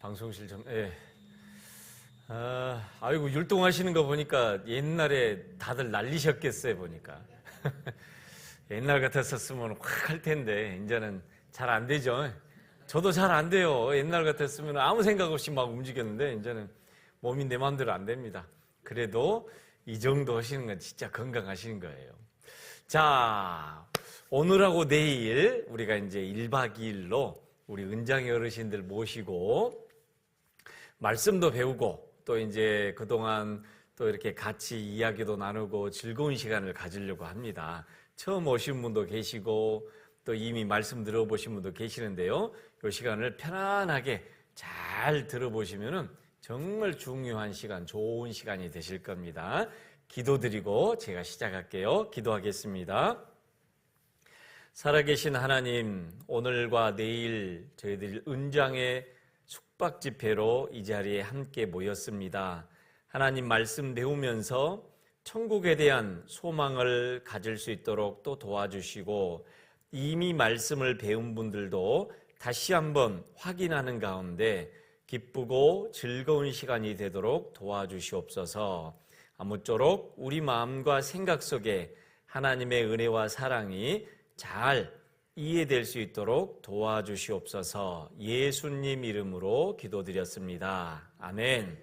방송실 좀, 예. 아이고, 율동하시는 거 보니까 옛날에 다들 난리셨겠어요, 보니까. 옛날 같았었으면 확 할 텐데, 이제는 잘 안 되죠. 저도 잘 안 돼요. 옛날 같았으면 아무 생각 없이 막 움직였는데, 이제는 몸이 내 마음대로 안 됩니다. 그래도 이 정도 하시는 건 진짜 건강하시는 거예요. 자, 오늘하고 내일 우리가 이제 1박 2일로 우리 은장의 어르신들 모시고 말씀도 배우고 또 이제 그동안 또 이렇게 같이 이야기도 나누고 즐거운 시간을 가지려고 합니다. 처음 오신 분도 계시고 또 이미 말씀 들어보신 분도 계시는데요. 이 시간을 편안하게 잘 들어보시면은 정말 중요한 시간, 좋은 시간이 되실 겁니다. 기도드리고 제가 시작할게요. 기도하겠습니다. 살아계신 하나님, 오늘과 내일 저희들 은장의 숙박 집회로 이 자리에 함께 모였습니다. 하나님 말씀 배우면서 천국에 대한 소망을 가질 수 있도록 또 도와주시고 이미 말씀을 배운 분들도 다시 한번 확인하는 가운데 기쁘고 즐거운 시간이 되도록 도와주시옵소서. 아무쪼록 우리 마음과 생각 속에 하나님의 은혜와 사랑이 잘 이해될 수 있도록 도와주시옵소서. 예수님 이름으로 기도드렸습니다. 아멘.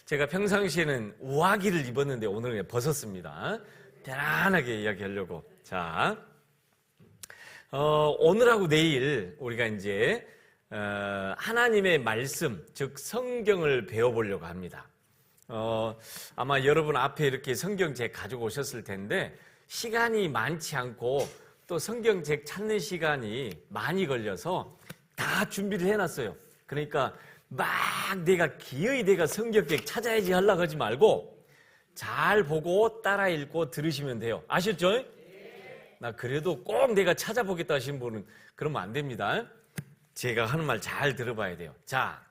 제가 평상시에는 우아기를 입었는데 오늘은 벗었습니다. 편안하게 이야기하려고. 자, 오늘하고 내일 우리가 이제 하나님의 말씀, 즉 성경을 배워보려고 합니다. 아마 여러분 앞에 이렇게 성경책 가지고 오셨을 텐데 시간이 많지 않고 또 성경책 찾는 시간이 많이 걸려서 다 준비를 해놨어요. 그러니까 막 내가 기어이 내가 성경책 찾아야지 하려고 하지 말고 잘 보고 따라 읽고 들으시면 돼요. 아셨죠? 나 그래도 꼭 내가 찾아보겠다 하신 분은 그러면 안 됩니다. 제가 하는 말 잘 들어봐야 돼요. 자,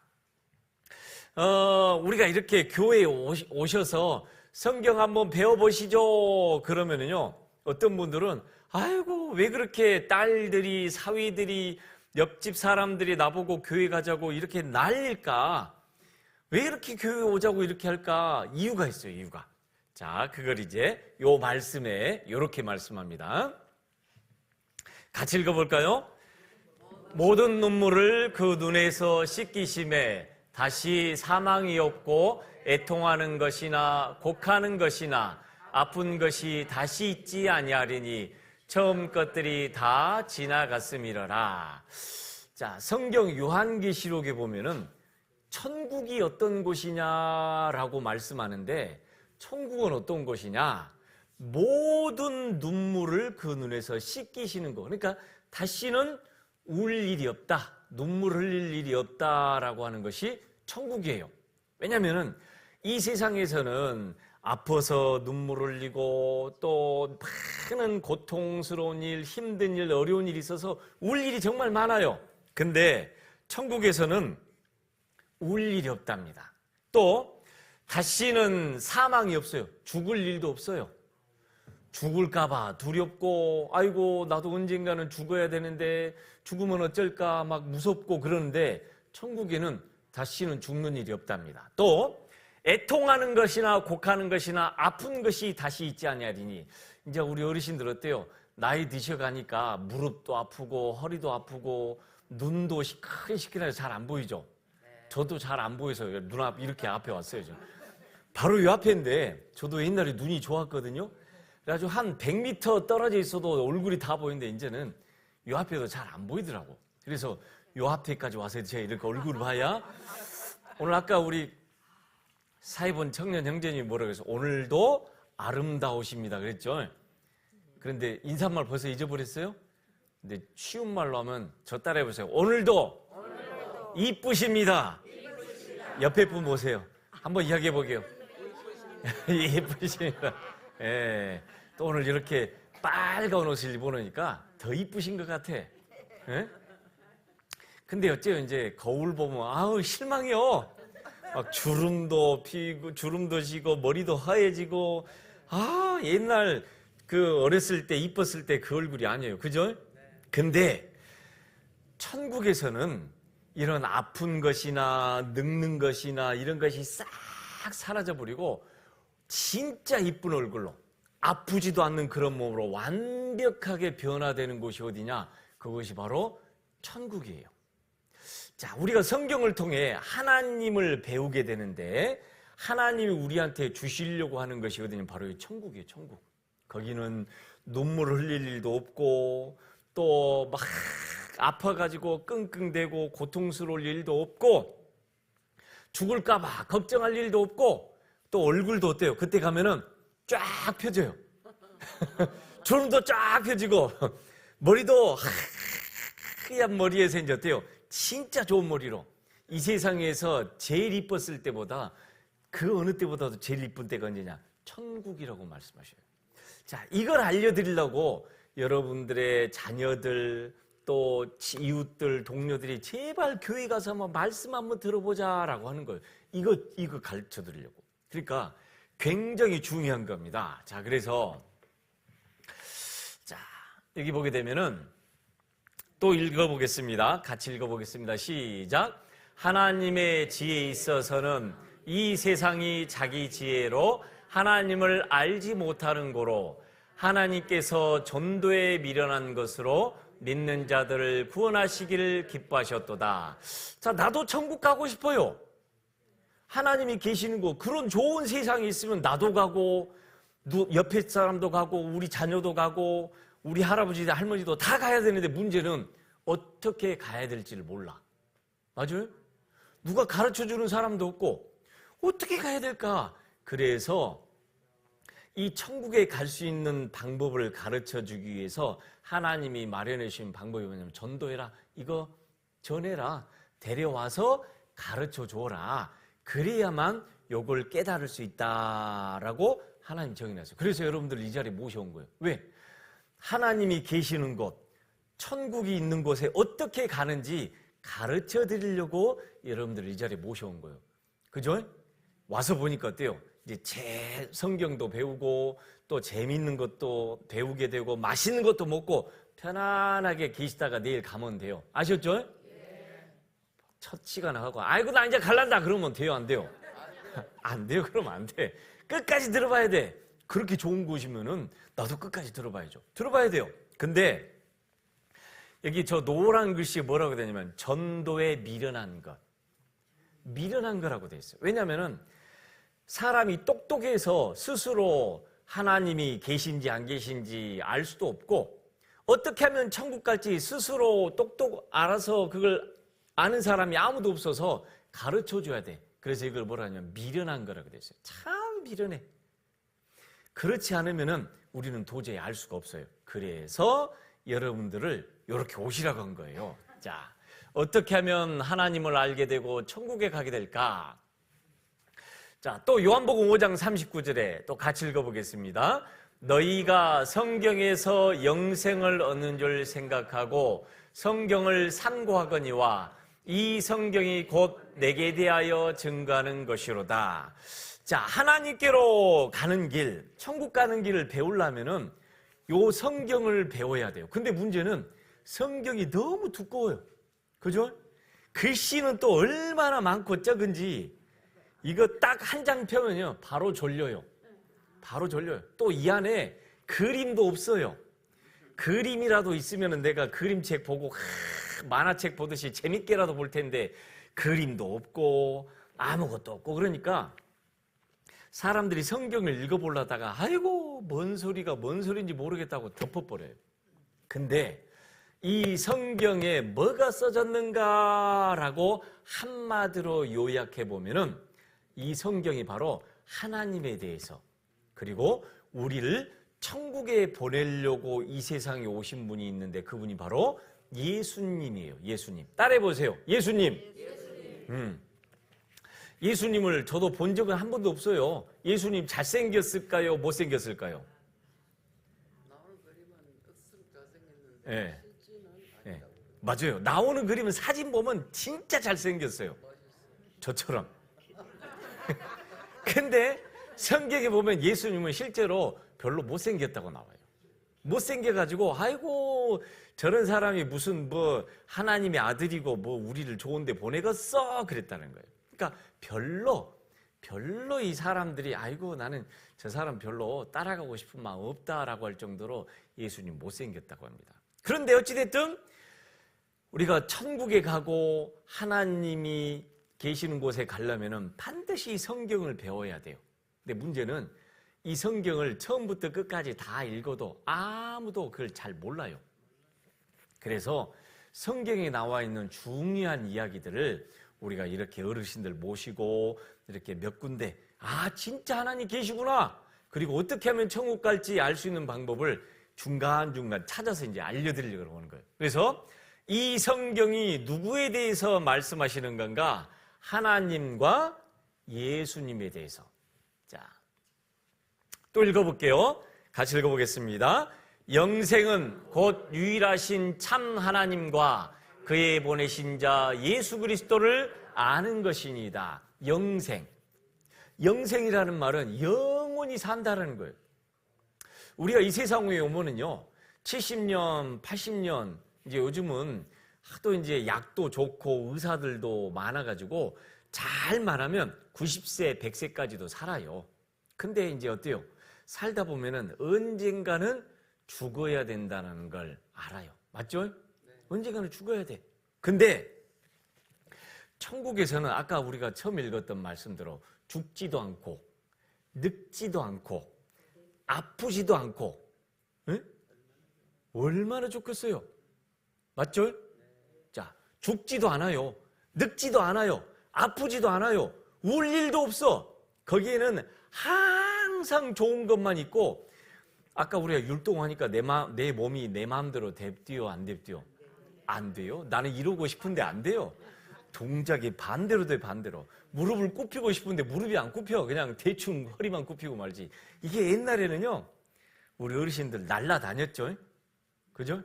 우리가 이렇게 교회에 오셔서 성경 한번 배워보시죠. 그러면은요, 어떤 분들은 아이고 왜 그렇게 딸들이 사위들이 옆집 사람들이 나보고 교회 가자고 이렇게 난릴까? 왜 이렇게 교회 오자고 이렇게 할까? 이유가 있어요. 이유가. 자, 그걸 이제 요 말씀에 이렇게 말씀합니다. 같이 읽어볼까요? 모든 눈물을 그 눈에서 씻기심에 다시 사망이 없고 애통하는 것이나 곡하는 것이나 아픈 것이 다시 있지 아니하리니 처음 것들이 다 지나갔음이러라. 자, 성경 요한계시록에 보면은 천국이 어떤 곳이냐라고 말씀하는데 천국은 어떤 곳이냐? 모든 눈물을 그 눈에서 씻기시는 거. 그러니까 다시는 울 일이 없다, 눈물 흘릴 일이 없다라고 하는 것이 천국이에요. 왜냐하면은 이 세상에서는 아파서 눈물 흘리고 또 많은 고통스러운 일, 힘든 일, 어려운 일이 있어서 울 일이 정말 많아요. 근데 천국에서는 울 일이 없답니다. 또 다시는 사망이 없어요. 죽을 일도 없어요. 죽을까봐 두렵고 아이고 나도 언젠가는 죽어야 되는데 죽으면 어쩔까 막 무섭고 그러는데 천국에는 다시는 죽는 일이 없답니다. 또 애통하는 것이나 곡하는 것이나 아픈 것이 다시 있지 아니하리니. 이제 우리 어르신들 어때요? 나이 드셔가니까 무릎도 아프고 허리도 아프고 눈도 시큰시큰해서 잘 안 보이죠? 저도 잘 안 보여서 눈앞 이렇게 앞에 왔어요. 바로 이 앞에인데 저도 옛날에 눈이 좋았거든요. 그래가지고 한 100m 떨어져 있어도 얼굴이 다 보이는데 이제는 이 앞에도 잘 안 보이더라고. 그래서 이 앞에까지 와서 제가 이렇게 얼굴을 봐야 오늘 아까 우리 사회본 청년 형제님이 뭐라고 해서 오늘도 아름다우십니다 그랬죠. 그런데 인사말 벌써 잊어버렸어요? 근데 쉬운 말로 하면 저 따라해보세요. 오늘도 이쁘십니다. 옆에 분 보세요. 한번 이야기해 보게요. 이쁘십니다. 예. 또 오늘 이렇게 빨간 옷을 입어놓으니까 더 이쁘신 것 같아. 예? 근데 어째요? 이제 거울 보면 아우 실망이요. 막 주름도 피고 주름도 지고 머리도 하얘지고 아 옛날 그 어렸을 때 이뻤을 때 그 얼굴이 아니에요. 그죠? 근데 천국에서는 이런 아픈 것이나 늙는 것이나 이런 것이 싹 사라져버리고 진짜 이쁜 얼굴로 아프지도 않는 그런 몸으로 완벽하게 변화되는 곳이 어디냐? 그것이 바로 천국이에요. 자, 우리가 성경을 통해 하나님을 배우게 되는데 하나님이 우리한테 주시려고 하는 것이 어디냐? 바로 이 천국이에요. 천국. 거기는 눈물을 흘릴 일도 없고 또 막 아파가지고 끙끙대고 고통스러울 일도 없고 죽을까 봐 걱정할 일도 없고 또 얼굴도 어때요? 그때 가면은 쫙 펴져요. 주름도 쫙 펴지고 머리도 하얀 머리에서 이제 어때요? 진짜 좋은 머리로 이 세상에서 제일 이뻤을 때보다 그 어느 때보다도 제일 이쁜 때가 언제냐? 천국이라고 말씀하셔요. 자, 이걸 알려드리려고 여러분들의 자녀들 또 이웃들, 동료들이 제발 교회 가서 한번 말씀 한번 들어보자라고 하는 거예요. 이거 가르쳐 드리려고. 그러니까 굉장히 중요한 겁니다. 자, 그래서 자, 여기 보게 되면은 또 읽어보겠습니다. 같이 읽어보겠습니다. 시작. 하나님의 지혜에 있어서는 이 세상이 자기 지혜로 하나님을 알지 못하는 고로 하나님께서 전도에 미련한 것으로 믿는 자들을 구원하시기를 기뻐하셨도다. 자, 나도 천국 가고 싶어요. 하나님이 계시는 곳, 그런 좋은 세상이 있으면 나도 가고 옆에 사람도 가고 우리 자녀도 가고 우리 할아버지 할머니도 다 가야 되는데 문제는 어떻게 가야 될지를 몰라. 맞아요? 누가 가르쳐주는 사람도 없고 어떻게 가야 될까? 그래서 이 천국에 갈 수 있는 방법을 가르쳐주기 위해서 하나님이 마련해 주신 방법이 뭐냐면 전도해라. 이거 전해라. 데려와서 가르쳐줘라. 그래야만 요걸 깨달을 수 있다라고 하나님 정해놨어요. 그래서 여러분들 이 자리에 모셔온 거예요. 왜? 하나님이 계시는 곳, 천국이 있는 곳에 어떻게 가는지 가르쳐 드리려고 여러분들 이 자리에 모셔온 거예요. 그죠? 와서 보니까 어때요? 이제 제 성경도 배우고 또 재밌는 것도 배우게 되고 맛있는 것도 먹고 편안하게 계시다가 내일 가면 돼요. 아셨죠? 첫 시간 하고 아이고 나 이제 갈란다 그러면 돼요? 안 돼요? 안 돼요. 그러면 안 돼. 끝까지 들어봐야 돼. 그렇게 좋은 곳이면은 나도 끝까지 들어봐야죠. 들어봐야 돼요. 근데 여기 저 노란 글씨에 뭐라고 되냐면 전도에 미련한 것. 미련한 거라고 돼 있어요. 왜냐면은 사람이 똑똑해서 스스로 하나님이 계신지 안 계신지 알 수도 없고 어떻게 하면 천국 갈지 스스로 똑똑 알아서 그걸 아는 사람이 아무도 없어서 가르쳐줘야 돼. 그래서 이걸 뭐라 하냐면 미련한 거라고 돼 있어요. 참 미련해. 그렇지 않으면은 우리는 도저히 알 수가 없어요. 그래서 여러분들을 이렇게 오시라고 한 거예요. 자, 어떻게 하면 하나님을 알게 되고 천국에 가게 될까? 자, 또 요한복음 5장 39절에 또 같이 읽어보겠습니다. 너희가 성경에서 영생을 얻는 줄 생각하고 성경을 삼고하거니와 이 성경이 곧 내게 대하여 증거하는 것이로다. 자, 하나님께로 가는 길, 천국 가는 길을 배우려면은 요 성경을 배워야 돼요. 근데 문제는 성경이 너무 두꺼워요. 그죠? 글씨는 또 얼마나 많고 적은지 이거 딱 한 장 펴면요 바로 졸려요. 바로 졸려요. 또 이 안에 그림도 없어요. 그림이라도 있으면 내가 그림책 보고 만화책 보듯이 재밌게라도 볼 텐데 그림도 없고 아무것도 없고 그러니까 사람들이 성경을 읽어보려다가 아이고 뭔 소리가 뭔 소리인지 모르겠다고 덮어버려요. 근데 이 성경에 뭐가 써졌는가라고 한마디로 요약해보면은 이 성경이 바로 하나님에 대해서 그리고 우리를 천국에 보내려고 이 세상에 오신 분이 있는데 그분이 바로 예수님이에요. 예수님. 따라해보세요. 예수님. 예수님을 저도 본 적은 한 번도 없어요. 예수님 잘생겼을까요? 못생겼을까요? 나오는 그림은 억수로 잘생겼는데 네. 실제는 네. 아니라고. 맞아요. 나오는 그림은 사진 보면 진짜 잘생겼어요. 저처럼. 근데 성경에 보면 예수님은 실제로 별로 못생겼다고 나와요. 못생겨가지고 아이고 저런 사람이 무슨 뭐 하나님의 아들이고 뭐 우리를 좋은데 보내겠어 그랬다는 거예요. 그러니까 별로 이 사람들이 아이고 나는 저 사람 별로 따라가고 싶은 마음 없다라고 할 정도로 예수님 못생겼다고 합니다. 그런데 어찌됐든 우리가 천국에 가고 하나님이 계시는 곳에 가려면 반드시 성경을 배워야 돼요. 근데 문제는 이 성경을 처음부터 끝까지 다 읽어도 아무도 그걸 잘 몰라요. 그래서 성경에 나와 있는 중요한 이야기들을 우리가 이렇게 어르신들 모시고 이렇게 몇 군데 진짜 하나님 계시구나. 그리고 어떻게 하면 천국 갈지 알 수 있는 방법을 중간중간 찾아서 이제 알려드리려고 하는 거예요. 그래서 이 성경이 누구에 대해서 말씀하시는 건가? 하나님과 예수님에 대해서. 자, 또 읽어볼게요. 같이 읽어보겠습니다. 영생은 곧 유일하신 참 하나님과 그의 보내신 자 예수 그리스도를 아는 것이니이다. 영생. 영생이라는 말은 영원히 산다는 거예요. 우리가 이 세상에 오면은요, 70년, 80년, 이제 요즘은 하도 이제 약도 좋고 의사들도 많아가지고 잘 말하면 90세, 100세까지도 살아요. 근데 이제 어때요? 살다 보면은 언젠가는 죽어야 된다는 걸 알아요. 맞죠? 네. 언젠가는 죽어야 돼. 근데 천국에서는 아까 우리가 처음 읽었던 말씀대로 죽지도 않고 늙지도 않고 아프지도 않고 에? 얼마나 좋겠어요. 맞죠? 자, 죽지도 않아요. 늙지도 않아요. 아프지도 않아요. 울 일도 없어. 거기에는 항상 좋은 것만 있고 아까 우리가 율동하니까 내 몸이 내 마음대로 뎁디요 안 뎁디요? 안 돼요. 나는 이러고 싶은데 안 돼요. 동작이 반대로 돼. 반대로. 무릎을 굽히고 싶은데 무릎이 안 굽혀. 그냥 대충 허리만 굽히고 말지. 이게 옛날에는요 우리 어르신들 날라다녔죠. 그죠? 막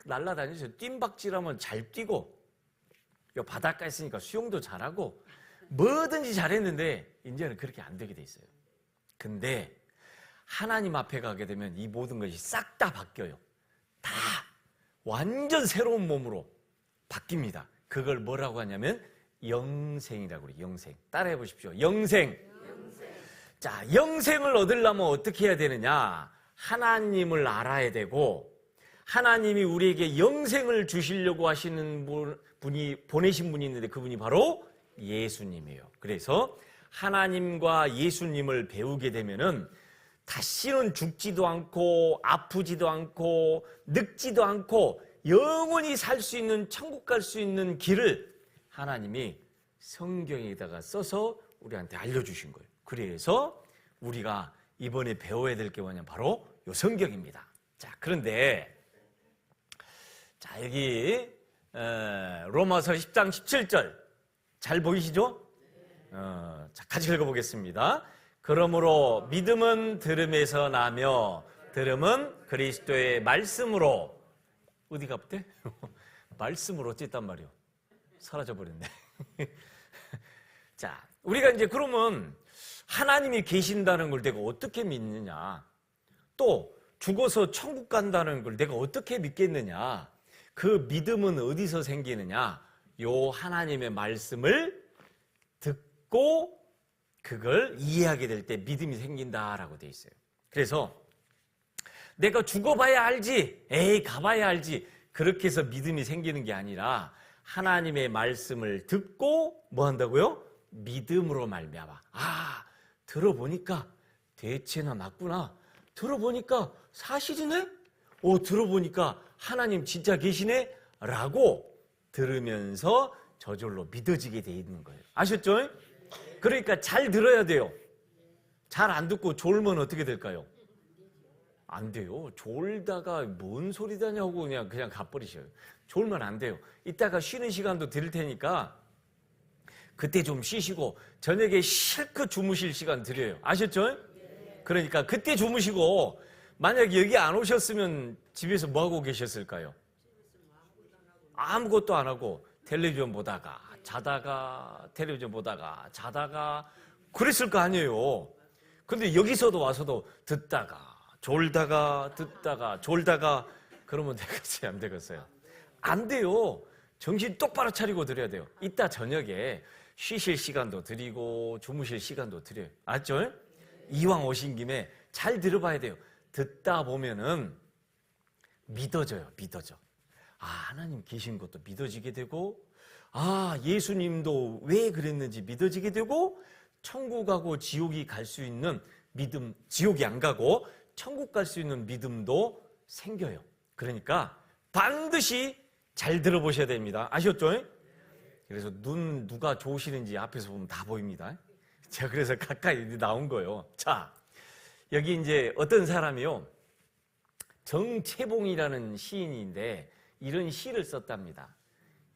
날라다녔어요. 뜀박질하면 잘 뛰고 바닷가에 있으니까 수영도 잘하고 뭐든지 잘했는데 이제는 그렇게 안 되게 돼 있어요. 근데 하나님 앞에 가게 되면 이 모든 것이 싹 다 바뀌어요. 다 완전 새로운 몸으로 바뀝니다. 그걸 뭐라고 하냐면 영생이라고 그래요. 영생. 따라해 보십시오. 영생. 자, 영생을 얻으려면 어떻게 해야 되느냐? 하나님을 알아야 되고 하나님이 우리에게 영생을 주시려고 하시는 분이 보내신 분이 있는데 그분이 바로 예수님이에요. 그래서 하나님과 예수님을 배우게 되면은 다시는 죽지도 않고 아프지도 않고 늙지도 않고 영원히 살 수 있는 천국 갈 수 있는 길을 하나님이 성경에다가 써서 우리한테 알려주신 거예요. 그래서 우리가 이번에 배워야 될 게 뭐냐면 바로 이 성경입니다. 자, 그런데 자 여기 로마서 10장 17절 잘 보이시죠? 자, 같이 읽어보겠습니다. 그러므로 믿음은 들음에서 나며 들음은 그리스도의 말씀으로 어디 갔대? 말씀으로 어쨌단 말이요? 사라져버렸네. 자, 우리가 이제 그러면 하나님이 계신다는 걸 내가 어떻게 믿느냐? 또 죽어서 천국 간다는 걸 내가 어떻게 믿겠느냐? 그 믿음은 어디서 생기느냐? 요 하나님의 말씀을 듣고 그걸 이해하게 될 때 믿음이 생긴다라고 돼 있어요. 그래서 내가 죽어봐야 알지, 에이 가봐야 알지 그렇게 해서 믿음이 생기는 게 아니라 하나님의 말씀을 듣고 뭐 한다고요? 믿음으로 말미암아. 들어보니까 대체나 맞구나. 들어보니까 사실이네? 들어보니까 하나님 진짜 계시네? 라고 들으면서 저절로 믿어지게 돼 있는 거예요. 아셨죠? 그러니까 잘 들어야 돼요. 잘 안 듣고 졸면 어떻게 될까요? 안 돼요. 졸다가 뭔 소리다냐 하고 그냥 가버리셔요. 졸면 안 돼요. 이따가 쉬는 시간도 드릴 테니까 그때 좀 쉬시고 저녁에 실컷 주무실 시간 드려요. 아셨죠? 그러니까 그때 주무시고 만약 여기 안 오셨으면 집에서 뭐 하고 계셨을까요? 아무것도 안 하고 텔레비전 보다가 자다가 텔레비전 보다가 자다가 그랬을 거 아니에요. 근데 여기서도 와서도 듣다가 졸다가 듣다가 졸다가 그러면 되겠어요? 안 되겠어요? 안 돼요. 정신 똑바로 차리고 들어야 돼요. 이따 저녁에 쉬실 시간도 드리고 주무실 시간도 드려요. 알죠? 이왕 오신 김에 잘 들어봐야 돼요. 듣다 보면은 믿어져요. 믿어져. 아, 하나님 계신 것도 믿어지게 되고, 아, 예수님도 왜 그랬는지 믿어지게 되고, 천국 가고 지옥이 갈 수 있는 믿음, 지옥이 안 가고 천국 갈 수 있는 믿음도 생겨요. 그러니까 반드시 잘 들어보셔야 됩니다. 아셨죠? 그래서 눈 누가 좋으시는지 앞에서 보면 다 보입니다. 제가 그래서 가까이 나온 거예요. 자, 여기 이제 어떤 사람이요. 정채봉이라는 시인인데 이런 시를 썼답니다.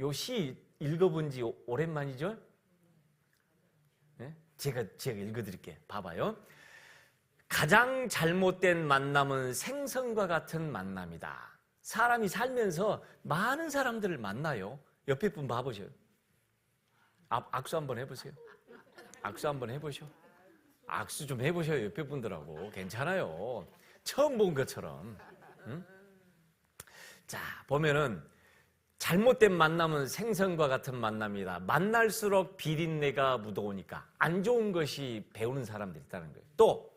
요 시 읽어본 지 오랜만이죠? 네? 제가 읽어드릴게요. 봐봐요. 가장 잘못된 만남은 생선과 같은 만남이다. 사람이 살면서 많은 사람들을 만나요. 옆에 분 봐보세요. 악수 한번 해보세요. 악수 한번 해보셔. 악수 좀 해보셔요. 옆에 분들하고. 괜찮아요. 처음 본 것처럼. 응? 자, 보면은 잘못된 만남은 생선과 같은 만남이다. 만날수록 비린내가 묻어오니까 안 좋은 것이 배우는 사람들이 있다는 거예요. 또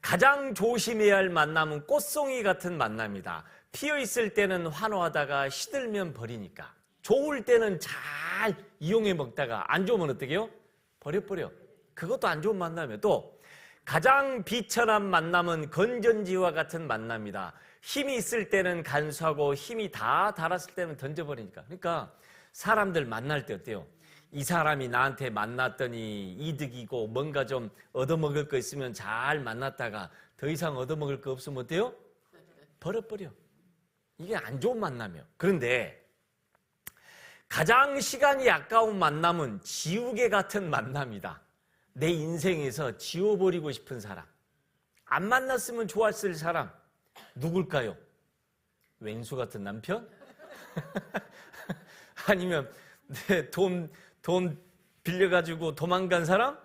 가장 조심해야 할 만남은 꽃송이 같은 만남이다. 피어있을 때는 환호하다가 시들면 버리니까. 좋을 때는 잘 이용해 먹다가 안 좋으면 어떻게 해요? 버려. 그것도 안 좋은 만남이에요. 또 가장 비천한 만남은 건전지와 같은 만남이다. 힘이 있을 때는 간수하고 힘이 다 닳았을 때는 던져버리니까. 그러니까 사람들 만날 때 어때요? 이 사람이 나한테 만났더니 이득이고 뭔가 좀 얻어먹을 거 있으면 잘 만났다가 더 이상 얻어먹을 거 없으면 어때요? 버려. 이게 안 좋은 만남이에요. 그런데 가장 시간이 아까운 만남은 지우개 같은 만남이다. 내 인생에서 지워버리고 싶은 사람, 안 만났으면 좋았을 사람 누굴까요? 왼수 같은 남편? 아니면 내 돈 빌려가지고 도망간 사람?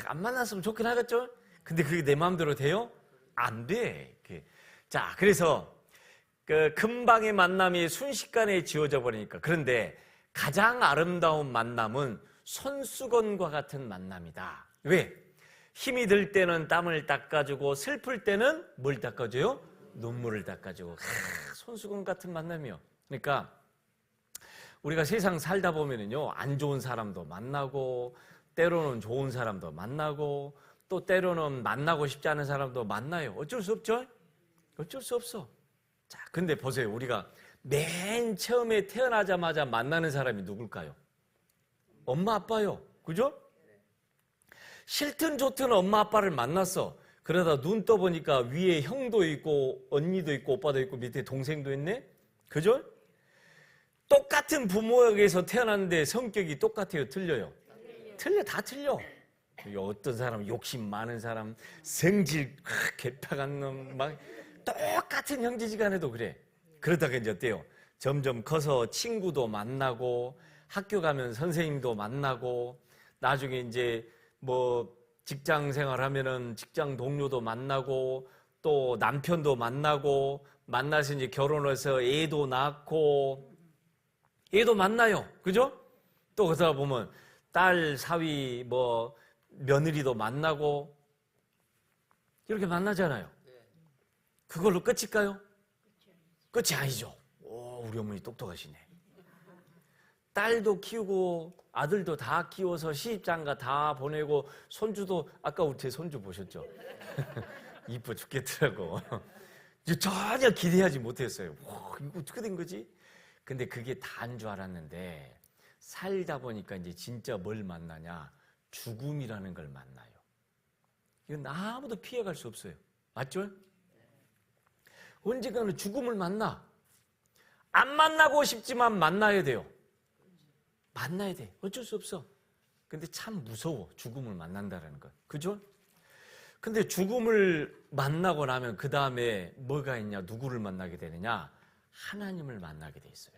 안 만났으면 좋긴 하겠죠? 근데 그게 내 마음대로 돼요? 안 돼. 자, 그래서 그 금방의 만남이 순식간에 지워져 버리니까. 그런데 가장 아름다운 만남은 손수건과 같은 만남이다. 왜? 힘이 들 때는 땀을 닦아주고 슬플 때는 뭘 닦아줘요? 눈물을 닦아주고. 손수건 같은 만남이요. 그러니까 우리가 세상 살다 보면은요, 안 좋은 사람도 만나고 때로는 좋은 사람도 만나고 또 때로는 만나고 싶지 않은 사람도 만나요. 어쩔 수 없죠? 어쩔 수 없어. 자, 근데 보세요. 우리가 맨 처음에 태어나자마자 만나는 사람이 누굴까요? 엄마, 아빠요. 그죠? 싫든 좋든 엄마, 아빠를 만났어. 그러다 눈 떠보니까 위에 형도 있고 언니도 있고 오빠도 있고 밑에 동생도 있네? 그죠? 똑같은 부모에게서 태어났는데 성격이 똑같아요? 틀려요? 틀려. 다 틀려. 어떤 사람 욕심 많은 사람, 성질 개팍한 놈, 막 똑같은 형제지간에도 그래. 그러다가 이제 어때요? 점점 커서 친구도 만나고 학교 가면 선생님도 만나고 나중에 이제 뭐 직장 생활하면은 직장 동료도 만나고 또 남편도 만나고 만나서 이제 결혼해서 애도 낳고 애도 만나요. 그죠? 또 그러다 보면 딸, 사위, 뭐 며느리도 만나고 이렇게 만나잖아요. 그걸로 끝일까요? 끝이 아니죠. 오, 우리 어머니 똑똑하시네. 딸도 키우고 아들도 다 키워서 시집장가 다 보내고 손주도 아까 우리 제 손주 보셨죠? 이뻐 죽겠더라고. 전혀 기대하지 못했어요. 와, 이거 어떻게 된 거지? 근데 그게 다인 줄 알았는데 살다 보니까 이제 진짜 뭘 만나냐? 죽음이라는 걸 만나요. 이건 아무도 피해갈 수 없어요. 맞죠? 언젠가는 죽음을 만나. 안 만나고 싶지만 만나야 돼요. 만나야 돼. 어쩔 수 없어. 근데 참 무서워. 죽음을 만난다는 건. 그죠? 근데 죽음을 만나고 나면 그 다음에 뭐가 있냐? 누구를 만나게 되느냐? 하나님을 만나게 돼 있어요.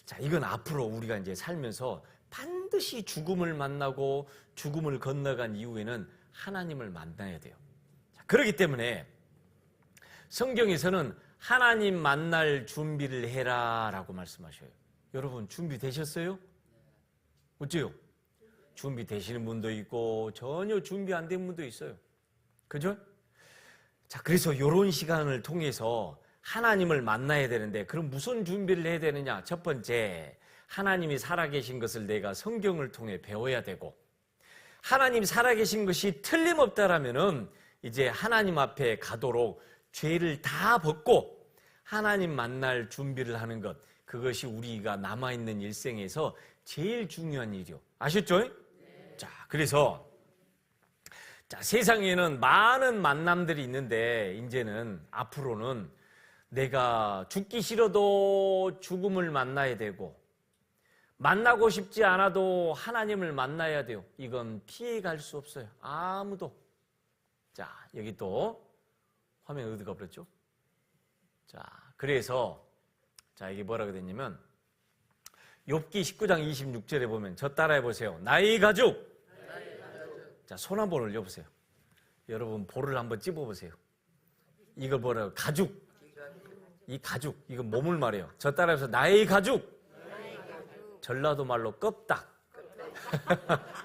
자, 이건 앞으로 우리가 이제 살면서 반드시 죽음을 만나고 죽음을 건너간 이후에는 하나님을 만나야 돼요. 자, 그렇기 때문에 성경에서는 하나님 만날 준비를 해라 라고 말씀하셔요. 여러분 준비되셨어요? 어째요? 준비되시는 분도 있고 전혀 준비 안 된 분도 있어요. 그죠? 자, 그래서 이런 시간을 통해서 하나님을 만나야 되는데 그럼 무슨 준비를 해야 되느냐? 첫 번째, 하나님이 살아계신 것을 내가 성경을 통해 배워야 되고, 하나님 살아계신 것이 틀림없다라면은 이제 하나님 앞에 가도록 죄를 다 벗고 하나님 만날 준비를 하는 것, 그것이 우리가 남아있는 일생에서 제일 중요한 일이요. 아셨죠? 네. 자, 그래서 세상에는 많은 만남들이 있는데 이제는 앞으로는 내가 죽기 싫어도 죽음을 만나야 되고 만나고 싶지 않아도 하나님을 만나야 돼요. 이건 피해갈 수 없어요. 아무도. 자, 여기 또 화면 어디 가버렸죠? 자, 그래서 이게 뭐라고 됐냐면 욥기 19장 26절에 보면 저 따라해 보세요. 나의 가죽. 자, 손 한번 올려보세요. 여러분 볼을 한번 찝어보세요. 이거 뭐라고? 가죽. 이 가죽, 이거 몸을 말해요. 저 따라해서 나의 가죽. 전라도 말로 껍딱.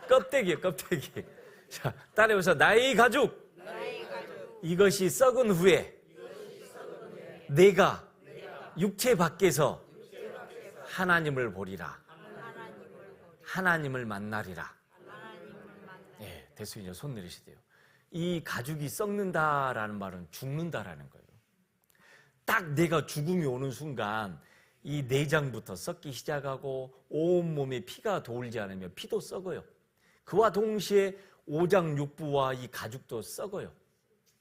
껍데기예요, 껍데기. 자, 따라해서 나의 가죽. 이것이 썩은 후에 내가 육체 밖에서 하나님을 보리라. 하나님을 만나리라. 예, 됐어요. 이제 손 내리시대요. 이 가죽이 썩는다라는 말은 죽는다라는 거예요. 딱 내가 죽음이 오는 순간 이 내장부터 썩기 시작하고 온몸에 피가 돌지 않으면 피도 썩어요. 그와 동시에 오장육부와 이 가죽도 썩어요.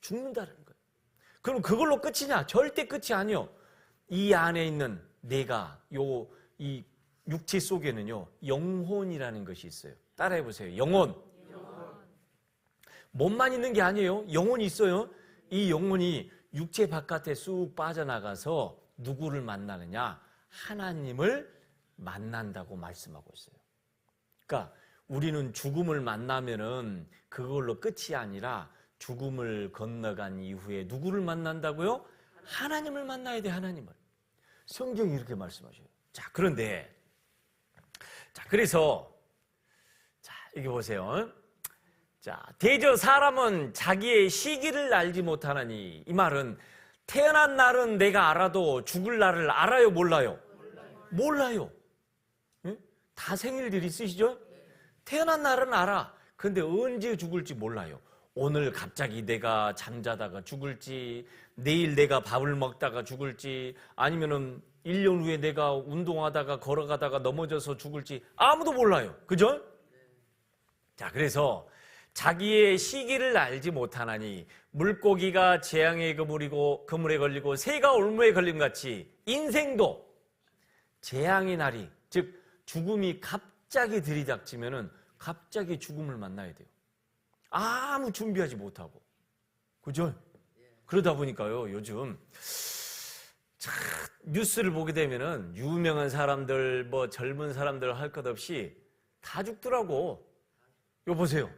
죽는다는 거예요. 그럼 그걸로 끝이냐? 절대 끝이 아니요. 이 안에 있는 내가 이 육체 속에는요 영혼이라는 것이 있어요. 따라해 보세요. 영혼. 몸만 있는 게 아니에요. 영혼이 있어요. 이 영혼이 육체 바깥에 쑥 빠져나가서 누구를 만나느냐? 하나님을 만난다고 말씀하고 있어요. 그러니까 우리는 죽음을 만나면은 그걸로 끝이 아니라 죽음을 건너간 이후에 누구를 만난다고요? 하나님을 만나야 돼, 하나님을. 성경이 이렇게 말씀하셔요. 자, 그런데 그래서 이게 보세요. 자, 대저 사람은 자기의 시기를 알지 못하나니, 이 말은 태어난 날은 내가 알아도 죽을 날을 알아요, 몰라요? 몰라요. 응? 다 생일들 있으시죠? 태어난 날은 알아. 근데 언제 죽을지 몰라요. 오늘 갑자기 내가 잠자다가 죽을지, 내일 내가 밥을 먹다가 죽을지, 아니면은 1년 후에 내가 운동하다가 걸어가다가 넘어져서 죽을지 아무도 몰라요. 그죠? 자, 그래서 자기의 시기를 알지 못하나니 물고기가 재앙의 그물에 걸리고 새가 올무에 걸림 같이 인생도 재앙의 날이, 즉 죽음이 갑자기 들이닥치면은 갑자기 죽음을 만나야 돼요. 아무 준비하지 못하고. 그죠? 그러다 보니까요, 요즘 뉴스를 보게 되면은 유명한 사람들, 뭐 젊은 사람들 할 것 없이 다 죽더라고. 이거 보세요.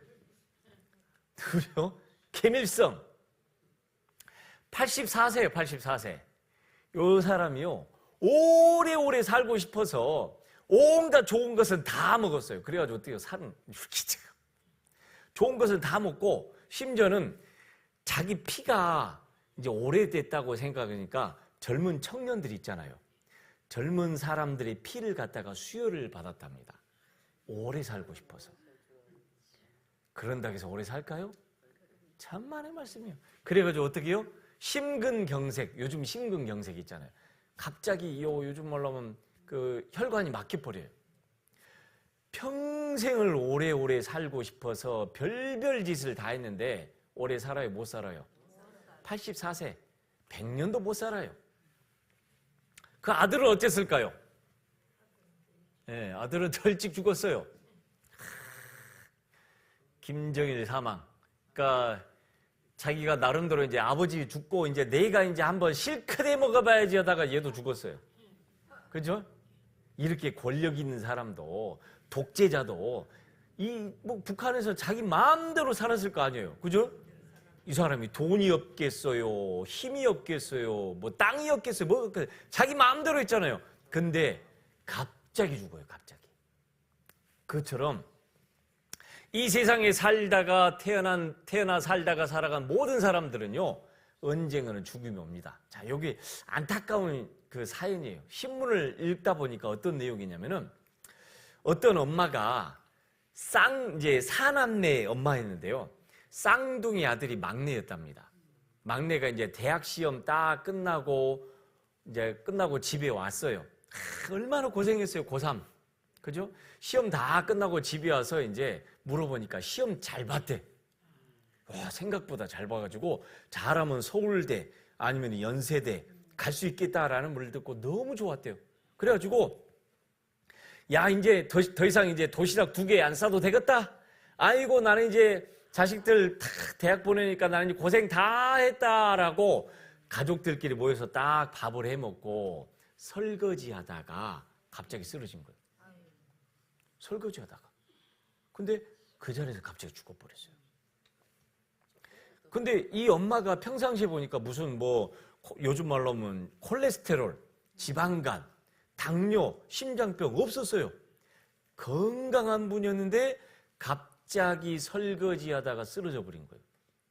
누구요? 김일성. 84세예요, 84세. 요 사람이요, 오래오래 살고 싶어서 온갖 좋은 것은 다 먹었어요. 그래가지고 어때요? 살은 이렇게 쪄요. 좋은 것을 다 먹고, 심지어는 자기 피가 이제 오래됐다고 생각하니까 젊은 청년들 있잖아요. 젊은 사람들의 피를 갖다가 수혈을 받았답니다. 오래 살고 싶어서. 그런다고 해서 오래 살까요? 참만의 말씀이에요. 그래가지고 어떻게 해요? 심근경색, 요즘 심근경색 있잖아요. 갑자기 요즘 말로 하면 혈관이 막혀버려요. 평생을 오래오래 살고 싶어서 별별 짓을 다 했는데 오래 살아요? 못 살아요? 84세, 100년도 못 살아요. 그 아들은 어땠을까요? 네, 아들은 더 일찍 죽었어요. 김정일 사망. 그러니까 자기가 나름대로 이제 아버지 죽고 이제 내가 이제 한번 실컷 해 먹어봐야지 하다가 얘도 죽었어요. 그죠? 이렇게 권력 있는 사람도, 독재자도 뭐 북한에서 자기 마음대로 살았을 거 아니에요. 그죠? 이 사람이 돈이 없겠어요, 힘이 없겠어요, 뭐 땅이 없겠어요, 뭐 자기 마음대로 했잖아요. 근데 갑자기 죽어요, 갑자기. 그처럼 이 세상에 살다가 태어나 살다가 살아간 모든 사람들은요, 언젠가는 죽음이 옵니다. 자, 여기 안타까운 그 사연이에요. 신문을 읽다 보니까 어떤 내용이냐면은 어떤 엄마가 이제 사남매 엄마였는데요. 쌍둥이 아들이 막내였답니다. 막내가 이제 대학 시험 딱 끝나고 집에 왔어요. 얼마나 고생했어요, 고3. 그죠? 시험 다 끝나고 집에 와서 이제 물어보니까 시험 잘 봤대. 와, 생각보다 잘 봐가지고 잘하면 서울대 아니면 연세대 갈 수 있겠다라는 말을 듣고 너무 좋았대요. 그래가지고 야, 이제 더 이상 이제 도시락 2개 안 싸도 되겠다. 아이고, 나는 이제 자식들 다 대학 보내니까 나는 이제 고생 다 했다라고 가족들끼리 모여서 딱 밥을 해 먹고 설거지 하다가 갑자기 쓰러진 거예요. 설거지 하다가. 근데 그 자리에서 갑자기 죽어버렸어요. 근데 이 엄마가 평상시에 보니까 무슨 뭐 요즘 말로 하면 콜레스테롤, 지방간, 당뇨, 심장병 없었어요. 건강한 분이었는데 갑자기 설거지하다가 쓰러져 버린 거예요.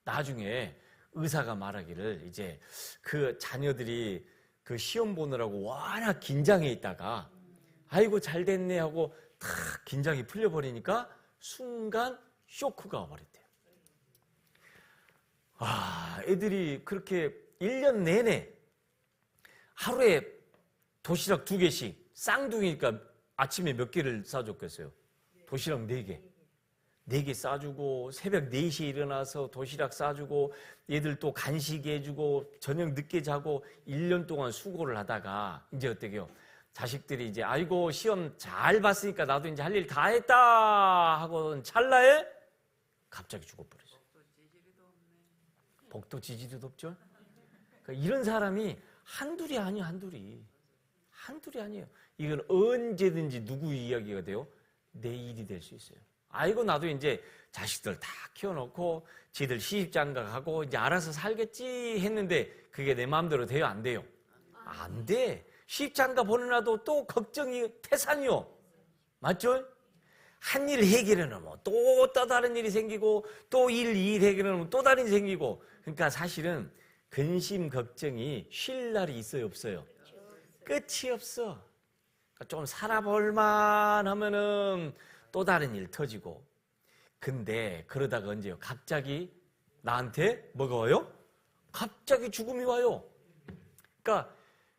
나중에 의사가 말하기를 이제 그 자녀들이 그 시험 보느라고 워낙 긴장해 있다가 아이고 잘 됐네 하고 탁 긴장이 풀려버리니까 순간 쇼크가 와버렸대요. 애들이 그렇게 1년 내내 하루에 도시락 2개씩, 쌍둥이니까 아침에 몇 개를 싸줬겠어요? 도시락 4개. 4개 싸주고 새벽 4시에 일어나서 도시락 싸주고 얘들 또 간식 해주고 저녁 늦게 자고 1년 동안 수고를 하다가 이제 어떻게요? 자식들이 이제 아이고 시험 잘 봤으니까 나도 이제 할 일 다 했다 하고 찰나에 갑자기 죽어버렸어요. 복도 지지리도 없죠? 그러니까 이런 사람이 한둘이 아니에요, 한둘이 아니에요. 이건 언제든지 누구 이야기가 돼요? 내 일이 될 수 있어요. 아이고 나도 이제 자식들 다 키워놓고 지들 시집장가가고 이제 알아서 살겠지 했는데 그게 내 마음대로 돼요, 안 돼요? 안 돼. 시집장가 보내놔도 또 걱정이 태산이요. 맞죠? 한 일 해결해놓으면 또 다른 일이 생기고 또 일 해결해놓으면 또 다른 일이 생기고 그러니까 사실은 근심 걱정이 쉴 날이 있어요, 없어요? 끝이 없어. 그러니까 좀 살아볼만 하면은 또 다른 일 터지고. 근데 그러다가 언제요? 갑자기 나한테 뭐가 와요? 갑자기 죽음이 와요. 그러니까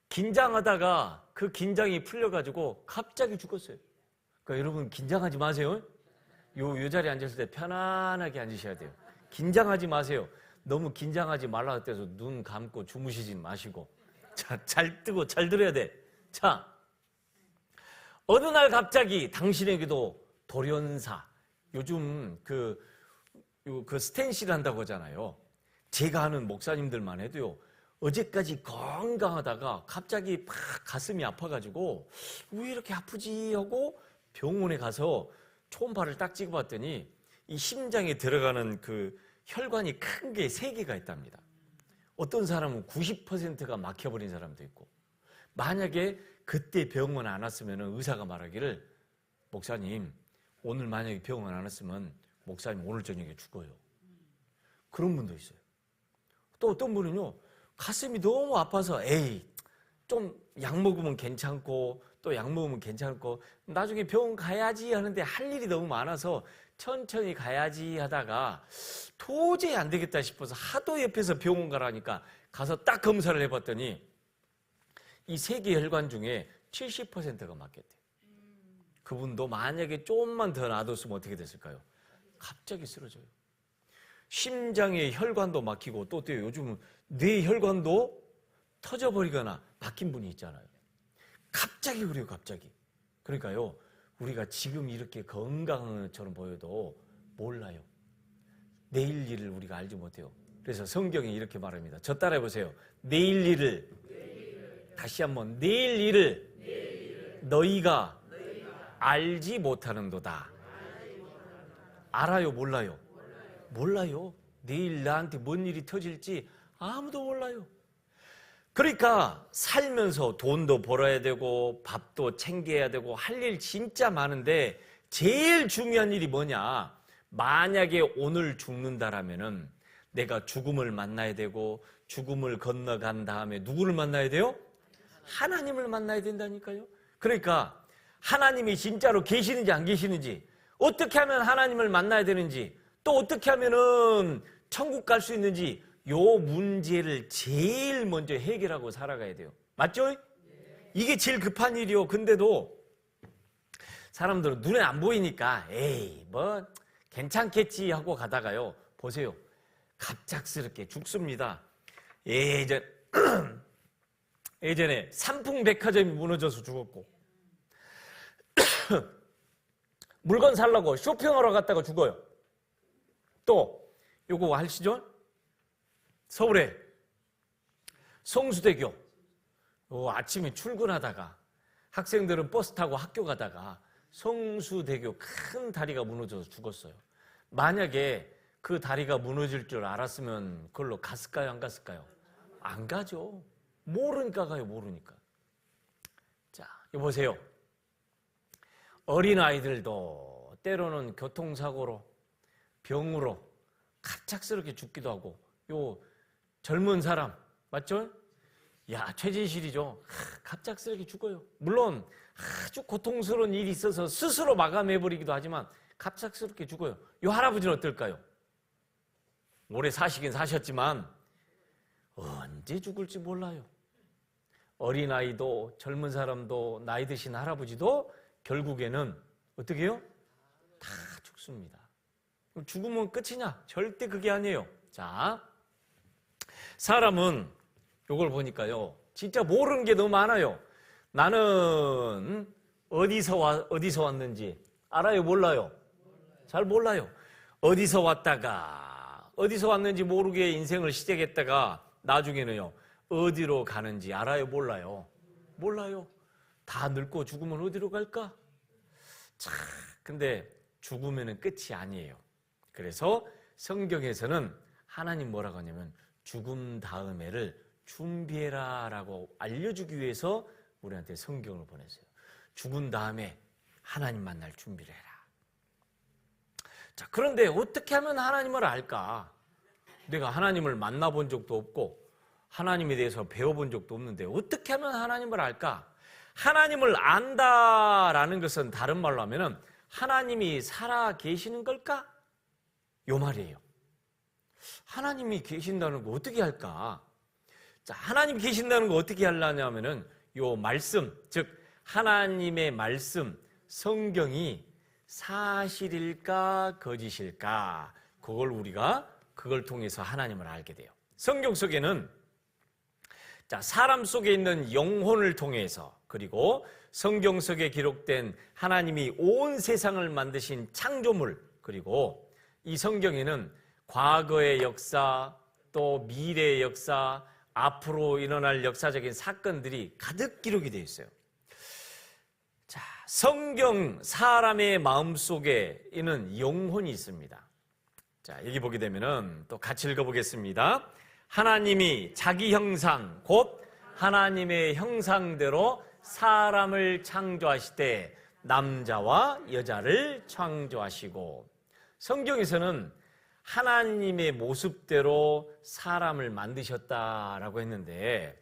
긴장하다가 그 긴장이 풀려가지고 갑자기 죽었어요. 그러니까 여러분 긴장하지 마세요. 요 자리에 앉았을 때 편안하게 앉으셔야 돼요. 긴장하지 마세요. 너무 긴장하지 말라고 해서 눈 감고 주무시지 마시고. 자, 잘 뜨고 잘 들어야 돼. 자, 어느 날 갑자기 당신에게도 돌연사, 요즘 그 스텐실 한다고 하잖아요. 제가 아는 목사님들만 해도요. 어제까지 건강하다가 갑자기 막 가슴이 아파가지고 왜 이렇게 아프지 하고 병원에 가서 초음파를 딱 찍어봤더니 이 심장에 들어가는 그 혈관이 큰 게 3개가 있답니다. 어떤 사람은 90%가 막혀버린 사람도 있고 만약에 그때 병원 안 왔으면 의사가 말하기를 목사님 오늘 만약에 병원 안 왔으면 목사님 오늘 저녁에 죽어요. 그런 분도 있어요. 또 어떤 분은요. 가슴이 너무 아파서 에이 좀 약 먹으면 괜찮고 또 약 먹으면 괜찮고 나중에 병원 가야지 하는데 할 일이 너무 많아서 천천히 가야지 하다가 도저히 안 되겠다 싶어서 하도 옆에서 병원 가라니까 가서 딱 검사를 해봤더니 이 3개 혈관 중에 70%가 막혔대요. 그분도 만약에 조금만 더 놔뒀으면 어떻게 됐을까요? 갑자기 쓰러져요. 심장의 혈관도 막히고 또 요즘은 뇌 혈관도 터져버리거나 막힌 분이 있잖아요. 갑자기 그래요, 갑자기. 그러니까요, 우리가 지금 이렇게 건강한 것처럼 보여도 몰라요. 내일 일을 우리가 알지 못해요. 그래서 성경이 이렇게 말합니다. 저 따라해 보세요. 내일 일을. 다시 한번 내일 일을 너희가 알지 못하는도다. 알아요, 몰라요? 몰라요. 내일 나한테 뭔 일이 터질지 아무도 몰라요. 그러니까 살면서 돈도 벌어야 되고 밥도 챙겨야 되고 할 일 진짜 많은데 제일 중요한 일이 뭐냐? 만약에 오늘 죽는다라면은 내가 죽음을 만나야 되고 죽음을 건너간 다음에 누구를 만나야 돼요? 하나님을 만나야 된다니까요. 그러니까 하나님이 진짜로 계시는지 안 계시는지, 어떻게 하면 하나님을 만나야 되는지, 또 어떻게 하면은 천국 갈 수 있는지 요 문제를 제일 먼저 해결하고 살아가야 돼요. 맞죠? 이게 제일 급한 일이요. 근데도 사람들은 눈에 안 보이니까 에이 뭐 괜찮겠지 하고 가다가요. 보세요. 갑작스럽게 죽습니다. 예전에 삼풍백화점이 무너져서 죽었고 물건 살라고 쇼핑하러 갔다가 죽어요. 또 요거 아시죠? 서울에 성수대교 아침에 출근하다가 학생들은 버스 타고 학교 가다가 성수대교 큰 다리가 무너져서 죽었어요. 만약에 그 다리가 무너질 줄 알았으면 그걸로 갔을까요? 안 갔을까요? 안 가죠. 모르니까 가요. 모르니까. 자, 이거 보세요. 어린아이들도 때로는 교통사고로 병으로 갑작스럽게 죽기도 하고, 요 젊은 사람 맞죠? 야, 최진실이죠. 갑작스럽게 죽어요. 물론 아주 고통스러운 일이 있어서 스스로 마감해버리기도 하지만 갑작스럽게 죽어요. 요 할아버지는 어떨까요? 오래 사시긴 사셨지만 언제 죽을지 몰라요. 어린아이도 젊은 사람도 나이 드신 할아버지도 결국에는 어떻게 해요? 다 죽습니다. 죽으면 끝이냐? 절대 그게 아니에요. 자, 사람은 요걸 보니까요, 진짜 모르는 게 너무 많아요. 나는 어디서 왔는지 알아요? 몰라요? 잘 몰라요. 어디서 왔는지 모르게 인생을 시작했다가 나중에는요, 어디로 가는지 알아요? 몰라요? 몰라요. 다 늙고 죽으면 어디로 갈까? 참, 근데 죽으면 끝이 아니에요. 그래서 성경에서는 하나님 뭐라고 하냐면 죽음 다음에를 준비해라 라고 알려주기 위해서 우리한테 성경을 보냈어요. 죽은 다음에 하나님 만날 준비를 해라. 자, 그런데 어떻게 하면 하나님을 알까? 내가 하나님을 만나본 적도 없고 하나님에 대해서 배워본 적도 없는데 어떻게 하면 하나님을 알까? 하나님을 안다라는 것은 다른 말로 하면은 하나님이 살아 계시는 걸까? 요 말이에요. 하나님이 계신다는 거 어떻게 할까? 자, 하나님이 계신다는 거 어떻게 하려냐면은 요 말씀, 즉 하나님의 말씀, 성경이 사실일까 거짓일까? 그걸 통해서 하나님을 알게 돼요. 성경 속에는 자, 사람 속에 있는 영혼을 통해서, 그리고 성경 속에 기록된 하나님이 온 세상을 만드신 창조물, 그리고 이 성경에는 과거의 역사, 또 미래의 역사, 앞으로 일어날 역사적인 사건들이 가득 기록이 되어 있어요. 자, 성경 사람의 마음속에는 영혼이 있습니다. 자, 여기 보게 되면은 또 같이 읽어보겠습니다. 하나님이 자기 형상, 곧 하나님의 형상대로 사람을 창조하시되 남자와 여자를 창조하시고, 성경에서는 하나님의 모습대로 사람을 만드셨다라고 했는데,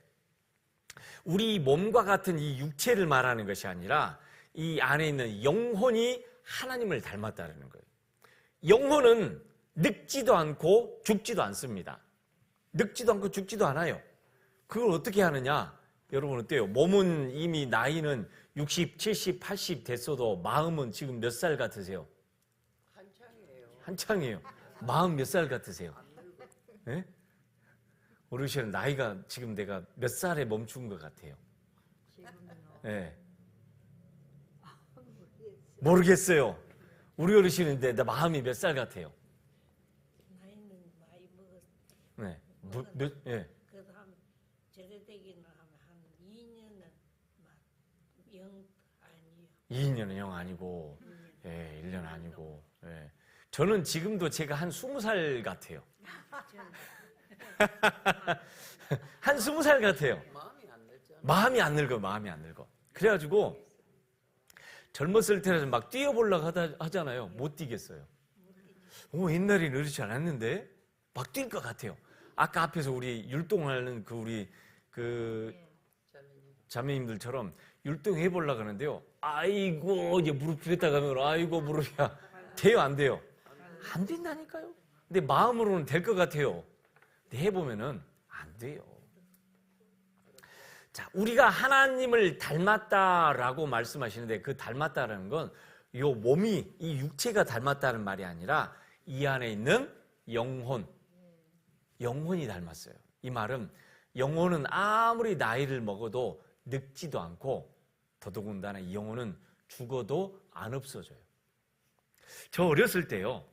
우리 몸과 같은 이 육체를 말하는 것이 아니라 이 안에 있는 영혼이 하나님을 닮았다는 거예요. 영혼은 늙지도 않고 죽지도 않습니다. 늙지도 않고 죽지도 않아요. 그걸 어떻게 하느냐? 여러분 어때요? 몸은 이미 나이는 60, 70, 80 됐어도 마음은 지금 몇 살 같으세요? 한창이에요. 마음 몇 살 같으세요? 네? 어르신은 나이가 지금 내가 몇 살에 멈춘 것 같아요? 네. 모르겠어요. 우리 어르신인데 나 마음이 몇 살 같아요? 나이는 많이 먹었어. 네. 예. 그래도 한 제대되기는 하면 한 2년은 영 아니요. 2년은 영 아니고, 예, 1년 아니고, 예. 저는 지금도 제가 한 20살 같아요. 한 20살 같아요. 마음이 안 늙잖아. 마음이 안 늙어, 마음이 안 늙어. 그래가지고 젊었을 때는 막 뛰어보려고 하잖아요. 못 뛰겠어요. 옛날에는 그렇지 않았는데 막 뛸 것 같아요. 아까 앞에서 우리 율동하는 그 자매님들처럼 율동 해보려고 하는데요. 아이고, 이제 무릎 꿇었다 가면 아이고, 무릎이야. 돼요, 안 돼요? 안 된다니까요. 근데 마음으로는 될 것 같아요. 근데 해보면은 안 돼요. 자, 우리가 하나님을 닮았다라고 말씀하시는데 그 닮았다라는 건 요 몸이, 이 육체가 닮았다는 말이 아니라 이 안에 있는 영혼이 닮았어요. 이 말은 영혼은 아무리 나이를 먹어도 늙지도 않고 더더군다나 이 영혼은 죽어도 안 없어져요. 저 어렸을 때요,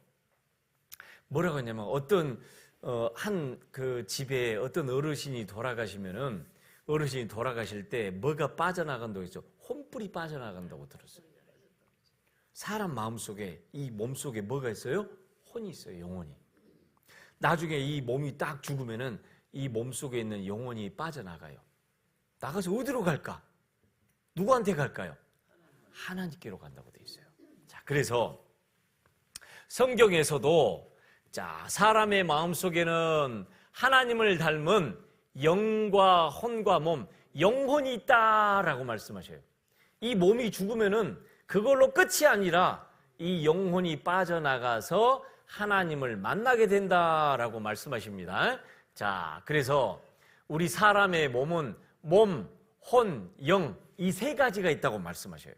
뭐라고 했냐면 어떤 한 그 집에 어떤 어르신이 돌아가시면은 어르신이 돌아가실 때 뭐가 빠져나간다고 했죠? 혼불이 빠져나간다고 들었어요. 사람 마음속에, 이 몸속에 뭐가 있어요? 혼이 있어요, 영혼이. 나중에 이 몸이 딱 죽으면은 이 몸속에 있는 영혼이 빠져나가요. 나가서 어디로 갈까? 누구한테 갈까요? 하나님께로 간다고 돼 있어요. 자, 그래서 성경에서도 자, 사람의 마음속에는 하나님을 닮은 영과 혼과 몸, 영혼이 있다라고 말씀하셔요. 이 몸이 죽으면은 그걸로 끝이 아니라 이 영혼이 빠져나가서 하나님을 만나게 된다라고 말씀하십니다. 자, 그래서 우리 사람의 몸은 몸, 혼, 영, 이 세 가지가 있다고 말씀하셔요.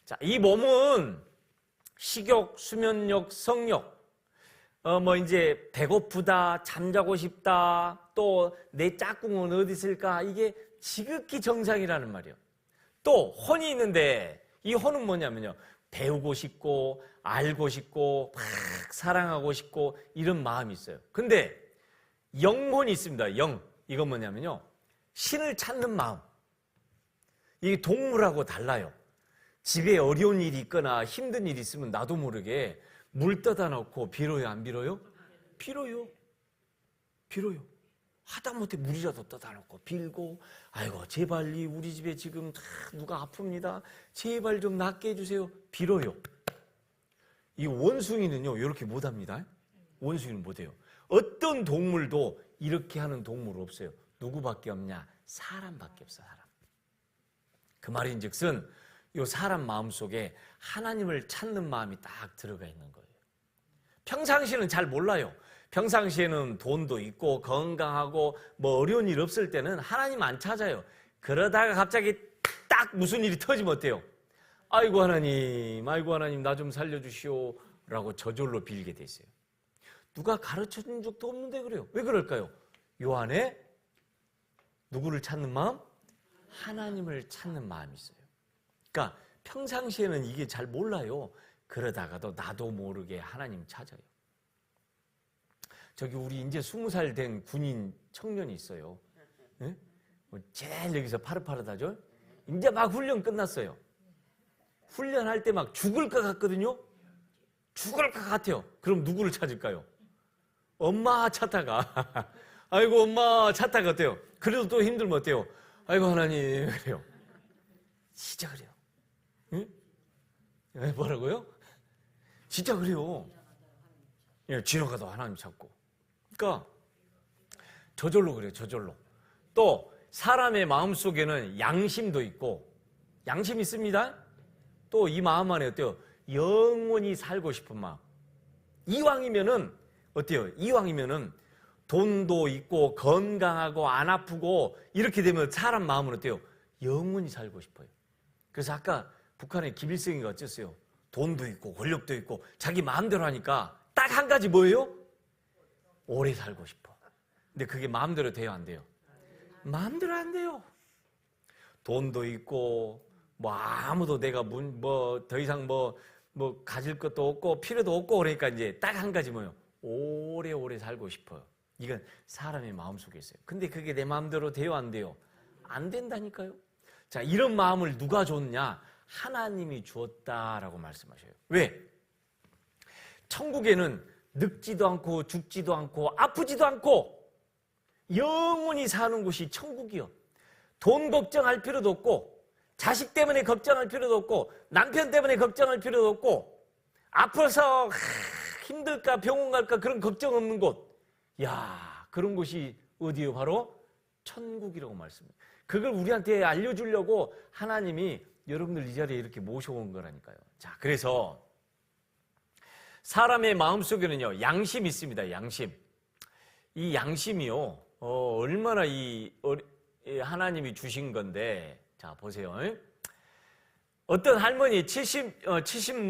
자, 이 몸은 식욕, 수면욕, 성욕, 이제 배고프다, 잠자고 싶다, 또 내 짝꿍은 어디 있을까, 이게 지극히 정상이라는 말이에요. 또 혼이 있는데 이 혼은 뭐냐면요, 배우고 싶고 알고 싶고 막 사랑하고 싶고 이런 마음이 있어요. 근데 영혼이 있습니다. 영, 이건 뭐냐면요, 신을 찾는 마음. 이게 동물하고 달라요. 집에 어려운 일이 있거나 힘든 일이 있으면 나도 모르게 물 떠다 놓고 빌어요, 안 빌어요? 빌어요. 하다못해 물이라도 떠다 놓고 빌고, 아이고 제발 우리 집에 지금 누가 아픕니다, 제발 좀 낫게 해주세요, 빌어요. 이 원숭이는요 이렇게 못합니다. 원숭이는 못해요. 어떤 동물도 이렇게 하는 동물 없어요. 누구밖에 없냐? 사람밖에 없어, 사람. 그 말인즉슨 이 사람 마음속에 하나님을 찾는 마음이 딱 들어가 있는 거예요. 평상시에는 잘 몰라요. 평상시에는 돈도 있고 건강하고 뭐 어려운 일 없을 때는 하나님 안 찾아요. 그러다가 갑자기 딱 무슨 일이 터지면 어때요? 아이고 하나님 나 좀 살려주시오 라고 저절로 빌게 돼 있어요. 누가 가르쳐준 적도 없는데 그래요. 왜 그럴까요? 요 안에 누구를 찾는 마음? 하나님을 찾는 마음이 있어요. 그러니까 평상시에는 이게 잘 몰라요. 그러다가도 나도 모르게 하나님 찾아요. 저기 우리 이제 20살 된 군인 청년이 있어요. 네? 제일 여기서 파릇파릇하죠? 이제 막 훈련 끝났어요. 훈련할 때 막 죽을 것 같거든요. 죽을 것 같아요. 그럼 누구를 찾을까요? 엄마 찾다가 아이고 엄마 찾다가 어때요? 그래도 또 힘들면 어때요? 아이고 하나님 그래요. 진짜 그래요. 응? 뭐라고요? 진짜 그래요. 예, 지나가도 하나님 찾고. 그러니까 저절로 그래요. 저절로. 또 사람의 마음속에는 양심도 있고, 양심이 있습니다. 또 이 마음 안에 어때요? 영원히 살고 싶은 마음. 이왕이면은 어때요? 이왕이면은 돈도 있고 건강하고 안 아프고 이렇게 되면 사람 마음은 어때요? 영원히 살고 싶어요. 그래서 아까 북한의 김일성이가 어쨌어요? 돈도 있고 권력도 있고 자기 마음대로 하니까 딱 한 가지 뭐예요? 오래 살고 싶어. 근데 그게 마음대로 돼요, 안 돼요? 마음대로 안 돼요. 돈도 있고 뭐 아무도 내가 더 이상 뭐 가질 것도 없고 필요도 없고 그러니까 이제 딱 한 가지 뭐예요? 오래오래 살고 싶어요. 이건 사람의 마음속에 있어요. 근데 그게 내 마음대로 돼요, 안 돼요? 안 된다니까요. 자, 이런 마음을 누가 줬냐? 하나님이 주었다라고 말씀하셔요. 왜? 천국에는 늙지도 않고 죽지도 않고 아프지도 않고 영원히 사는 곳이 천국이요. 돈 걱정할 필요도 없고 자식 때문에 걱정할 필요도 없고 남편 때문에 걱정할 필요도 없고 아파서 힘들까 병원 갈까 그런 걱정 없는 곳. 야, 그런 곳이 어디요? 바로 천국이라고 말씀해요. 그걸 우리한테 알려주려고 하나님이 여러분들 이 자리에 이렇게 모셔온 거라니까요. 자, 그래서 사람의 마음속에는요, 양심이 있습니다. 양심. 이 양심이요, 얼마나 하나님이 주신 건데, 자, 보세요. 어떤 할머니, 70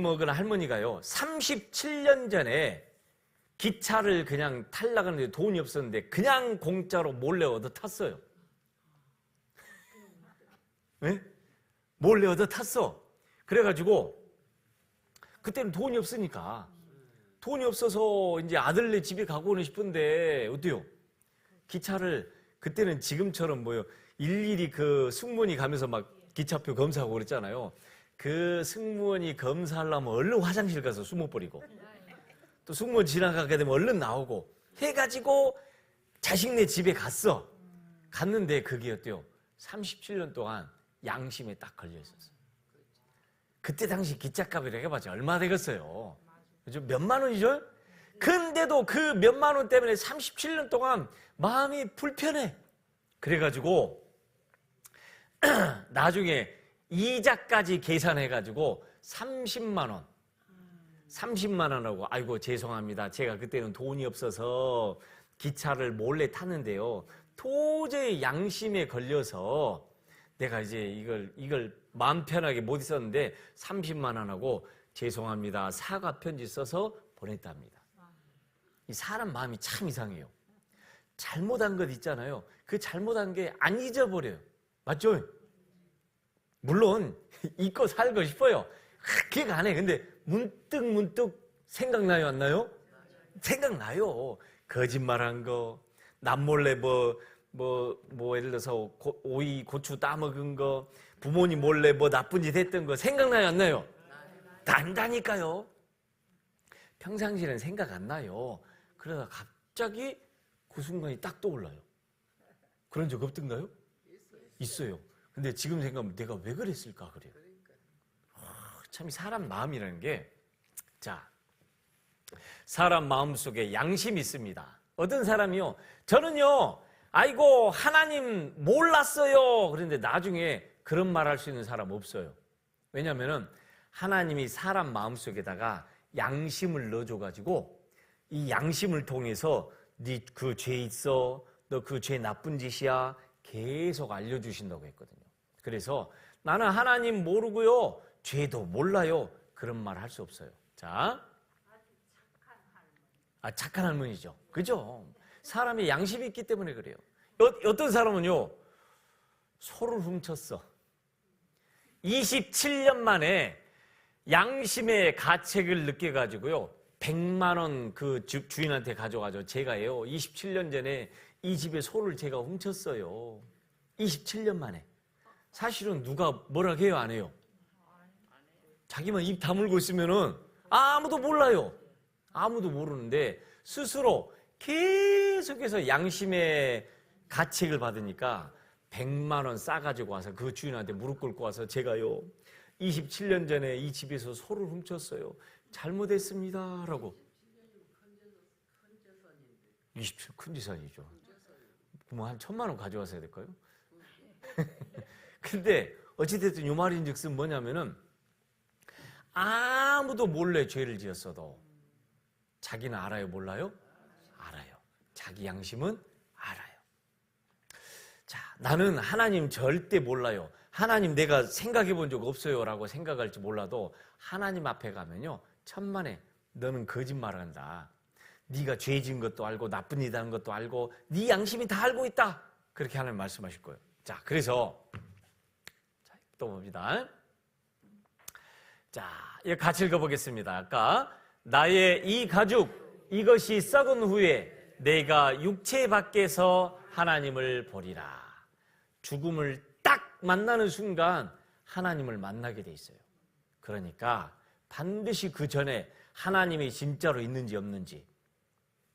먹은 할머니가요, 37년 전에 기차를 그냥 타려고 하는데 돈이 없었는데, 그냥 공짜로 몰래 얻어 탔어요. 네? 몰래 얻어 탔어. 그래가지고, 그때는 돈이 없으니까, 돈이 없어서 이제 아들네 집에 가고는 싶은데, 어때요? 기차를, 그때는 지금처럼 뭐요, 일일이 그 승무원이 가면서 막 기차표 검사하고 그랬잖아요. 그 승무원이 검사하려면 얼른 화장실 가서 숨어버리고, 또 승무원 지나가게 되면 얼른 나오고, 해가지고 자식네 집에 갔어. 갔는데 그게 어때요? 37년 동안 양심에 딱 걸려 있었어요. 그때 당시 기차값이라 해봤자 얼마 되겠어요? 그죠? 몇만 원이죠? 근데도 그 몇만 원 때문에 37년 동안 마음이 불편해. 그래가지고 나중에 이자까지 계산해가지고 30만 원. 30만 원하고 아이고 죄송합니다. 제가 그때는 돈이 없어서 기차를 몰래 탔는데요. 도저히 양심에 걸려서 내가 이제 이걸 마음 편하게 못 있었는데 30만 원하고 죄송합니다. 사과 편지 써서 보냈답니다. 이 사람 마음이 참 이상해요. 잘못한 것 있잖아요. 그 잘못한 게 안 잊어버려요. 맞죠? 물론 잊고 살고 싶어요. 기억 안 해. 근데 문득 생각나요, 안 나요? 생각나요. 거짓말한 거, 남몰래 예를 들어서 오이, 고추 따먹은 거, 부모님 몰래 뭐 나쁜 짓 했던 거 생각나요, 안 나요? 난다니까요. 평상시에는 생각 안 나요. 그러다 갑자기 그 순간이 딱 떠올라요. 그런 적 없던가요? 있어요. 근데 지금 생각하면 내가 왜 그랬을까 그래요. 참 사람 마음이라는 게, 자, 사람 마음 속에 양심이 있습니다. 어떤 사람이요, 저는요, 아이고 하나님 몰랐어요. 그런데 나중에 그런 말 할 수 있는 사람 없어요. 왜냐하면 하나님이 사람 마음 속에다가 양심을 넣어줘가지고 이 양심을 통해서 네 그 죄 있어, 너 그 죄 나쁜 짓이야 계속 알려주신다고 했거든요. 그래서 나는 하나님 모르고요, 죄도 몰라요, 그런 말 할 수 없어요. 자, 착한 할머니죠. 그죠? 사람이 양심이 있기 때문에 그래요. 어떤 사람은요, 소를 훔쳤어. 27년 만에 양심의 가책을 느껴가지고요, 100만 원 그 주인한테 가져가죠. 제가요, 27년 전에 이 집에 소를 제가 훔쳤어요. 27년 만에. 사실은 누가 뭐라 해요, 안 해요? 자기만 입 다물고 있으면은 아무도 몰라요. 아무도 모르는데 스스로 계속해서 양심의 가책을 받으니까 100만 원 싸가지고 와서 그 주인한테 무릎 꿇고 와서 제가요, 27년 전에 이 집에서 소를 훔쳤어요. 잘못했습니다. 라고. 27, 큰 재산이죠. 뭐 한 1,000만 원 가져왔어야 될까요? 근데 어찌됐든 요 말인즉슨 뭐냐면은 아무도 몰래 죄를 지었어도 자기는 알아요, 몰라요? 알아요. 자기 양심은 알아요. 자, 나는 하나님 절대 몰라요. 하나님 내가 생각해 본 적 없어요 라고 생각할지 몰라도 하나님 앞에 가면요, 천만에 너는 거짓말한다. 네가 죄 지은 것도 알고 나쁜 일 하는 것도 알고 네 양심이 다 알고 있다. 그렇게 하나님 말씀하실 거예요. 자, 그래서 또 봅니다. 자, 이거 같이 읽어보겠습니다. 아까 나의 이 가죽 이것이 썩은 후에 내가 육체 밖에서 하나님을 보리라. 죽음을 딱 만나는 순간 하나님을 만나게 돼 있어요. 그러니까 반드시 그 전에 하나님이 진짜로 있는지 없는지,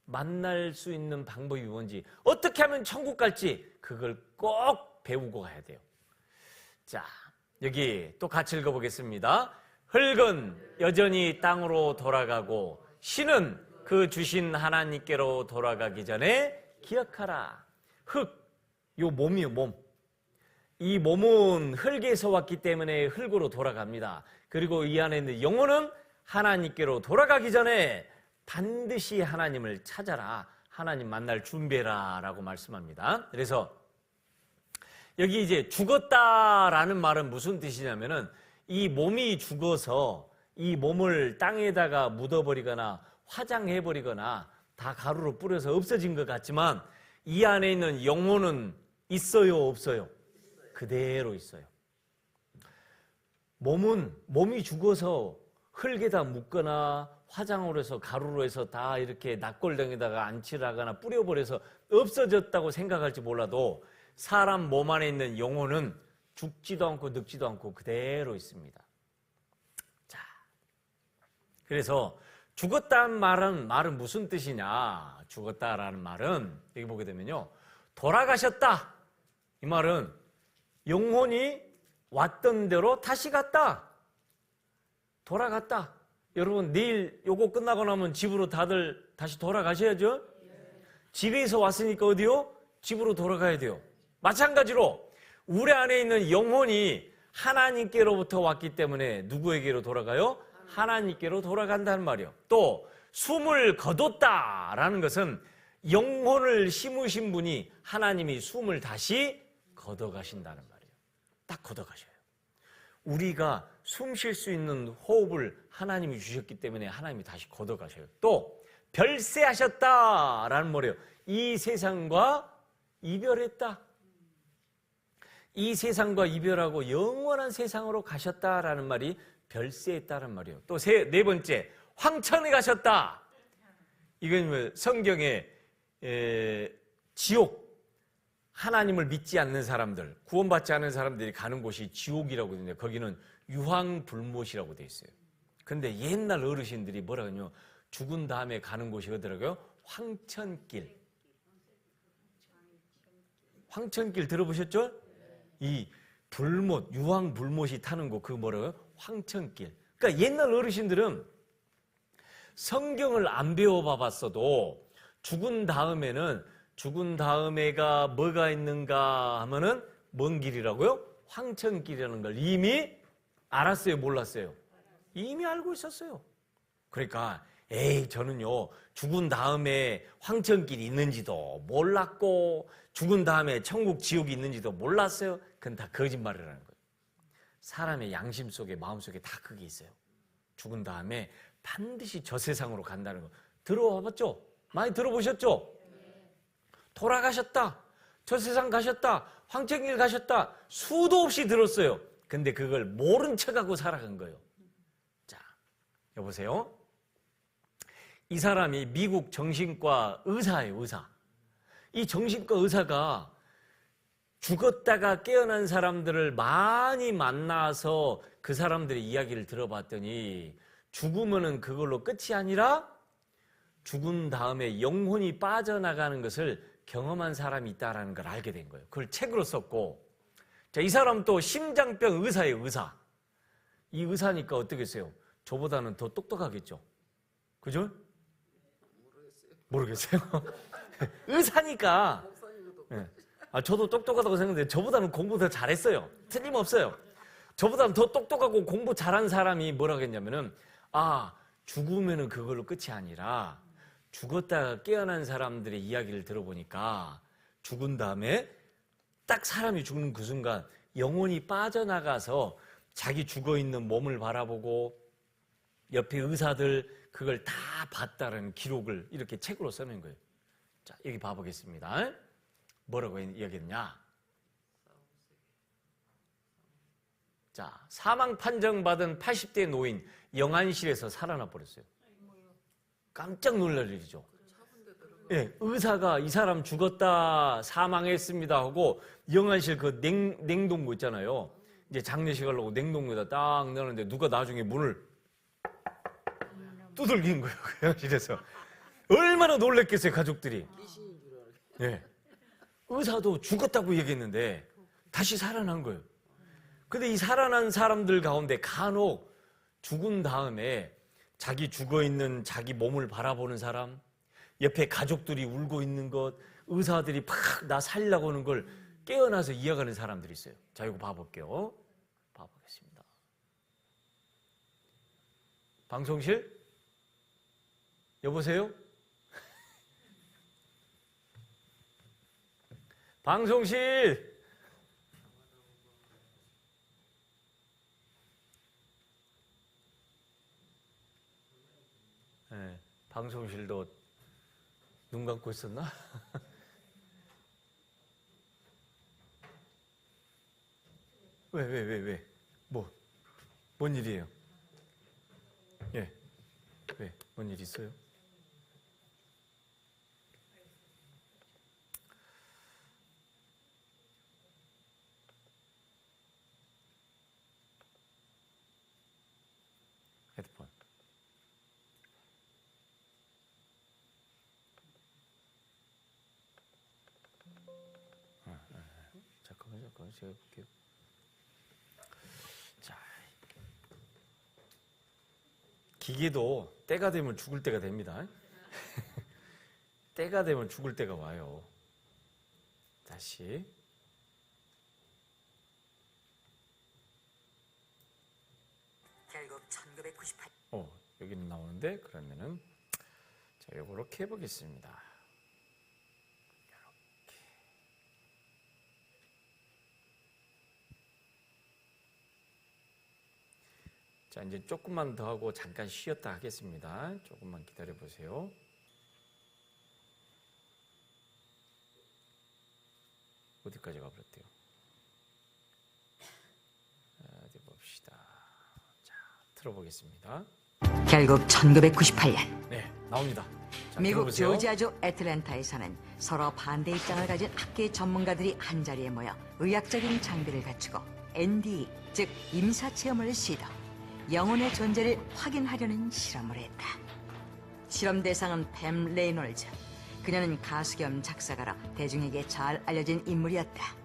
만날 수 있는 방법이 뭔지, 어떻게 하면 천국 갈지 그걸 꼭 배우고 가야 돼요. 자, 여기 또 같이 읽어보겠습니다. 흙은 여전히 땅으로 돌아가고 신은 그 주신 하나님께로 돌아가기 전에 기억하라. 흙, 요 몸이요, 몸. 이 몸은 흙에서 왔기 때문에 흙으로 돌아갑니다. 그리고 이 안에 있는 영혼은 하나님께로 돌아가기 전에 반드시 하나님을 찾아라. 하나님 만날 준비해라 라고 말씀합니다. 그래서 여기 이제 죽었다라는 말은 무슨 뜻이냐면은 이 몸이 죽어서 이 몸을 땅에다가 묻어버리거나 화장해버리거나 다 가루로 뿌려서 없어진 것 같지만 이 안에 있는 영혼은 있어요, 없어요? 그대로 있어요. 몸이 죽어서 흙에다 묻거나 화장으로 해서 가루로 해서 다 이렇게 납골당에다가 안치하거나 뿌려버려서 없어졌다고 생각할지 몰라도 사람 몸 안에 있는 영혼은 죽지도 않고 늙지도 않고 그대로 있습니다. 자, 그래서 죽었다는 말은 무슨 뜻이냐? 죽었다라는 말은 여기 보게 되면요, 돌아가셨다. 이 말은 영혼이 왔던 대로 다시 갔다. 돌아갔다. 여러분 내일 요거 끝나고 나면 집으로 다들 다시 돌아가셔야죠. 집에서 왔으니까 어디요? 집으로 돌아가야 돼요. 마찬가지로 우리 안에 있는 영혼이 하나님께로부터 왔기 때문에 누구에게로 돌아가요? 하나님께로 돌아간다는 말이에요. 또 숨을 거뒀다라는 것은 영혼을 심으신 분이 하나님이 숨을 다시 걷어가신다는 말이에요. 딱 걷어가셔요. 우리가 숨 쉴 수 있는 호흡을 하나님이 주셨기 때문에 하나님이 다시 걷어가셔요. 또 별세하셨다라는 말이에요. 이 세상과 이별했다. 이 세상과 이별하고 영원한 세상으로 가셨다라는 말이 별세했다는 말이에요. 또 네 번째, 황천에 가셨다. 이건 성경에 지옥, 하나님을 믿지 않는 사람들, 구원받지 않은 사람들이 가는 곳이 지옥이라고 되는데 거기는 유황불못이라고 돼 있어요. 근데 옛날 어르신들이 뭐라 하냐면 죽은 다음에 가는 곳이 어디라고요? 황천길. 황천길 들어보셨죠? 이 불못, 유황불못이 타는 곳, 그거 뭐라고요? 황천길. 그러니까 옛날 어르신들은 성경을 안 배워봐봤어도 죽은 다음에가 뭐가 있는가 하면은 뭔 길이라고요? 황천길이라는 걸 이미 알았어요, 몰랐어요? 이미 알고 있었어요. 그러니까 저는요 죽은 다음에 황천길이 있는지도 몰랐고 죽은 다음에 천국 지옥이 있는지도 몰랐어요. 그건 다 거짓말이라는 거예요. 사람의 양심 속에 마음 속에 다 그게 있어요. 죽은 다음에 반드시 저 세상으로 간다는 거 들어봤죠? 많이 들어보셨죠? 돌아가셨다, 저 세상 가셨다, 황천길 가셨다 수도 없이 들었어요. 근데 그걸 모른 척하고 살아간 거예요. 자, 여보세요. 이 사람이 미국 정신과 의사예요, 의사. 이 정신과 의사가 죽었다가 깨어난 사람들을 많이 만나서 그 사람들의 이야기를 들어봤더니 죽으면은 그걸로 끝이 아니라 죽은 다음에 영혼이 빠져나가는 것을 경험한 사람이 있다는 걸 알게 된 거예요. 그걸 책으로 썼고, 자, 이 사람 또 심장병 의사예요, 의사. 이 의사니까 어떻겠어요? 저보다는 더 똑똑하겠죠. 그죠? 모르겠어요. 의사니까. 네. 저도 똑똑하다고 생각했는데 저보다는 공부 더 잘했어요. 틀림없어요. 저보다는 더 똑똑하고 공부 잘한 사람이 뭐라고 했냐면은, 죽으면은 그걸로 끝이 아니라 죽었다가 깨어난 사람들의 이야기를 들어보니까 죽은 다음에 딱 사람이 죽는 그 순간 영혼이 빠져나가서 자기 죽어있는 몸을 바라보고 옆에 의사들 그걸 다 봤다는 기록을 이렇게 책으로 써낸 거예요. 자, 여기 봐보겠습니다. 뭐라고 이야기했냐? 자, 사망 판정받은 80대 노인 영안실에서 살아나 버렸어요. 깜짝 놀랄 일이죠. 예, 의사가 이 사람 죽었다, 사망했습니다 하고 영안실 그 냉동고 있잖아요. 이제 장례식 하려고 냉동고에다 딱 넣었는데 누가 나중에 문을 두들긴 거예요. 그 현실에서. 얼마나 놀랬겠어요, 가족들이. 귀신인 줄 알아요. 예. 의사도 죽었다고 얘기했는데 다시 살아난 거예요. 근데 이 살아난 사람들 가운데 간혹 죽은 다음에 자기 죽어 있는 자기 몸을 바라보는 사람, 옆에 가족들이 울고 있는 것, 의사들이 팍 나 살려고 하는 걸 깨어나서 이어가는 사람들이 있어요. 자, 이거 봐볼게요. 봐보겠습니다. 방송실? 여보세요? 방송실! 네, 방송실도 눈 감고 있었나? 왜? 뭔 일이에요? 예. 왜? 뭔 일 있어요? 헤드폰. 잠깐만, 제가 볼게요. 자, 기계도 때가 되면 죽을 때가 됩니다. 때가 되면 죽을 때가 와요. 다시. 결국 1998. 여기는 나오는데, 그러면은, 자, 요렇게 해보겠습니다. 이렇게. 자, 이제 조금만 더 하고 잠깐 쉬었다 하겠습니다. 조금만 기다려 보세요. 어디까지 가버렸대요? 어디 봅시다. 자, 틀어보겠습니다. 결국 1998년 네, 나옵니다. 자, 미국 들어보세요. 조지아주 애틀랜타에 사는 서로 반대 입장을 가진 학계 전문가들이 한자리에 모여 의학적인 장비를 갖추고 NDE, 즉 임사체험을 시도, 영혼의 존재를 확인하려는 실험을 했다. 실험 대상은 팸 레이놀즈. 그녀는 가수 겸 작사가라 대중에게 잘 알려진 인물이었다.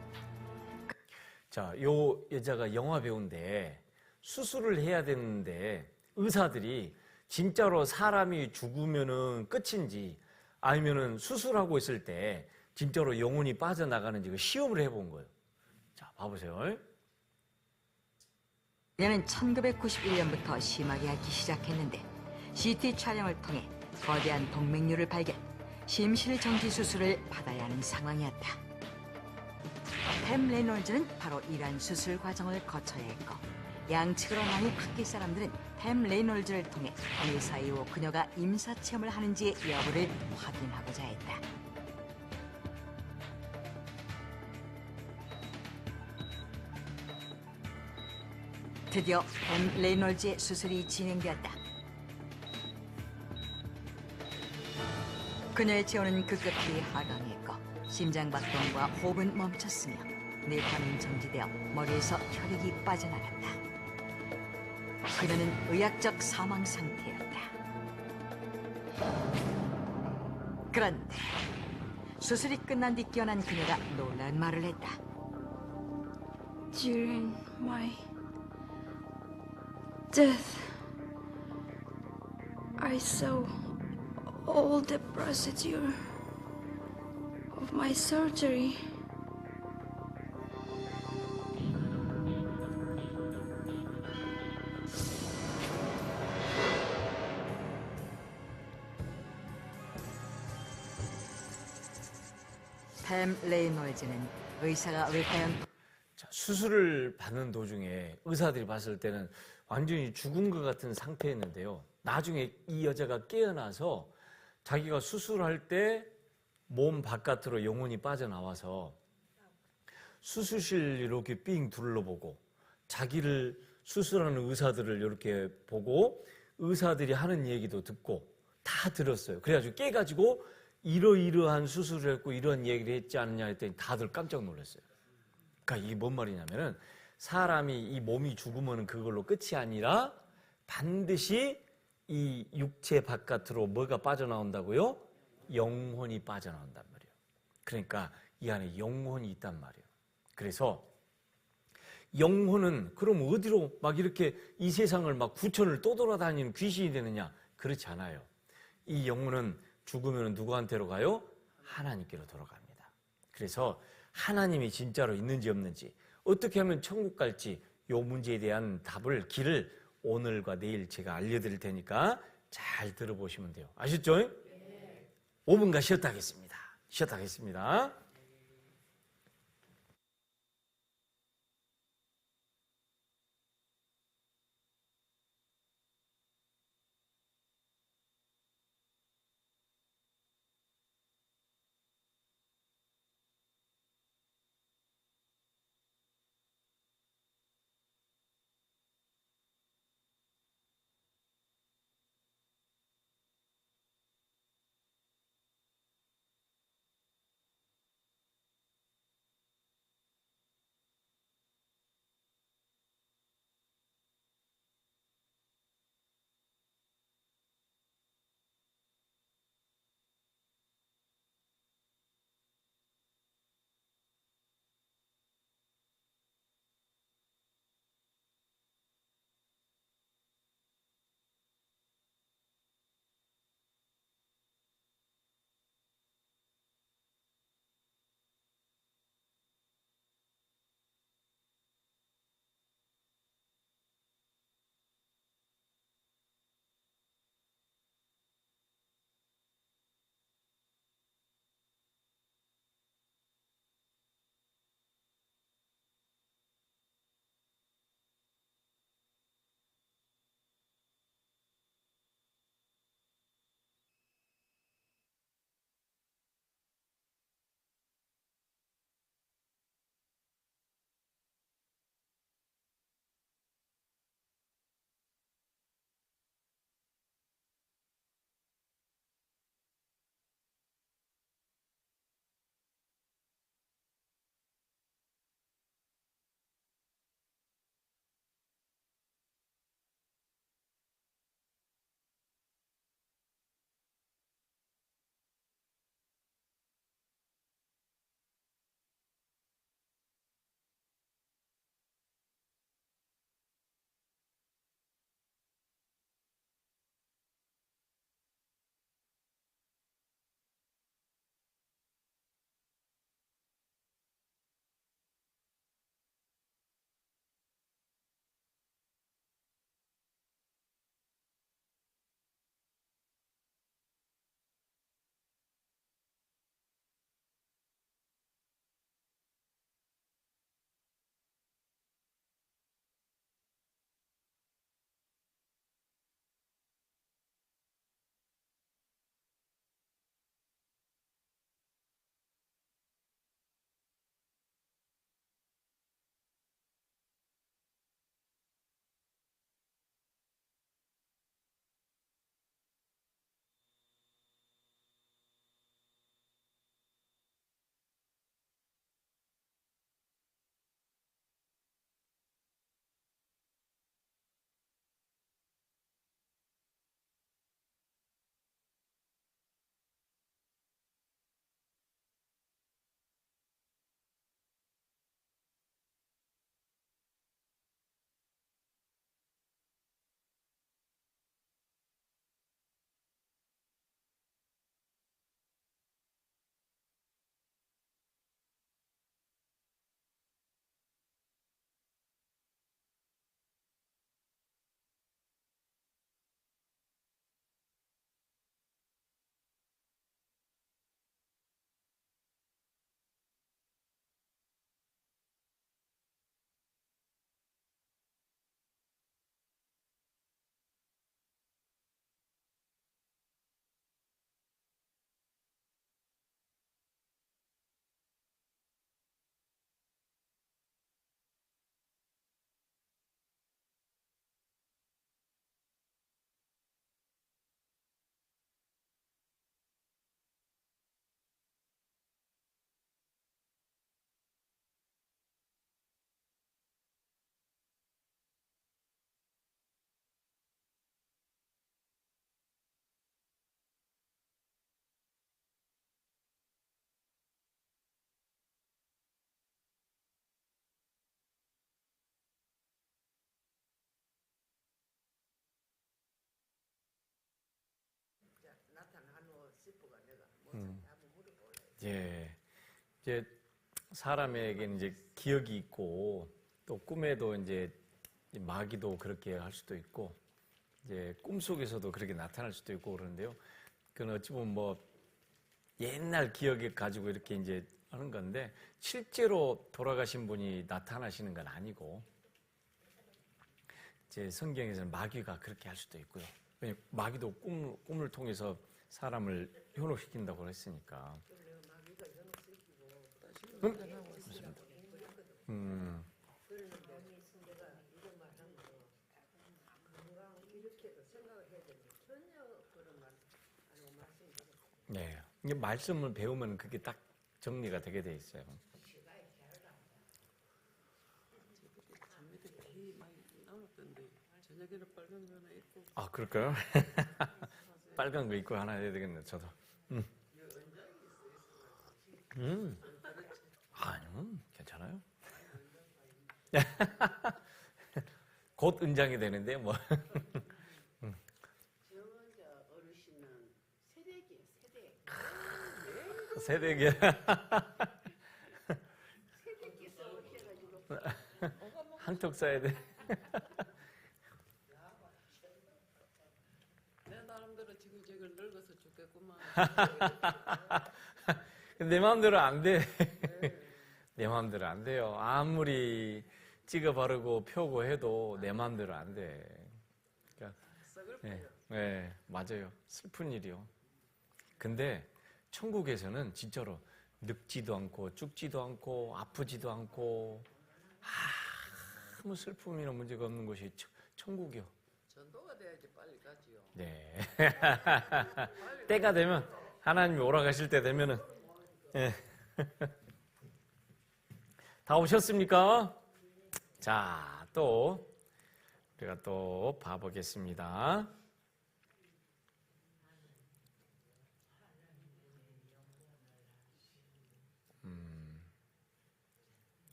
자, 요 여자가 영화 배우인데 수술을 해야 되는데 의사들이 진짜로 사람이 죽으면은 끝인지 아니면은 수술하고 있을 때 진짜로 영혼이 빠져나가는지 그 시험을 해본 거예요. 자, 봐보세요. 그녀는 1991년부터 심하게 앓기 시작했는데 CT 촬영을 통해 거대한 동맥류를 발견, 심실정지 수술을 받아야 하는 상황이었다. 팸 레놀즈는 바로 이러한 수술 과정을 거쳐야 했고, 양측으로 나뉜 학계 사람들은 팸 레놀즈를 통해 의사 이후 그녀가 임사체험을 하는지의 여부를 확인하고자 했다. 드디어 팸 레놀즈의 수술이 진행되었다. 그녀의 체온은 급격히 하강했고 심장박동과 호흡은 멈췄으며 뇌파는 정지되어 머리에서 혈액이 빠져나갔다. 그녀는 의학적 사망 상태였다. 그런데 수술이 끝난 뒤 깨어난 그녀가 놀라운 말을 했다. During my death, I saw all the procedure of my surgery. 팸 레이놀즈는 의사가 왜 과연 자, 수술을 받는 도중에 의사들이 봤을 때는 완전히 죽은 것 같은 상태였는데요. 나중에 이 여자가 깨어나서 자기가 수술할 때 몸 바깥으로 영혼이 빠져나와서 수술실 이렇게 삥 둘러보고 자기를 수술하는 의사들을 이렇게 보고 의사들이 하는 얘기도 듣고 다 들었어요. 그래가지고 깨가지고 이러이러한 수술을 했고 이런 얘기를 했지 않느냐 했더니 다들 깜짝 놀랐어요. 그러니까 이게 뭔 말이냐면은 사람이 이 몸이 죽으면 그걸로 끝이 아니라 반드시 이 육체 바깥으로 뭐가 빠져나온다고요? 영혼이 빠져나온단 말이에요. 그러니까 이 안에 영혼이 있단 말이에요. 그래서 영혼은 그럼 어디로 막 이렇게 이 세상을 막 구천을 떠돌아다니는 귀신이 되느냐? 그렇지 않아요. 이 영혼은 죽으면 누구한테로 가요? 하나님께로 돌아갑니다. 그래서 하나님이 진짜로 있는지 없는지, 어떻게 하면 천국 갈지 이 문제에 대한 길을 오늘과 내일 제가 알려드릴 테니까 잘 들어보시면 돼요. 아셨죠? 5분간 쉬었다 하겠습니다. 쉬었다 하겠습니다. 예. 이제 사람에게는 이제 기억이 있고 또 꿈에도 이제 마귀도 그렇게 할 수도 있고 이제 꿈속에서도 그렇게 나타날 수도 있고 그러는데요. 그건 어찌 보면 뭐 옛날 기억을 가지고 이렇게 이제 하는 건데 실제로 돌아가신 분이 나타나시는 건 아니고 이제 성경에서는 마귀가 그렇게 할 수도 있고요. 왜냐면 마귀도 꿈을 통해서 사람을 현혹시킨다고 했으니까. 네, 이게 말씀을 배우면 그게 딱 정리가 되게 돼 있어요. 밤에도 비 많이 나왔던데 저녁에는 빨간 거 하나 입고 아, 그럴까요? 빨간 거 입고 하나 해야 되겠네, 저도. 아니요, 괜찮아요. 곧 은장이 되는데, 뭐. 정원자 어르신은 세대기예요, 세대. 새벽에. 세대기에서 오셔가지고 한턱 쏴야 돼. 내 나름대로 지글지글 늙어서 죽겠구만. 내 마음대로 안 돼. 내 마음대로 안 돼요. 아무리 찍어 바르고 펴고 해도 내 마음대로 안 돼. 그러니까, 썩을 네, 거예요. 네, 맞아요. 슬픈 일이요. 근데 천국에서는 진짜로 늙지도 않고 죽지도 않고 아프지도 않고 아무 슬픔이나 문제가 없는 곳이 천국이요. 전도가 돼야지 빨리 가지요. 네. 때가 되면 하나님이 오라가실 때 되면은 네. 다 오셨습니까? 자, 또 우리가 또 봐보겠습니다.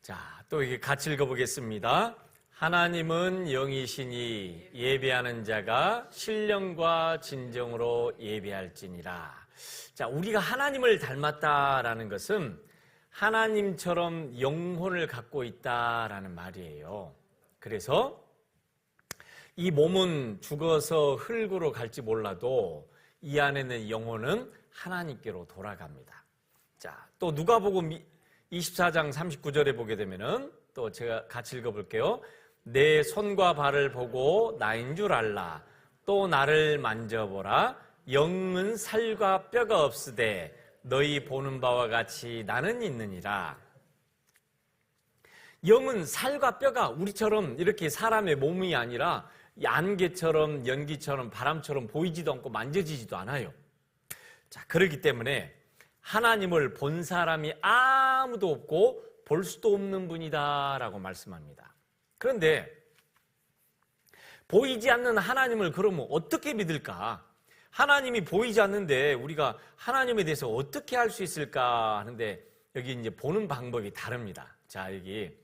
자, 또 이게 같이 읽어보겠습니다. 하나님은 영이시니 예배하는 자가 신령과 진정으로 예배할지니라. 자, 우리가 하나님을 닮았다라는 것은 하나님처럼 영혼을 갖고 있다라는 말이에요. 그래서 이 몸은 죽어서 흙으로 갈지 몰라도 이 안에는 영혼은 하나님께로 돌아갑니다. 자, 또 누가복음 24장 39절에 보게 되면은 또 제가 같이 읽어볼게요. 내 손과 발을 보고 나인 줄 알라. 또 나를 만져보라. 영은 살과 뼈가 없으되 너희 보는 바와 같이 나는 있느니라. 영은 살과 뼈가 우리처럼 이렇게 사람의 몸이 아니라 안개처럼 연기처럼 바람처럼 보이지도 않고 만져지지도 않아요. 자, 그렇기 때문에 하나님을 본 사람이 아무도 없고 볼 수도 없는 분이다라고 말씀합니다. 그런데 보이지 않는 하나님을 그러면 어떻게 믿을까? 하나님이 보이지 않는데 우리가 하나님에 대해서 어떻게 알 수 있을까 하는데 여기 이제 보는 방법이 다릅니다. 자, 여기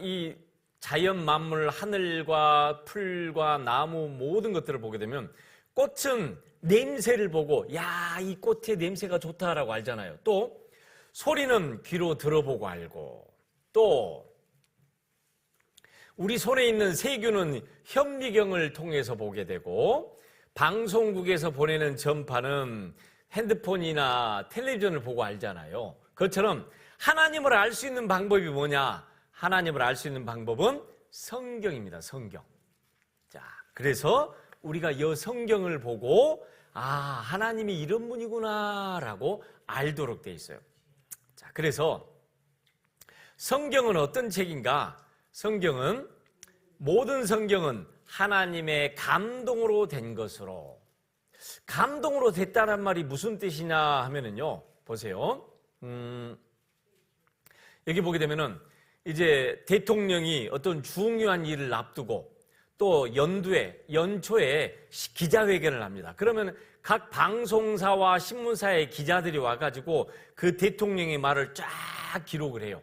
이 자연 만물, 하늘과 풀과 나무 모든 것들을 보게 되면 꽃은 냄새를 보고 야, 이 꽃의 냄새가 좋다라고 알잖아요. 또 소리는 귀로 들어보고 알고, 또 우리 손에 있는 세균은 현미경을 통해서 보게 되고, 방송국에서 보내는 전파는 핸드폰이나 텔레비전을 보고 알잖아요. 그것처럼 하나님을 알 수 있는 방법이 뭐냐? 하나님을 알 수 있는 방법은 성경입니다. 성경. 자, 그래서 우리가 이 성경을 보고 하나님이 이런 분이구나라고 알도록 돼 있어요. 자, 그래서 성경은 어떤 책인가? 모든 성경은 하나님의 감동으로 된 것으로. 감동으로 됐다는 말이 무슨 뜻이냐 하면은요, 보세요. 여기 보게 되면은 이제 대통령이 어떤 중요한 일을 앞두고 또 연초에 기자회견을 합니다. 그러면 각 방송사와 신문사의 기자들이 와가지고 그 대통령의 말을 쫙 기록을 해요.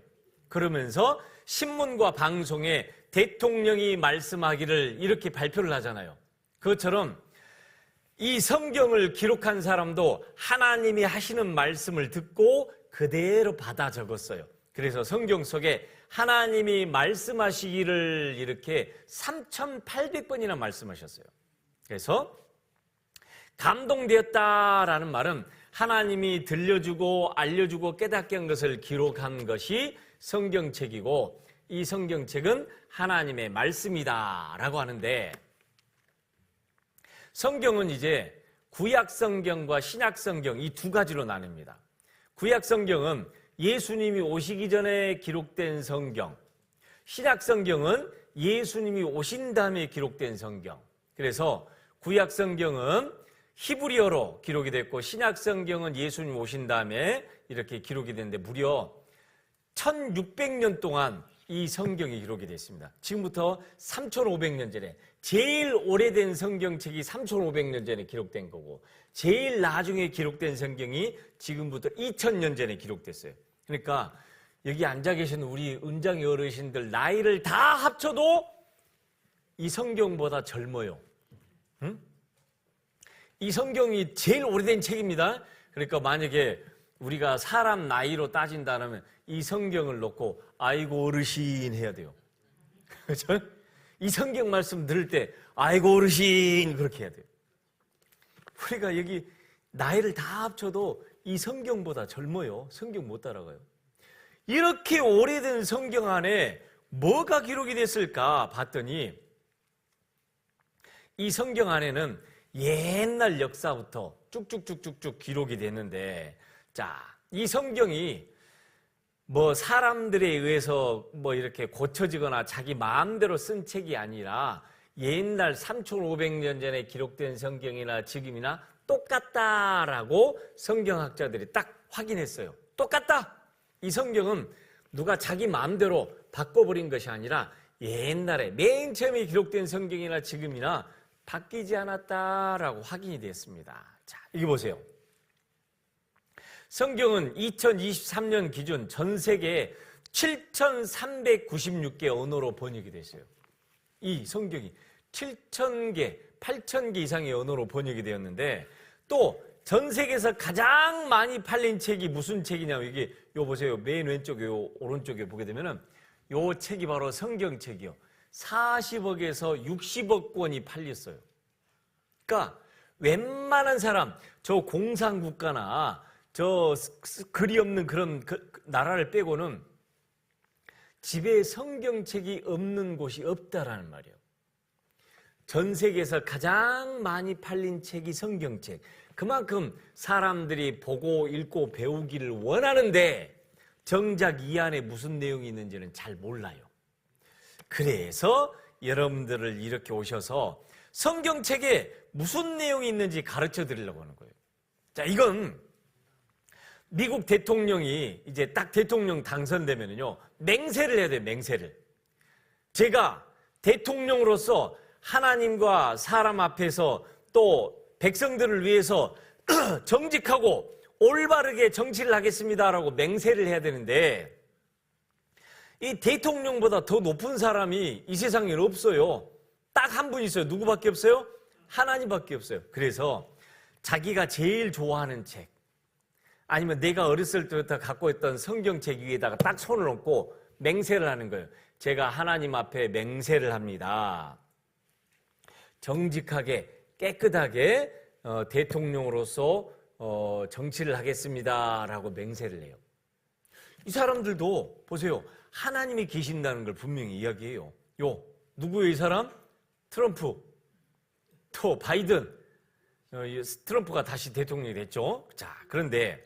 그러면서 신문과 방송에 대통령이 말씀하기를 이렇게 발표를 하잖아요. 그것처럼 이 성경을 기록한 사람도 하나님이 하시는 말씀을 듣고 그대로 받아 적었어요. 그래서 성경 속에 하나님이 말씀하시기를 이렇게 3,800번이나 말씀하셨어요. 그래서 감동되었다라는 말은 하나님이 들려주고 알려주고 깨닫게 한 것을 기록한 것이 성경책이고, 이 성경책은 하나님의 말씀이다라고 하는데, 성경은 이제 구약성경과 신약성경 이 두 가지로 나뉩니다. 구약성경은 예수님이 오시기 전에 기록된 성경, 신약성경은 예수님이 오신 다음에 기록된 성경. 그래서 구약성경은 히브리어로 기록이 됐고, 신약성경은 예수님 오신 다음에 이렇게 기록이 됐는데 무려 1600년 동안 이 성경이 기록이 됐습니다. 지금부터 3500년 전에, 제일 오래된 성경책이 3500년 전에 기록된 거고, 제일 나중에 기록된 성경이 지금부터 2000년 전에 기록됐어요. 그러니까 여기 앉아 계신 우리 은장이 어르신들 나이를 다 합쳐도 이 성경보다 젊어요. 응? 이 성경이 제일 오래된 책입니다. 그러니까 만약에 우리가 사람 나이로 따진다면 이 성경을 놓고 아이고 어르신 해야 돼요. 그렇죠? 이 성경 말씀 들을 때 아이고 어르신 그렇게 해야 돼요. 우리가 여기 나이를 다 합쳐도 이 성경보다 젊어요. 성경 못 따라가요. 이렇게 오래된 성경 안에 뭐가 기록이 됐을까 봤더니 이 성경 안에는 옛날 역사부터 쭉쭉쭉쭉쭉 기록이 됐는데, 자, 이 성경이 뭐 사람들에 의해서 뭐 이렇게 고쳐지거나 자기 마음대로 쓴 책이 아니라 옛날 3500년 전에 기록된 성경이나 지금이나 똑같다라고 성경학자들이 딱 확인했어요. 똑같다! 이 성경은 누가 자기 마음대로 바꿔버린 것이 아니라 옛날에 맨 처음에 기록된 성경이나 지금이나 바뀌지 않았다라고 확인이 됐습니다. 자, 이거 보세요. 성경은 2023년 기준 전 세계 7,396개 언어로 번역이 됐어요. 이 성경이 7,000개, 8,000개 이상의 언어로 번역이 되었는데, 또 전 세계에서 가장 많이 팔린 책이 무슨 책이냐면, 이게 요 보세요. 맨 왼쪽에 요 오른쪽에 보게 되면은 요 책이 바로 성경책이요. 40억에서 60억 권이 팔렸어요. 그러니까 웬만한 사람, 저 공산국가나 저 글이 없는 그런 나라를 빼고는 집에 성경책이 없는 곳이 없다라는 말이에요. 전 세계에서 가장 많이 팔린 책이 성경책. 그만큼 사람들이 보고 읽고 배우기를 원하는데 정작 이 안에 무슨 내용이 있는지는 잘 몰라요. 그래서 여러분들을 이렇게 오셔서 성경책에 무슨 내용이 있는지 가르쳐 드리려고 하는 거예요. 자, 이건 미국 대통령이 이제 딱 대통령 당선되면요, 맹세를 해야 돼요, 맹세를. 제가 대통령으로서 하나님과 사람 앞에서 또 백성들을 위해서 정직하고 올바르게 정치를 하겠습니다라고 맹세를 해야 되는데, 이 대통령보다 더 높은 사람이 이 세상에 없어요. 딱 한 분 있어요. 누구밖에 없어요? 하나님밖에 없어요. 그래서 자기가 제일 좋아하는 책, 아니면 내가 어렸을 때부터 갖고 있던 성경책 위에다가 딱 손을 얹고 맹세를 하는 거예요. 제가 하나님 앞에 맹세를 합니다. 정직하게 깨끗하게 대통령으로서 정치를 하겠습니다라고 맹세를 해요. 이 사람들도 보세요. 하나님이 계신다는 걸 분명히 이야기해요. 누구예요, 이 사람? 트럼프, 또 바이든. 트럼프가 다시 대통령이 됐죠. 자, 그런데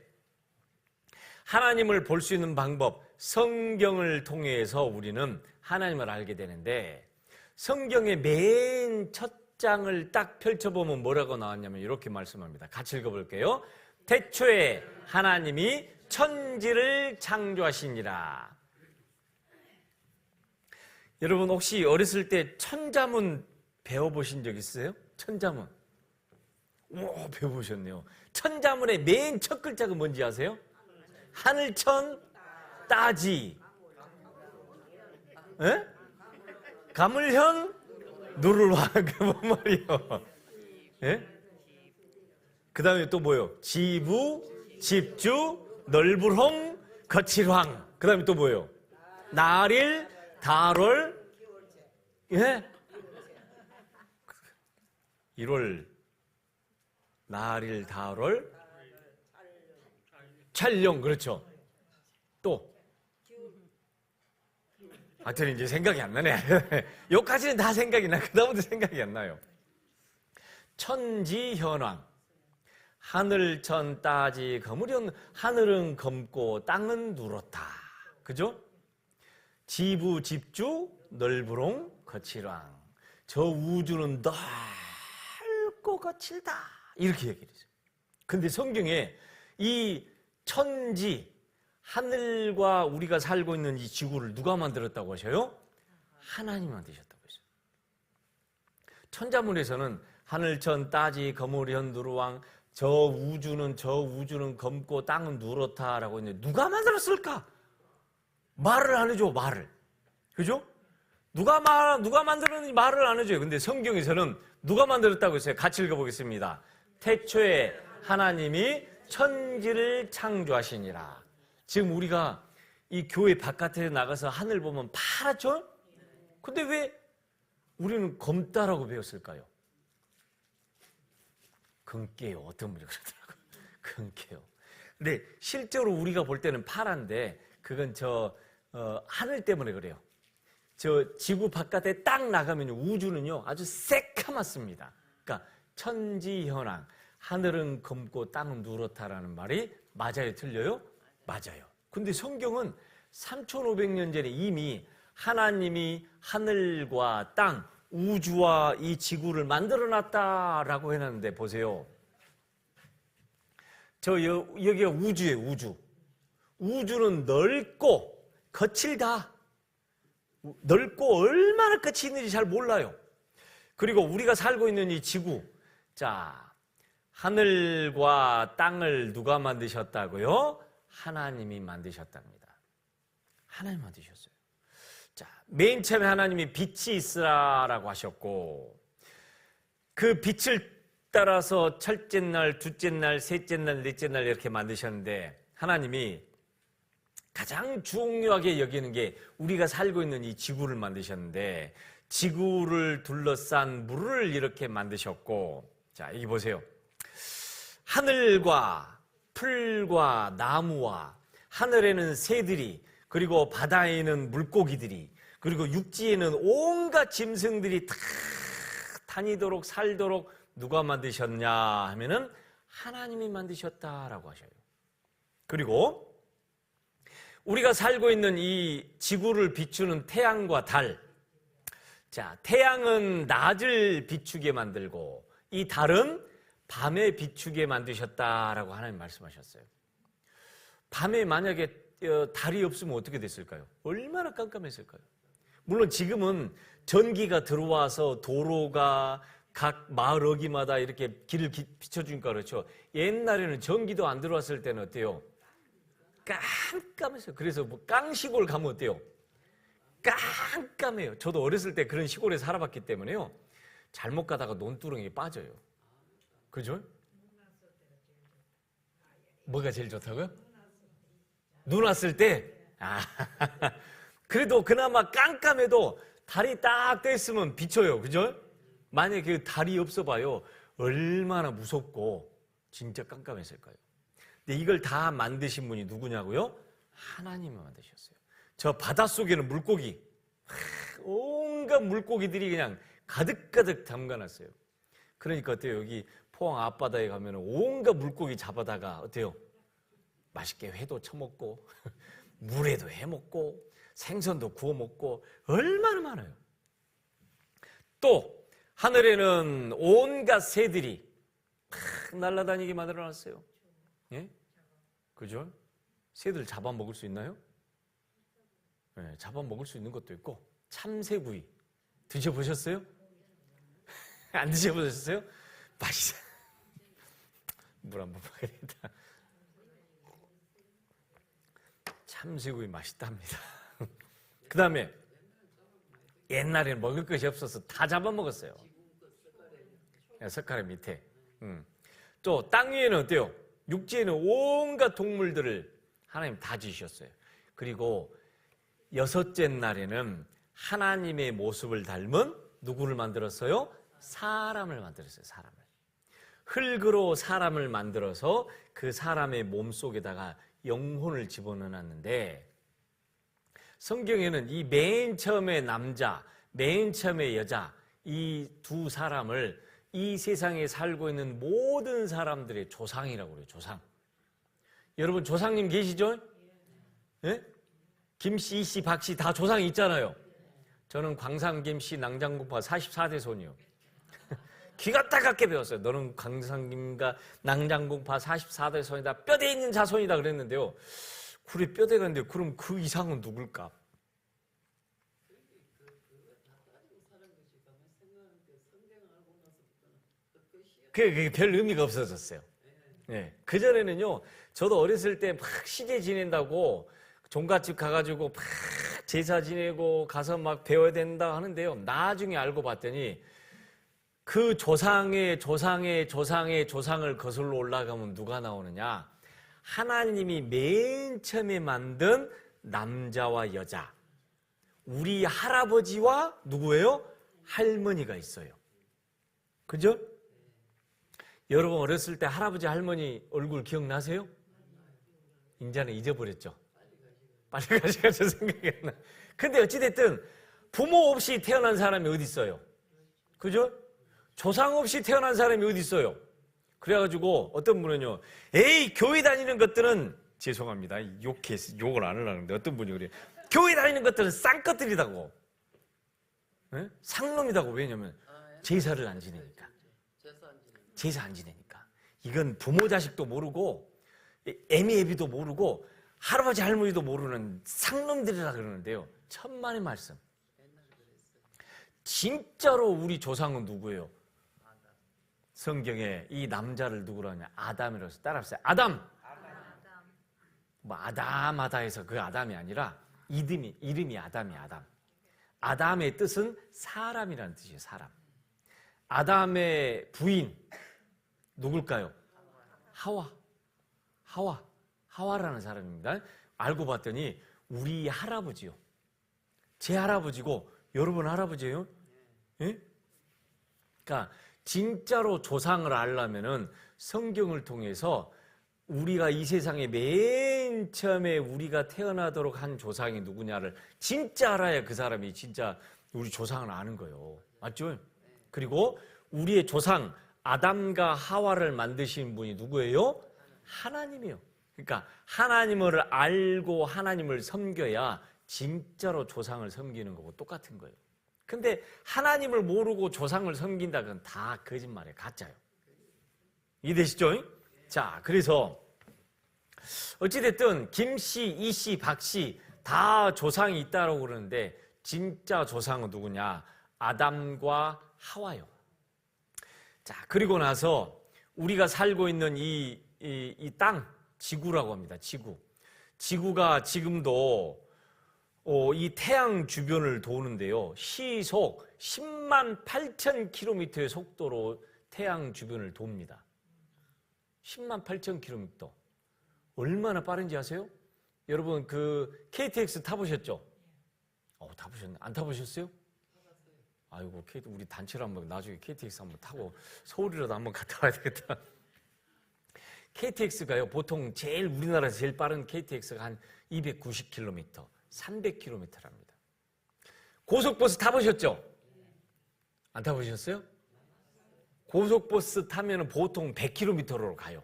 하나님을 볼 수 있는 방법, 성경을 통해서 우리는 하나님을 알게 되는데, 성경의 맨 첫 장을 딱 펼쳐보면 뭐라고 나왔냐면 이렇게 말씀합니다. 같이 읽어볼게요. 태초에 하나님이 천지를 창조하시니라. 여러분 혹시 어렸을 때 천자문 배워보신 적 있으세요? 천자문. 오, 배워보셨네요. 천자문의 맨 첫 글자가 뭔지 아세요? 하늘천 따지. 에? 가물현 누르와. 그 뭔 말이요? 예? 그 다음에 또 뭐예요? 지부, 집주, 넓을홍, 거칠황. 그 다음에 또 뭐예요? 날일, 달월, 예? 1월, 날일, 달월, 촬영, 그렇죠. 또. 하여튼 이제 생각이 안 나네. 여기까지는 다 생각이 나. 그 다음부터 생각이 안 나요. 천지현황. 하늘천 따지 거무련 하늘은 검고 땅은 누렇다. 그죠? 지부 집주 넓으롱 거칠왕. 저 우주는 넓고 거칠다. 이렇게 얘기를 했어요. 근데 성경에 이 천지, 하늘과 우리가 살고 있는 이 지구를 누가 만들었다고 하셔요? 하나님이 만드셨다고 했어요. 천자문에서는 하늘천 따지 거무련 누르왕 저 우주는 검고 땅은 누렇다라고 했는데 누가 만들었을까? 말을 안 해줘, 말을. 그죠? 누가 만들었는지 말을 안 해줘요. 근데 성경에서는 누가 만들었다고 했어요? 같이 읽어보겠습니다. 태초에 하나님이 천지를 창조하시니라. 지금 우리가 이 교회 바깥에 나가서 하늘 보면 파랗죠? 근데 왜 우리는 검다라고 배웠을까요? 금깨요. 어떤 분이 그러더라고요. 금깨요. 근데 실제로 우리가 볼 때는 파란데 그건 하늘 때문에 그래요. 저 지구 바깥에 딱 나가면 우주는요 아주 새카맣습니다. 그러니까 천지현황, 하늘은 검고 땅은 누렇다라는 말이 맞아요, 틀려요? 맞아요. 근데 성경은 3,500년 전에 이미 하나님이 하늘과 땅, 우주와 이 지구를 만들어놨다라고 해놨는데 보세요. 여기가 우주예요, 우주. 우주는 넓고 거칠다. 넓고 얼마나 끝이 있는지 잘 몰라요. 그리고 우리가 살고 있는 이 지구, 자, 하늘과 땅을 누가 만드셨다고요? 하나님이 만드셨답니다. 하나님이 만드셨어요. 자, 맨 처음에 하나님이 빛이 있으라라고 하셨고, 그 빛을 따라서 첫째 날, 둘째 날, 셋째 날, 넷째 날 이렇게 만드셨는데, 하나님이 가장 중요하게 여기는 게 우리가 살고 있는 이 지구를 만드셨는데, 지구를 둘러싼 물을 이렇게 만드셨고, 자, 여기 보세요. 하늘과 풀과 나무와 하늘에는 새들이, 그리고 바다에는 물고기들이, 그리고 육지에는 온갖 짐승들이 다 다니도록 살도록 누가 만드셨냐 하면은 하나님이 만드셨다라고 하셔요. 그리고 우리가 살고 있는 이 지구를 비추는 태양과 달. 자, 태양은 낮을 비추게 만들고 이 달은 밤에 비추게 만드셨다라고 하나님 말씀하셨어요. 밤에 만약에 달이 없으면 어떻게 됐을까요? 얼마나 깜깜했을까요? 물론 지금은 전기가 들어와서 도로가 각 마을 어귀마다 이렇게 길을 비춰주니까 그렇죠. 옛날에는 전기도 안 들어왔을 때는 어때요? 깜깜했어요. 그래서 뭐 깡시골 가면 어때요? 깜깜해요. 저도 어렸을 때 그런 시골에 살아봤기 때문에요. 잘못 가다가 논두렁에 빠져요. 그죠? 뭐가 제일 좋다고요? 눈 왔을 때? 그래도 그나마 깜깜해도 달이 딱 떠 있으면 비쳐요. 그죠? 만약에 그 달이 없어 봐요. 얼마나 무섭고 진짜 깜깜했을까요? 근데 이걸 다 만드신 분이 누구냐고요? 하나님이 만드셨어요. 저 바닷속에는 물고기, 온갖 물고기들이 그냥 가득가득 담가놨어요. 그러니까 어때요? 여기 포항 앞바다에 가면 온갖 물고기 잡아다가 어때요? 맛있게 회도 쳐먹고 물회도 해먹고 생선도 구워먹고 얼마나 많아요. 또 하늘에는 온갖 새들이 날아다니게 만들어놨어요. 예? 그죠? 새들 잡아먹을 수 있나요? 네, 잡아먹을 수 있는 것도 있고 참새구이 드셔보셨어요? 안 드셔보셨어요? 맛있어요. 물 한번 먹어야겠다. 참새구이 맛있답니다. 그 다음에 옛날에는 먹을 것이 없어서 다 잡아먹었어요. 석가래 밑에. 또 땅 위에는 어때요? 육지에는 온갖 동물들을 하나님 다 지으셨어요. 그리고 여섯째 날에는 하나님의 모습을 닮은 누구를 만들었어요? 사람을 만들었어요. 사람을. 흙으로 사람을 만들어서 그 사람의 몸속에다가 영혼을 집어넣었는데, 성경에는 이 맨 처음에 남자, 맨 처음에 여자, 이 두 사람을 이 세상에 살고 있는 모든 사람들의 조상이라고 그래요. 조상. 여러분 조상님 계시죠? 예? 김씨, 이씨, 박씨 다 조상이 있잖아요. 저는 광산 김씨 낭장군파 44대 손이요. 귀가 따갑게 배웠어요. 너는 광산김과 낭장군파 44대 손이다. 뼈대 있는 자손이다 그랬는데요. 그래 뼈대가 있는데 그럼 그 이상은 누굴까? 그게 별 의미가 없어졌어요. 네. 그전에는요, 저도 어렸을 때 막 시제 지낸다고 종갓집 가가지고 막 제사 지내고 가서 막 배워야 된다 하는데요. 나중에 알고 봤더니 그 조상의 조상을 거슬러 올라가면 누가 나오느냐? 하나님이 맨 처음에 만든 남자와 여자, 우리 할아버지와 누구예요? 할머니가 있어요. 그죠? 여러분 어렸을 때 할아버지 할머니 얼굴 기억나세요? 이제는 잊어버렸죠. 빨리 가시가지고 생각이 안 나. 근데 어찌됐든 부모 없이 태어난 사람이 어디 있어요? 그죠? 조상 없이 태어난 사람이 어디 있어요? 그래가지고 어떤 분은요, 에이 교회 다니는 것들은, 죄송합니다, 욕을 안 하려는데 어떤 분이 그래요. 교회 다니는 것들은 쌍것들이다고, 네? 상놈이다고. 왜냐면 제사를 안 지내니까. 제사 안 지내니까. 이건 부모 자식도 모르고 애미애비도 모르고 할아버지 할머니도 모르는 상놈들이라 그러는데요. 천만의 말씀. 진짜로 우리 조상은 누구예요? 성경에 이 남자를 누구라 하냐? 아담이라고 해서 따라합시다. 아담. 뭐 아담하다 해서 그 아담이 아니라 이름이 아담이야. 아담. 아담의 뜻은 사람이라는 뜻이에요. 사람. 아담의 부인 누굴까요? 하와라는 사람입니다. 알고 봤더니 우리 할아버지요. 제 할아버지고 여러분 할아버지예요. 예? 그러니까 진짜로 조상을 알려면은 성경을 통해서 우리가 이 세상에 맨 처음에 우리가 태어나도록 한 조상이 누구냐를 진짜 알아야 그 사람이 진짜 우리 조상을 아는 거예요. 맞죠? 그리고 우리의 조상 아담과 하와를 만드신 분이 누구예요? 하나님이에요. 그러니까 하나님을 알고 하나님을 섬겨야 진짜로 조상을 섬기는 거고 똑같은 거예요. 근데 하나님을 모르고 조상을 섬긴다, 그건 다 거짓말이에요. 가짜예요. 이해되시죠? 자, 그래서 어찌됐든 김씨, 이씨, 박씨 다 조상이 있다고 그러는데 진짜 조상은 누구냐? 아담과 하와요. 자, 그리고 나서 우리가 살고 있는 이 땅, 지구라고 합니다. 지구가 지금도 이 태양 주변을 도는데요. 시속 10만 8천 킬로미터의 속도로 태양 주변을 돕니다. 10만 8천 킬로미터. 얼마나 빠른지 아세요? 여러분 그 KTX 타보셨죠? 타보셨네. 안 타보셨어요? 아이고, 우리 단체로 한번 나중에 KTX 한번 타고 서울이라도 한번 갔다 와야 되겠다. KTX가요, 보통 우리나라에서 제일 빠른 KTX가 한 290km, 300km랍니다. 고속버스 타보셨죠? 안 타보셨어요? 고속버스 타면 보통 100km로 가요.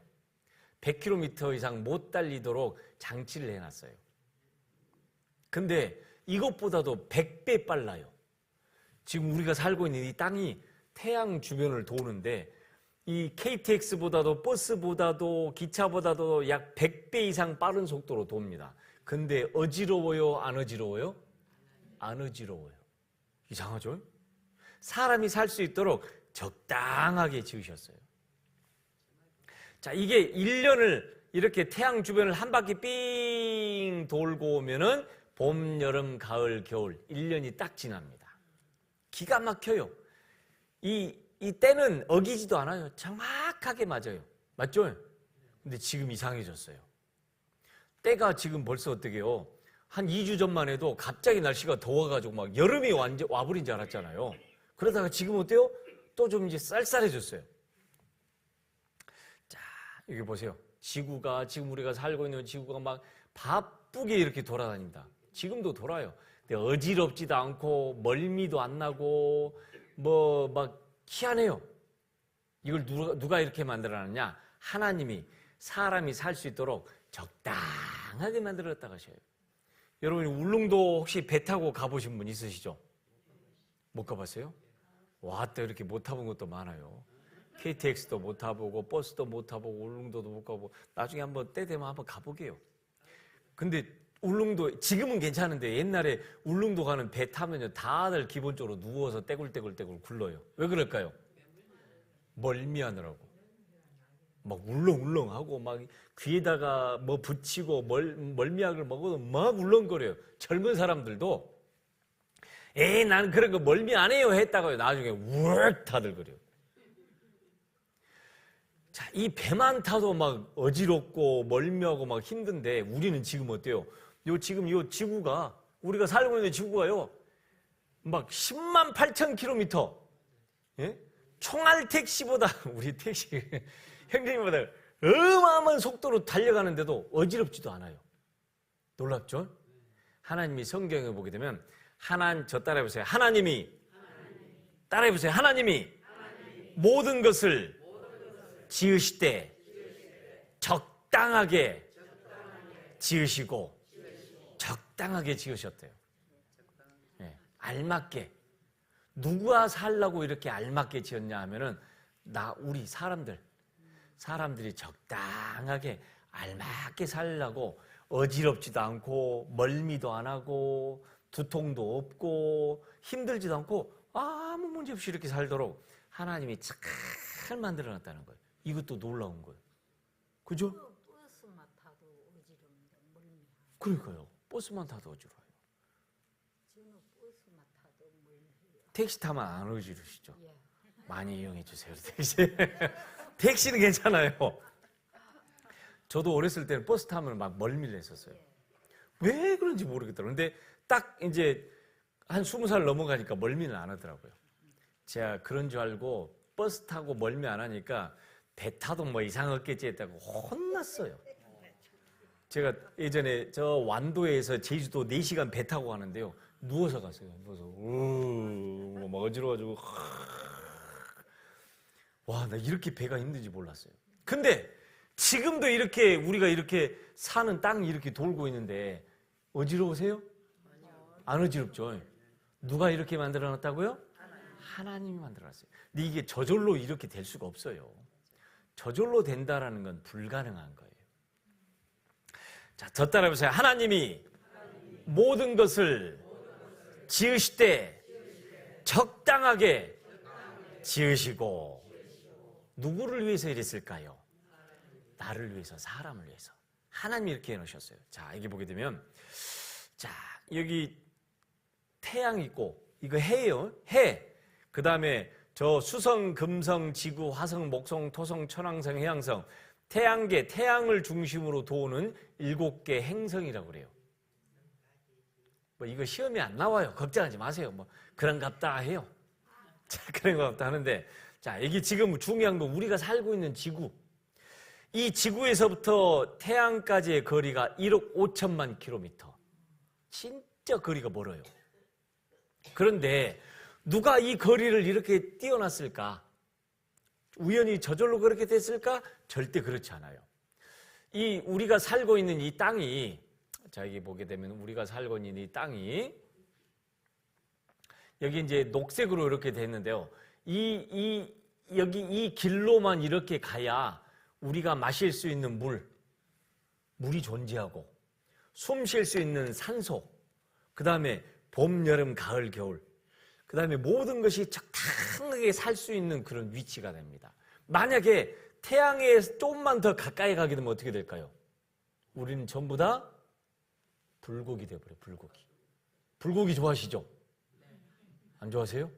100km 이상 못 달리도록 장치를 해놨어요. 근데 이것보다도 100배 빨라요. 지금 우리가 살고 있는 이 땅이 태양 주변을 도는데 이 KTX보다도 버스보다도 기차보다도 약 100배 이상 빠른 속도로 돕니다. 근데 어지러워요? 안 어지러워요? 안 어지러워요. 이상하죠? 사람이 살 수 있도록 적당하게 지으셨어요. 자, 이게 1년을 이렇게 태양 주변을 한 바퀴 삥 돌고 오면은 봄, 여름, 가을, 겨울 1년이 딱 지납니다. 기가 막혀요. 이 때는 어기지도 않아요. 정확하게 맞아요. 맞죠? 근데 지금 이상해졌어요. 때가 지금 벌써 어떻게요? 한 2주 전만 해도 갑자기 날씨가 더워가지고 막 여름이 와버린 줄 알았잖아요. 그러다가 지금 어때요? 또 좀 이제 쌀쌀해졌어요. 자, 여기 보세요. 지구가, 지금 우리가 살고 있는 지구가 막 바쁘게 이렇게 돌아다닙니다. 지금도 돌아요. 근데 어지럽지도 않고 멀미도 안 나고 뭐 막 희한해요. 이걸 누가 이렇게 만들어놨냐? 하나님이 사람이 살 수 있도록 적당하게 만들었다고 하셔요. 여러분 울릉도 혹시 배 타고 가보신 분 있으시죠? 못 가봤어요? 와, 또 이렇게 못 타본 것도 많아요. KTX도 못 타보고 버스도 못 타보고 울릉도도 못 가보고 나중에 한번 때 되면 한번 가보게요. 근데 울릉도 지금은 괜찮은데 옛날에 울릉도 가는 배 타면요 다들 기본적으로 누워서 떼굴떼굴 굴러요. 왜 그럴까요? 멀미하느라고 막 울렁울렁하고 막 귀에다가 뭐 붙이고 멀미약을 먹어도 막 울렁거려요. 젊은 사람들도 에이 나는 그런 거 멀미 안 해요 했다가요 나중에 우럭 다들 그래요. 자, 이 배만 타도 막 어지럽고 멀미하고 막 힘든데 우리는 지금 어때요? 지금 요 지구가 우리가 살고 있는 지구가요 막 10만 8천 킬로미터 예? 총알 택시보다 우리 택시 형님보다 어마어마한 속도로 달려가는데도 어지럽지도 않아요. 놀랍죠? 하나님이 성경에 보게 되면 저 따라해보세요. 하나님이 따라해보세요. 하나님이 모든 것을 지으실 때 적당하게 지으시고 적당하게 지으셨대요. 네, 알맞게. 누가 살라고 이렇게 알맞게 지었냐 하면은 우리 사람들이 적당하게 알맞게 살라고 어지럽지도 않고 멀미도 안 하고 두통도 없고 힘들지도 않고 아무 문제 없이 이렇게 살도록 하나님이 잘 만들어놨다는 거예요. 이것도 놀라운 거예요. 그죠? 버스만 타도 어지럽는데 멀미하고. 그러니까요. 버스만 타도 어지러워요. 저는 버스만 타도 멀미해요. 택시 타면 안 어지르시죠? 예. 많이 이용해 주세요. 택시. 택시는 괜찮아요. 저도 어렸을 때는 버스 타면 막 멀미를 했었어요. 왜 그런지 모르겠더라고요. 근데 딱 이제 한 20살 넘어가니까 멀미는 안 하더라고요. 제가 그런 줄 알고 버스 타고 멀미 안 하니까 배 타도 뭐 이상했겠지 했다고 혼났어요. 제가 예전에 저 완도에서 제주도 4시간 배 타고 가는데요. 누워서 갔어요. 누워서 막 어지러워가지고 와, 나 이렇게 배가 힘든지 몰랐어요. 근데 지금도 이렇게 우리가 이렇게 사는 땅이 이렇게 돌고 있는데 어지러우세요? 안 어지럽죠? 누가 이렇게 만들어 놨다고요? 하나님이 만들어 놨어요. 근데 이게 저절로 이렇게 될 수가 없어요. 저절로 된다라는 건 불가능한 거예요. 자, 저 따라해보세요. 하나님이 모든 것을 지으실 때 적당하게 지으시고 누구를 위해서 이랬을까요? 나를 위해서, 사람을 위해서. 하나님이 이렇게 해놓으셨어요. 자, 여기 보게 되면 자, 여기 태양 있고 이거 해예요. 해. 그 다음에 저 수성, 금성, 지구, 화성, 목성, 토성, 천왕성, 해왕성, 태양계, 태양을 중심으로 도는 7개 행성이라고 그래요. 뭐 이거 시험에 안 나와요. 걱정하지 마세요. 뭐 그런갑다 해요. 자, 그런갑다 하는데 자, 여기 지금 중요한 건 우리가 살고 있는 지구. 이 지구에서부터 태양까지의 거리가 1억 5천만 킬로미터. 진짜 거리가 멀어요. 그런데 누가 이 거리를 이렇게 띄워놨을까? 우연히 저절로 그렇게 됐을까? 절대 그렇지 않아요. 우리가 살고 있는 이 땅이, 자, 여기 보게 되면 우리가 살고 있는 이 땅이, 여기 이제 녹색으로 이렇게 됐는데요. 여기 이 길로만 이렇게 가야 우리가 마실 수 있는 물이 존재하고, 숨 쉴 수 있는 산소, 그 다음에 봄, 여름, 가을, 겨울, 그 다음에 모든 것이 적당하게 살 수 있는 그런 위치가 됩니다. 만약에 태양에 조금만 더 가까이 가게 되면 어떻게 될까요? 우리는 전부 다 불고기 돼버려요. 불고기. 불고기 좋아하시죠? 안 좋아하세요?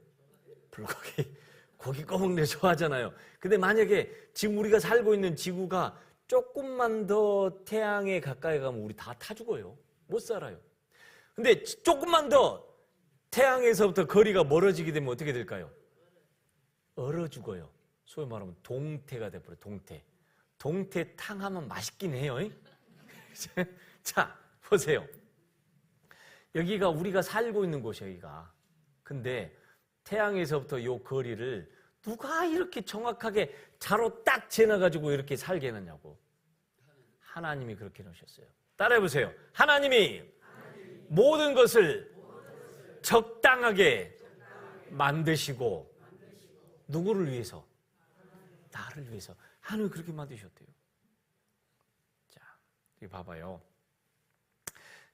불고기. 고기 꺼먹는 거 좋아하잖아요. 근데 만약에 지금 우리가 살고 있는 지구가 조금만 더 태양에 가까이 가면 우리 다 타 죽어요. 못 살아요. 근데 조금만 더 태양에서부터 거리가 멀어지게 되면 어떻게 될까요? 얼어 죽어요. 소위 말하면 동태가 돼버려요. 동태탕 하면 맛있긴 해요. 자, 보세요. 여기가 우리가 살고 있는 곳이에요, 여기가. 근데 태양에서부터 이 거리를 누가 이렇게 정확하게 자로 딱 재놔가지고 이렇게 살게 해놨냐고. 하나님이 그렇게 해놓으셨어요. 따라해보세요. 하나님이 모든 것을 적당하게 만드시고 누구를 위해서? 나를 위해서. 하나님이 그렇게 만드셨대요. 자, 여기 봐봐요.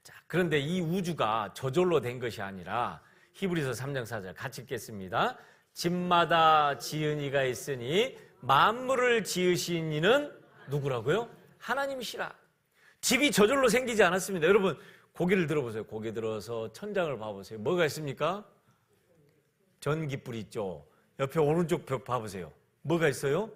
자, 그런데 이 우주가 저절로 된 것이 아니라 히브리서 3장 4절 같이 읽겠습니다. 집마다 지은 이가 있으니 만물을 지으신 이는 누구라고요? 하나님이시라. 집이 저절로 생기지 않았습니다. 여러분 고개를 들어보세요. 고개 들어서 천장을 봐보세요. 뭐가 있습니까? 전기불 있죠. 옆에 오른쪽 벽 봐보세요. 뭐가 있어요?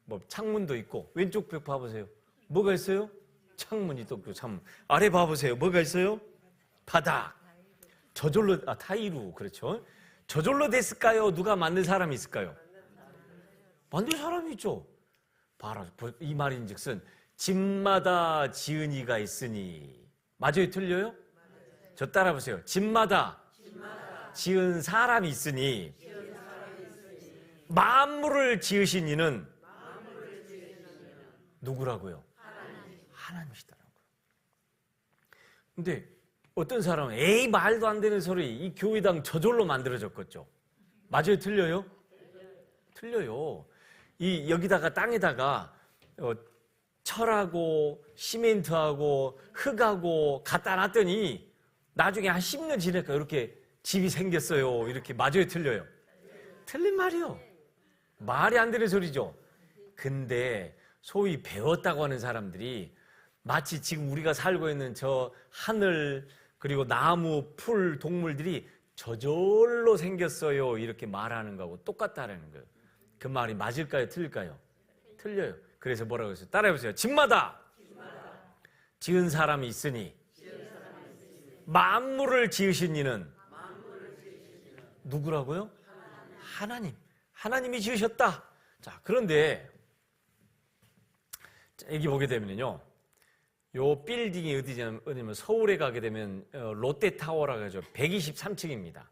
뭐 창문도 있고. 왼쪽 벽 봐보세요. 뭐가 있어요? 창문이 또 있고. 창문. 아래 봐보세요. 뭐가 있어요? 바닥. 저절로, 타이루, 그렇죠. 저절로 됐을까요? 누가 만든 사람이 있을까요? 만든 사람이 있죠. 봐라, 이 말인 즉슨 집마다 지은 이가 있으니. 맞아요? 틀려요? 저 따라보세요. 집마다 지은 사람이 있으니 만물을 지으신 이는 누구라고요? 하나님이시다는 거예요. 근데 어떤 사람은 에이 말도 안 되는 소리, 이 교회당 저절로 만들어졌겠죠. 맞아요? 틀려요? 틀려요. 이 여기다가 땅에다가 철하고 시멘트하고 흙하고 갖다 놨더니 나중에 한 10년 지나니까 이렇게 집이 생겼어요. 이렇게. 맞아요? 틀려요? 틀린 말이요. 말이 안 되는 소리죠. 근데 소위 배웠다고 하는 사람들이 마치 지금 우리가 살고 있는 저 하늘 그리고 나무, 풀, 동물들이 저절로 생겼어요. 이렇게 말하는 거하고 똑같다라는 거예요. 그 말이 맞을까요? 틀릴까요? 틀려요. 그래서 뭐라고 했어요? 따라해보세요. 집마다 지은 사람이 있으니 만물을 지으신 이는 누구라고요? 하나님. 하나님이 지으셨다. 자, 그런데 여기 보게 되면요. 요 빌딩이 어디냐면 서울에 가게 되면 롯데타워라고 하죠. 123층입니다.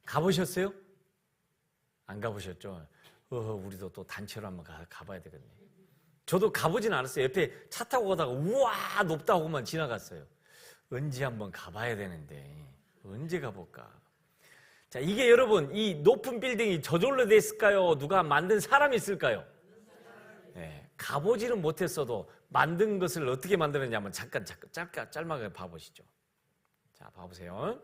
가보셨어요? 안 가보셨죠? 우리도 또 단체로 한번 가봐야 되겠네. 저도 가보진 않았어요. 옆에 차 타고 가다가 우와 높다고만 지나갔어요. 언제 한번 가봐야 되는데 언제 가볼까? 자, 이게 여러분 이 높은 빌딩이 저절로 됐을까요? 누가 만든 사람이 있을까요? 네, 가보지는 못했어도 만든 것을 어떻게 만드느냐 잠깐 짤막하게 봐보시죠. 자, 봐보세요.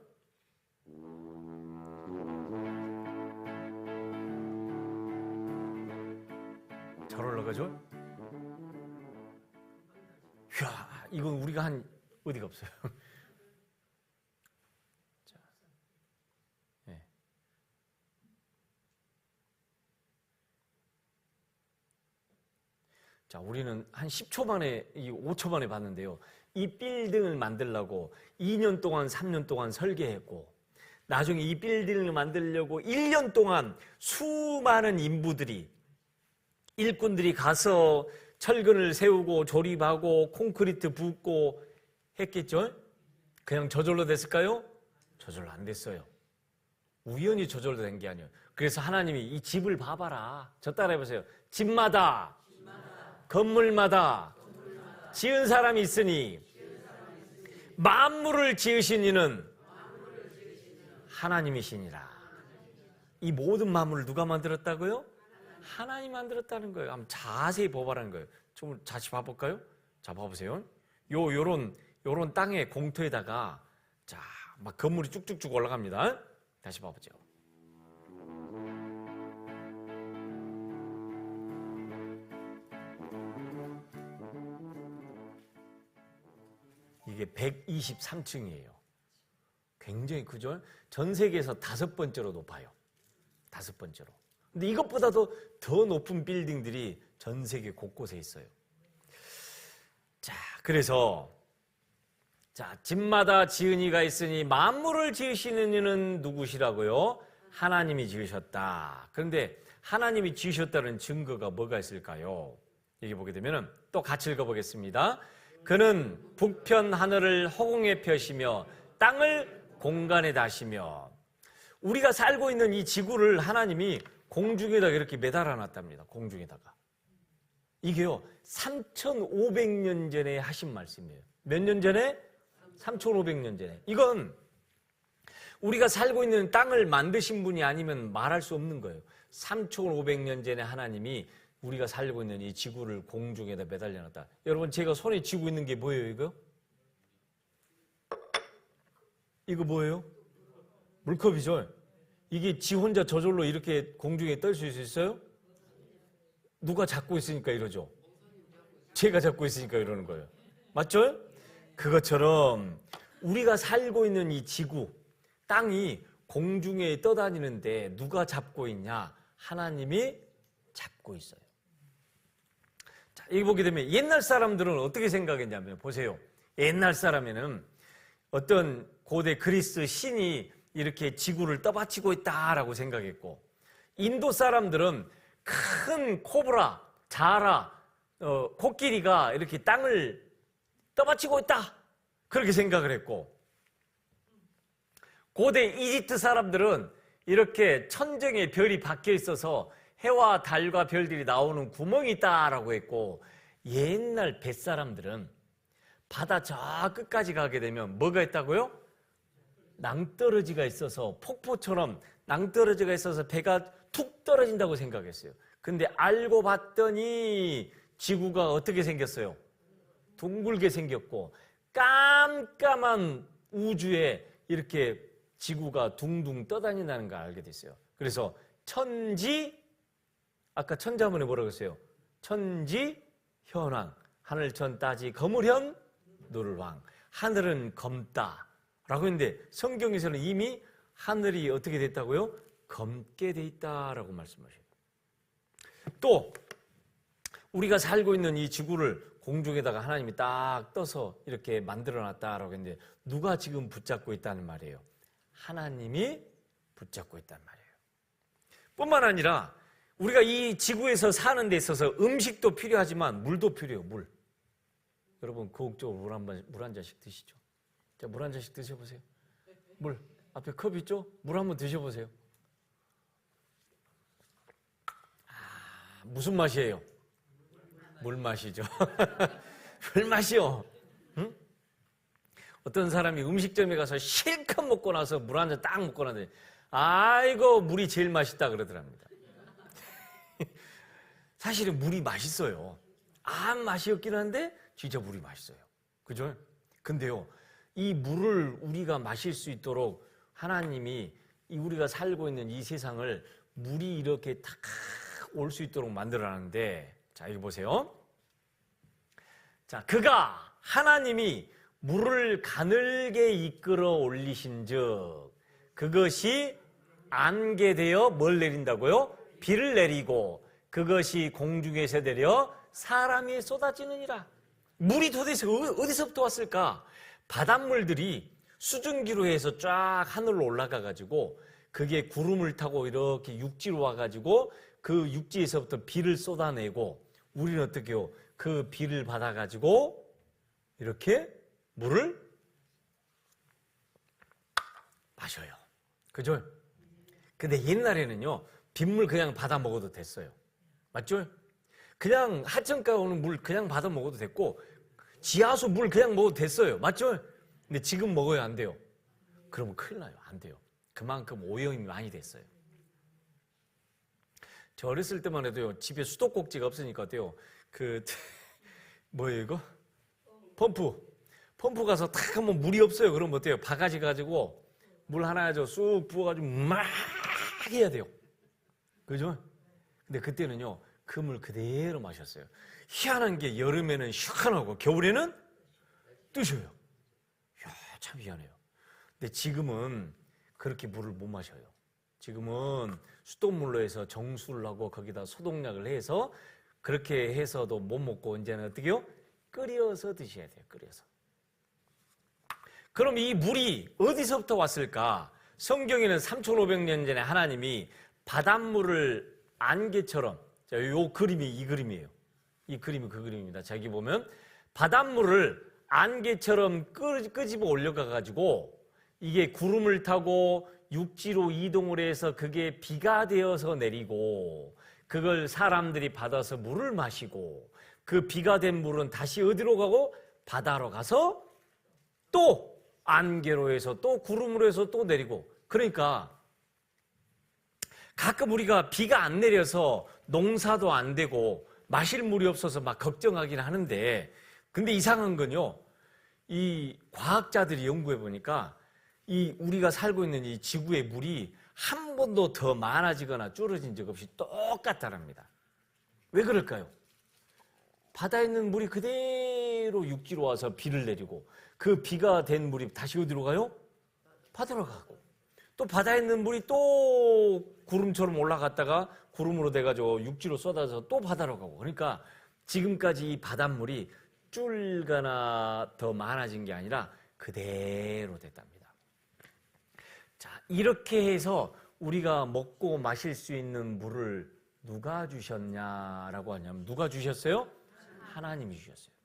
잘 올라가죠? 이야, 이건 우리가 한 어디가 없어요. 자, 네. 자, 우리는 한 10초 만에, 5초 만에 봤는데요. 이 빌딩을 만들려고 2년 동안, 3년 동안 설계했고, 나중에 이 빌딩을 만들려고 1년 동안 수많은 인부들이, 일꾼들이 가서 철근을 세우고 조립하고 콘크리트 붓고 했겠죠? 그냥 저절로 됐을까요? 저절로 안 됐어요. 우연히 저절로 된 게 아니에요. 그래서 하나님이 이 집을 봐봐라. 저 따라해보세요. 집마다 건물마다 지은 사람이 있으니 만물을 지으신 이는 하나님이시니라. 이 모든 만물을 누가 만들었다고요? 하나님 만들었다는 거예요. 한번 자세히 봐보라는 거예요. 좀 다시 봐볼까요? 자, 봐보세요. 요런 땅의 공터에다가 자, 막 건물이 쭉쭉쭉 올라갑니다. 다시 봐보죠. 이게 123층이에요. 굉장히 크죠? 전 세계에서 5번째로 높아요. 다섯 번째로. 근데 이것보다도 더 높은 빌딩들이 전 세계 곳곳에 있어요. 자, 그래서 집마다 지은 이가 있으니 만물을 지으시는 이는 누구시라고요? 하나님이 지으셨다. 그런데 하나님이 지으셨다는 증거가 뭐가 있을까요? 여기 보게 되면 또 같이 읽어보겠습니다. 그는 북편 하늘을 허공에 펴시며 땅을 공간에 다시며. 우리가 살고 있는 이 지구를 하나님이 공중에다가 이렇게 매달아 놨답니다. 공중에다가. 이게요 3,500년 전에 하신 말씀이에요. 몇 년 전에? 3,500년 전에. 이건 우리가 살고 있는 땅을 만드신 분이 아니면 말할 수 없는 거예요. 3,500년 전에 하나님이 우리가 살고 있는 이 지구를 공중에다 매달려 놨다. 여러분, 제가 손에 쥐고 있는 게 뭐예요, 이거? 이거 뭐예요? 물컵이죠. 이게 지 혼자 저절로 이렇게 공중에 떨 수 있어요? 누가 잡고 있으니까 이러죠. 제가 잡고 있으니까 이러는 거예요. 맞죠? 그것처럼 우리가 살고 있는 이 지구, 땅이 공중에 떠다니는데 누가 잡고 있냐? 하나님이 잡고 있어요. 자, 여기 보게 되면 옛날 사람들은 어떻게 생각했냐면, 보세요. 옛날 사람에는 어떤 고대 그리스 신이 이렇게 지구를 떠받치고 있다라고 생각했고, 인도 사람들은 큰 코브라, 자라, 코끼리가 이렇게 땅을 떠받치고 있다, 그렇게 생각을 했고, 고대 이집트 사람들은 이렇게 천정에 별이 박혀 있어서 해와 달과 별들이 나오는 구멍이 있다라고 했고, 옛날 뱃사람들은 바다 저 끝까지 가게 되면 뭐가 있다고요? 낭떠러지가 있어서, 폭포처럼 낭떠러지가 있어서 배가 툭 떨어진다고 생각했어요. 근데 알고 봤더니 지구가 어떻게 생겼어요? 둥글게 생겼고, 깜깜한 우주에 이렇게 지구가 둥둥 떠다닌다는 걸 알게 됐어요. 그래서 천지, 아까 천자문에 뭐라고 했어요? 천지 현황, 하늘천 따지 거물현 노를왕. 하늘은 검다 라고 했는데, 성경에서는 이미 하늘이 어떻게 됐다고요? 검게 돼 있다라고 말씀하셔요. 또 우리가 살고 있는 이 지구를 공중에다가 하나님이 딱 떠서 이렇게 만들어 놨다라고 했는데, 누가 지금 붙잡고 있다는 말이에요? 하나님이 붙잡고 있다는 말이에요. 뿐만 아니라 우리가 이 지구에서 사는 데 있어서 음식도 필요하지만 물도 필요해요. 물. 여러분, 고급적으로 물 한 잔씩 드시죠. 자, 물 한 잔씩 드셔보세요. 물. 앞에 컵 있죠? 물 한번 드셔보세요. 무슨 맛이에요? 물 맛이죠. 물 맛이요. 응? 어떤 사람이 음식점에 가서 실컷 먹고 나서 물 한 잔 딱 먹고 나더니, 아이고, 물이 제일 맛있다 그러더랍니다. 사실은 물이 맛있어요. 아무 맛이 없긴 한데 진짜 물이 맛있어요. 그죠? 근데요, 이 물을 우리가 마실 수 있도록 하나님이 우리가 살고 있는 이 세상을 물이 이렇게 탁 올 수 있도록 만들어놨는데, 자, 여기 보세요. 자, 그가 하나님이 물을 가늘게 이끌어 올리신 즉 그것이 안개 되어 뭘 내린다고요? 비를 내리고 그것이 공중에서 내려 사람이 쏟아지느니라. 물이 도대체 어디서부터 왔을까? 바닷물들이 수증기로 해서 쫙 하늘로 올라가 가지고 그게 구름을 타고 이렇게 육지로 와 가지고 그 육지에서부터 비를 쏟아내고, 우리는 어떻게 해요? 그 비를 받아 가지고 이렇게 물을 마셔요. 그죠? 근데 옛날에는요, 빗물 그냥 받아 먹어도 됐어요. 맞죠? 그냥 하천가 오는 물 그냥 받아 먹어도 됐고, 지하수 물 그냥 먹어도 됐어요. 맞죠? 근데 지금 먹어야 안 돼요. 그러면 큰일 나요. 안 돼요. 그만큼 오염이 많이 됐어요. 저 어렸을 때만 해도요, 집에 수도꼭지가 없으니까 어때요? 뭐예요 이거? 펌프 가서 탁 하면 물이 없어요. 그러면 어때요? 바가지 가지고 물 하나 쑥 부어가지고 막 해야 돼요. 그죠? 근데 그때는요, 그 물 그대로 마셨어요. 희한한 게 여름에는 시원하고 겨울에는 뜨셔요. 이야, 참 희한해요. 근데 지금은 그렇게 물을 못 마셔요. 지금은 수돗물로 해서 정수를 하고 거기다 소독약을 해서 그렇게 해서도 못 먹고 이제는 어떻게요? 끓여서 드셔야 돼요. 끓여서. 그럼 이 물이 어디서부터 왔을까? 성경에는 3,500년 전에 하나님이 바닷물을 안개처럼, 자, 요 그림이 이 그림이에요. 이 그림이 그 그림입니다. 자, 여기 보면 바닷물을 안개처럼 끄집어 올려가가지고 이게 구름을 타고 육지로 이동을 해서 그게 비가 되어서 내리고 그걸 사람들이 받아서 물을 마시고 그 비가 된 물은 다시 어디로 가고 바다로 가서 또 안개로 해서 또 구름으로 해서 또 내리고 그러니까 가끔 우리가 비가 안 내려서 농사도 안 되고 마실 물이 없어서 막 걱정하긴 하는데 근데 이상한 건요. 이 과학자들이 연구해 보니까 이 우리가 살고 있는 이 지구의 물이 한 번도 더 많아지거나 줄어진 적 없이 똑같다랍니다. 왜 그럴까요? 바다에 있는 물이 그대로 육지로 와서 비를 내리고 그 비가 된 물이 다시 어디로 가요? 바다로 가고 또 바다에 있는 물이 또 구름처럼 올라갔다가 구름으로 돼가지고 육지로 쏟아져 또 바다로 가고 그러니까 지금까지 이 바닷물이 줄거나 더 많아진 게 아니라 그대로 됐답니다. 자, 이렇게 해서 우리가 먹고 마실 수 있는 물을 누가 주셨냐라고 하냐면 누가 주셨어요? 하나님이 주셨어요.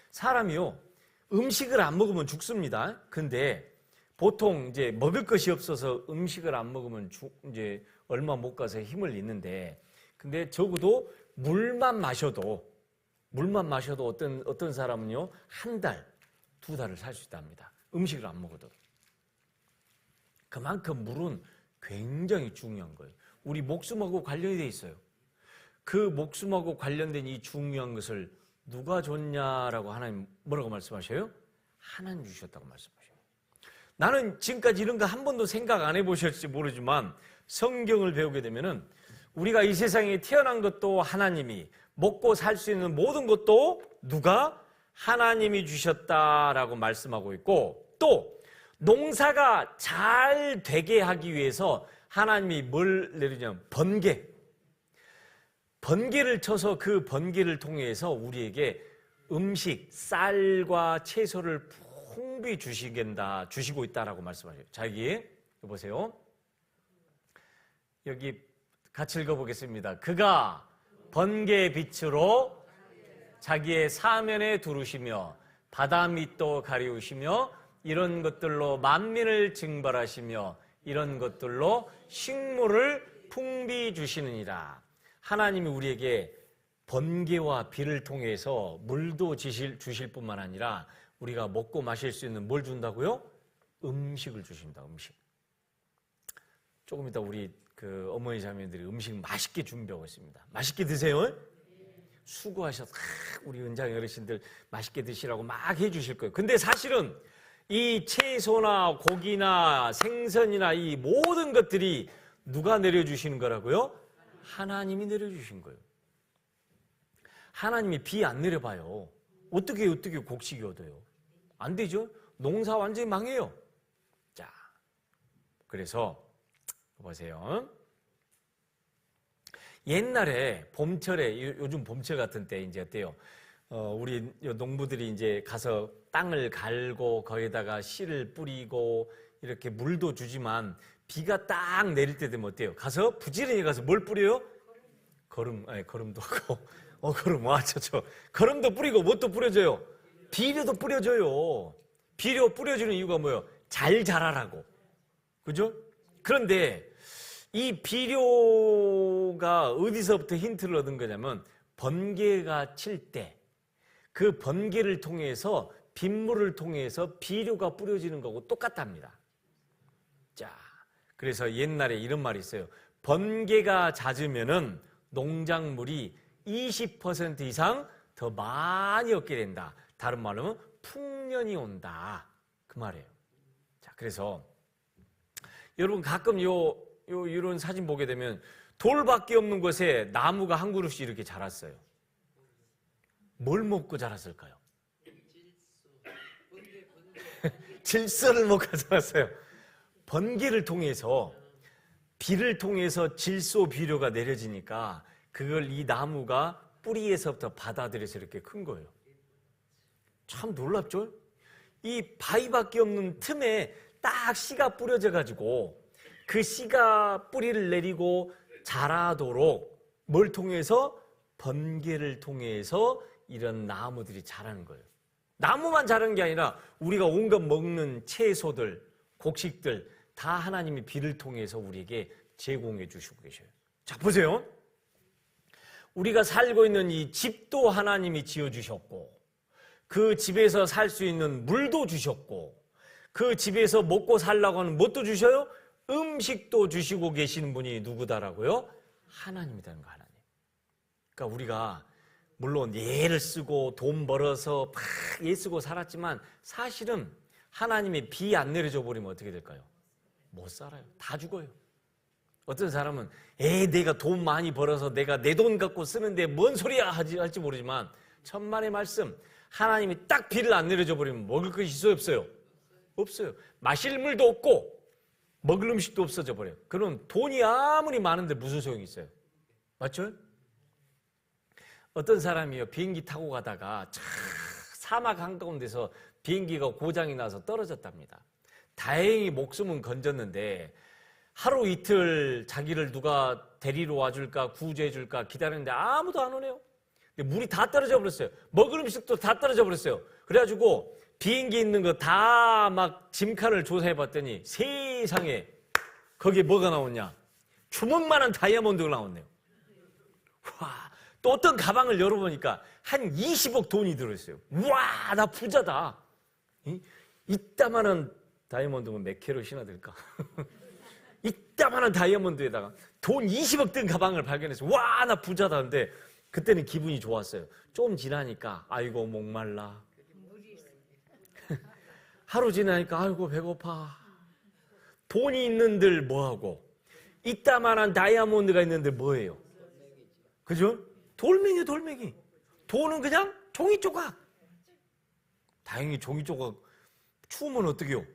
사람이요, 음식을 안 먹으면 죽습니다. 근데 보통 이제 먹을 것이 없어서 음식을 안 먹으면 이제 얼마 못 가서 힘을 잃는데 근데 적어도 물만 마셔도 어떤 사람은요, 한 달, 두 달을 살 수 있답니다. 음식을 안 먹어도. 그만큼 물은 굉장히 중요한 거예요. 우리 목숨하고 관련이 돼 있어요. 그 목숨하고 관련된 이 중요한 것을 누가 줬냐라고 하나님 뭐라고 말씀하셔요? 하나님 주셨다고 말씀하셔요. 나는 지금까지 이런 거 한 번도 생각 안 해보셨을지 모르지만 성경을 배우게 되면은 우리가 이 세상에 태어난 것도 하나님이 먹고 살 수 있는 모든 것도 누가? 하나님이 주셨다라고 말씀하고 있고 또 농사가 잘 되게 하기 위해서 하나님이 뭘 내리냐면 번개를 쳐서 그 번개를 통해서 우리에게 음식, 쌀과 채소를 풍부히 주시고 있다라고 말씀하셔요. 자, 여기 보세요. 여기 같이 읽어보겠습니다. 그가 번개의 빛으로 자기의 사면에 두르시며 바다 밑도 가리우시며 이런 것들로 만민을 증발하시며 이런 것들로 식물을 풍비 주시느니라. 하나님이 우리에게 번개와 비를 통해서 물도 주실 뿐만 아니라 우리가 먹고 마실 수 있는 뭘 준다고요? 음식을 주신다. 음식. 조금 이따 우리 그 어머니 자매들이 음식 맛있게 준비하고 있습니다. 맛있게 드세요. 수고하셔서 우리 은장 어르신들 맛있게 드시라고 막 해주실 거예요. 근데 사실은 이 채소나 고기나 생선이나 이 모든 것들이 누가 내려주시는 거라고요? 하나님이 내려주신 거예요. 하나님이 비 안 내려봐요. 어떻게 곡식이 얻어요? 안 되죠? 농사 완전히 망해요. 자, 그래서 보세요. 옛날에 봄철에 요즘 봄철 같은 때 이제 어때요? 우리 농부들이 이제 가서 땅을 갈고 거기다가 씨를 뿌리고 이렇게 물도 주지만 비가 딱 내릴 때 되면 어때요? 가서 부지런히 가서 뭘 뿌려요? 거름도 하고 거름도 뿌리고 뭣도 뿌려줘요? 비료도 뿌려줘요. 비료 뿌려주는 이유가 뭐예요? 잘 자라라고. 그죠? 그런데 이 비료가 어디서부터 힌트를 얻은 거냐면 번개가 칠 때 그 번개를 통해서 빗물을 통해서 비료가 뿌려지는 거고 똑같답니다. 자, 그래서 옛날에 이런 말이 있어요. 번개가 잦으면은 농작물이 20% 이상 더 많이 얻게 된다. 다른 말로 하면 풍년이 온다. 그 말이에요. 자, 그래서 여러분 가끔 이런 사진 보게 되면 돌밖에 없는 곳에 나무가 한 그루씩 이렇게 자랐어요. 뭘 먹고 자랐을까요? 질소를 먹고 자랐어요. 번개를 통해서 비를 통해서 질소 비료가 내려지니까 그걸 이 나무가 뿌리에서부터 받아들여서 이렇게 큰 거예요. 참 놀랍죠? 이 바위밖에 없는 틈에 딱 씨가 뿌려져 가지고 그 씨가 뿌리를 내리고 자라도록 뭘 통해서? 번개를 통해서 이런 나무들이 자라는 거예요. 나무만 자라는 게 아니라 우리가 온갖 먹는 채소들, 곡식들 다 하나님이 비를 통해서 우리에게 제공해 주시고 계셔요. 자, 보세요. 우리가 살고 있는 이 집도 하나님이 지어주셨고, 그 집에서 살 수 있는 물도 주셨고, 그 집에서 먹고 살라고 하는 뭣도 주셔요? 음식도 주시고 계시는 분이 누구다라고요? 하나님이라는 거, 하나님. 그러니까 우리가 물론 예를 쓰고 돈 벌어서 막 예 쓰고 살았지만 사실은 하나님이 비 안 내려줘 버리면 어떻게 될까요? 못 살아요. 다 죽어요. 어떤 사람은 내가 돈 많이 벌어서 내가 내 돈 갖고 쓰는데 뭔 소리야 할지 모르지만 천만의 말씀, 하나님이 딱 비를 안 내려줘 버리면 먹을 것이 있어요, 없어요? 없어요. 마실 물도 없고 먹을 음식도 없어져 버려요. 그럼 돈이 아무리 많은데 무슨 소용이 있어요? 맞죠? 어떤 사람이요, 비행기 타고 가다가 사막 한가운데서 비행기가 고장이 나서 떨어졌답니다. 다행히 목숨은 건졌는데 하루 이틀 자기를 누가 데리러 와줄까 구조해 줄까 기다렸는데 아무도 안 오네요. 근데 물이 다 떨어져 버렸어요. 먹을 음식도 다 떨어져 버렸어요. 그래가지고 비행기 있는 거 다 막 짐칸을 조사해 봤더니 세상에 거기에 뭐가 나오냐, 주먹만한 다이아몬드가 나왔네요. 와, 또 어떤 가방을 열어보니까 한 20억 돈이 들어있어요. 와, 나 부자다. 이따만한 다이아몬드면 몇 캐럿이나 될까? 이따만한 다이아몬드에다가 돈 20억 든 가방을 발견해서 와, 나 부자다는데 그때는 기분이 좋았어요. 좀 지나니까 아이고 목말라. 하루 지나니까 아이고 배고파. 돈이 있는들 뭐하고, 이따만한 다이아몬드가 있는들 뭐예요? 그죠? 돌멩이요, 돌멩이. 돈은 그냥 종이 조각. 다행히 종이 조각 추우면 어떡해요?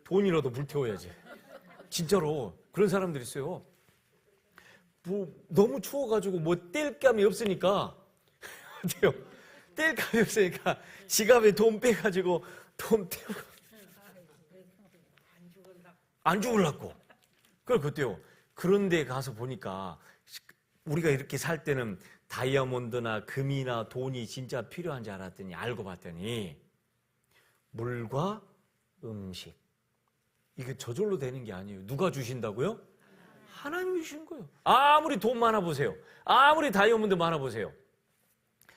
돈이라도 불태워야지. 진짜로 그런 사람들이 있어요. 뭐 너무 추워가지고 뭐 뗄 감이 없으니까 어때요? 뗄 감이 없으니까 지갑에 돈 빼가지고 돈 태우고 안 죽으려고. 그걸 그때요. 그런데 가서 보니까 우리가 이렇게 살 때는 다이아몬드나 금이나 돈이 진짜 필요한 줄 알았더니 알고 봤더니 물과 음식, 이게 저절로 되는 게 아니에요. 누가 주신다고요? 하나님이 주신 거예요. 아무리 돈 많아 보세요. 아무리 다이아몬드 많아 보세요.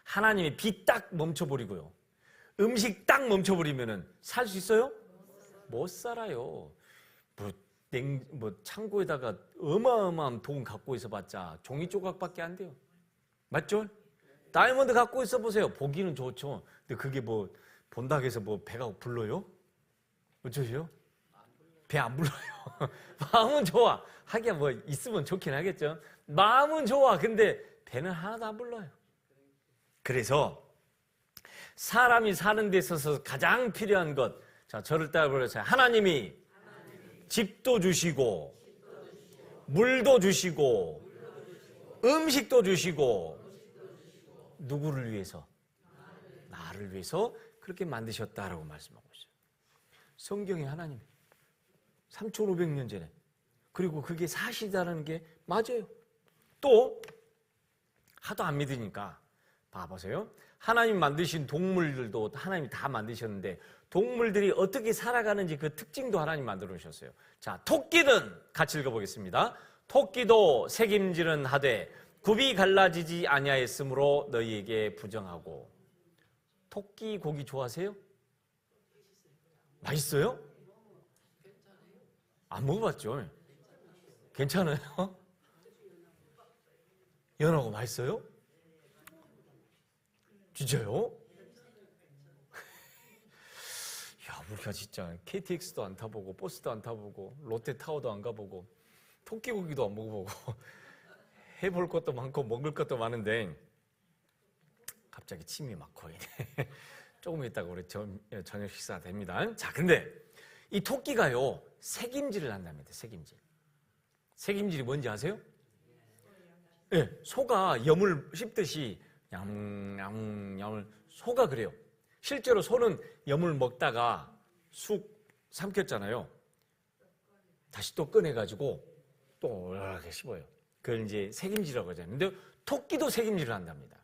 하나님이 비 딱 멈춰버리고요, 음식 딱 멈춰버리면 살 수 있어요? 못 살아요. 뭐 창고에다가 어마어마한 돈 갖고 있어봤자 종이 조각밖에 안 돼요. 맞죠? 다이아몬드 갖고 있어 보세요. 보기는 좋죠. 근데 그게 뭐 본다고 해서 뭐 배가 불러요? 어쩌죠? 배 안 불러요. 마음은 좋아. 하기야 뭐 있으면 좋긴 하겠죠. 마음은 좋아. 근데 배는 하나도 안 불러요. 그래서 사람이 사는 데 있어서 가장 필요한 것, 자, 저를 따라 불러주세요. 하나님이 집도 주시고 물도 주시고 음식도 주시고 누구를 위해서? 나를 위해서 그렇게 만드셨다라고 말씀하고 있어요. 성경에 하나님 3,500년 전에, 그리고 그게 사실이라는 게 맞아요. 또 하도 안 믿으니까 봐보세요. 하나님 만드신 동물들도 하나님이 다 만드셨는데 동물들이 어떻게 살아가는지 그 특징도 하나님 만들어 주셨어요. 자, 토끼는 같이 읽어보겠습니다. 토끼도 새김질은 하되 굽이 갈라지지 아니하였으므로 너희에게 부정하고. 토끼 고기 좋아하세요? 맛있어요? 안 먹어봤죠? 괜찮아요? 연어가 맛있어요? 진짜요? 야, 우리가 진짜 KTX도 안 타보고 버스도 안 타보고 롯데타워도 안 가보고 토끼고기도 안 먹어보고 해볼 것도 많고 먹을 것도 많은데 갑자기 침이 막 고이네. 조금 있다가 우리 저녁 식사 됩니다. 자, 근데 이 토끼가요 새김질을 한답니다. 새김질. 색임질이 뭔지 아세요? 네, 소가 염을 씹듯이 얌얌얌을 소가 그래요. 실제로 소는 염을 먹다가 쑥 삼켰잖아요. 다시 또 꺼내가지고 또 이렇게 씹어요. 그걸 이제 색임질이라고 하잖아요. 근데 토끼도 색임질을 한답니다.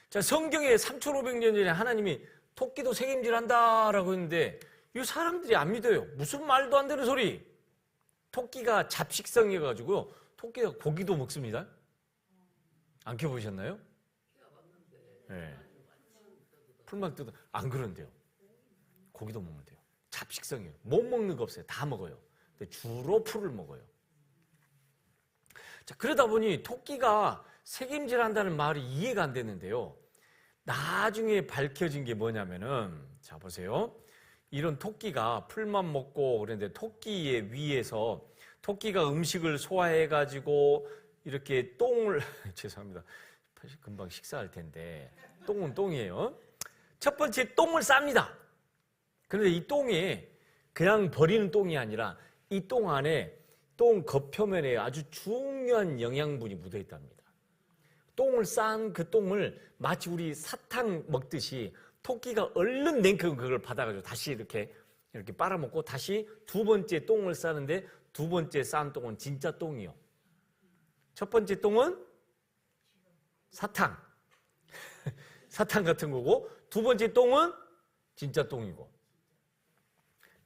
자, 성경에 3,500년 전에 하나님이 토끼도 색임질 한다라고 했는데 이 사람들이 안 믿어요. 무슨 말도 안 되는 소리. 토끼가 잡식성이어가지고요. 토끼가 고기도 먹습니다. 안 키워보셨나요? 네. 풀만 뜯어. 안 그런데요. 고기도 먹는데요. 잡식성이에요. 못 먹는 거 없어요. 다 먹어요. 근데 주로 풀을 먹어요. 자, 그러다 보니 토끼가 색임질 한다는 말이 이해가 안 되는데요. 나중에 밝혀진 게 뭐냐면은, 자, 보세요. 이런 토끼가 풀만 먹고 그런데 토끼의 위에서 토끼가 음식을 소화해가지고 이렇게 똥을, 죄송합니다. 금방 식사할 텐데, 똥은 똥이에요. 첫 번째 똥을 쌉니다. 그런데 이 똥에 그냥 버리는 똥이 아니라 이 똥 안에 똥 겉표면에 아주 중요한 영양분이 묻어 있답니다. 똥을 싼 그 똥을 마치 우리 사탕 먹듯이 토끼가 얼른 냉큼 그걸 받아가지고 다시 이렇게 빨아먹고 다시 두 번째 똥을 싸는데 두 번째 싼 똥은 진짜 똥이요. 첫 번째 똥은 사탕. 사탕 같은 거고 두 번째 똥은 진짜 똥이고.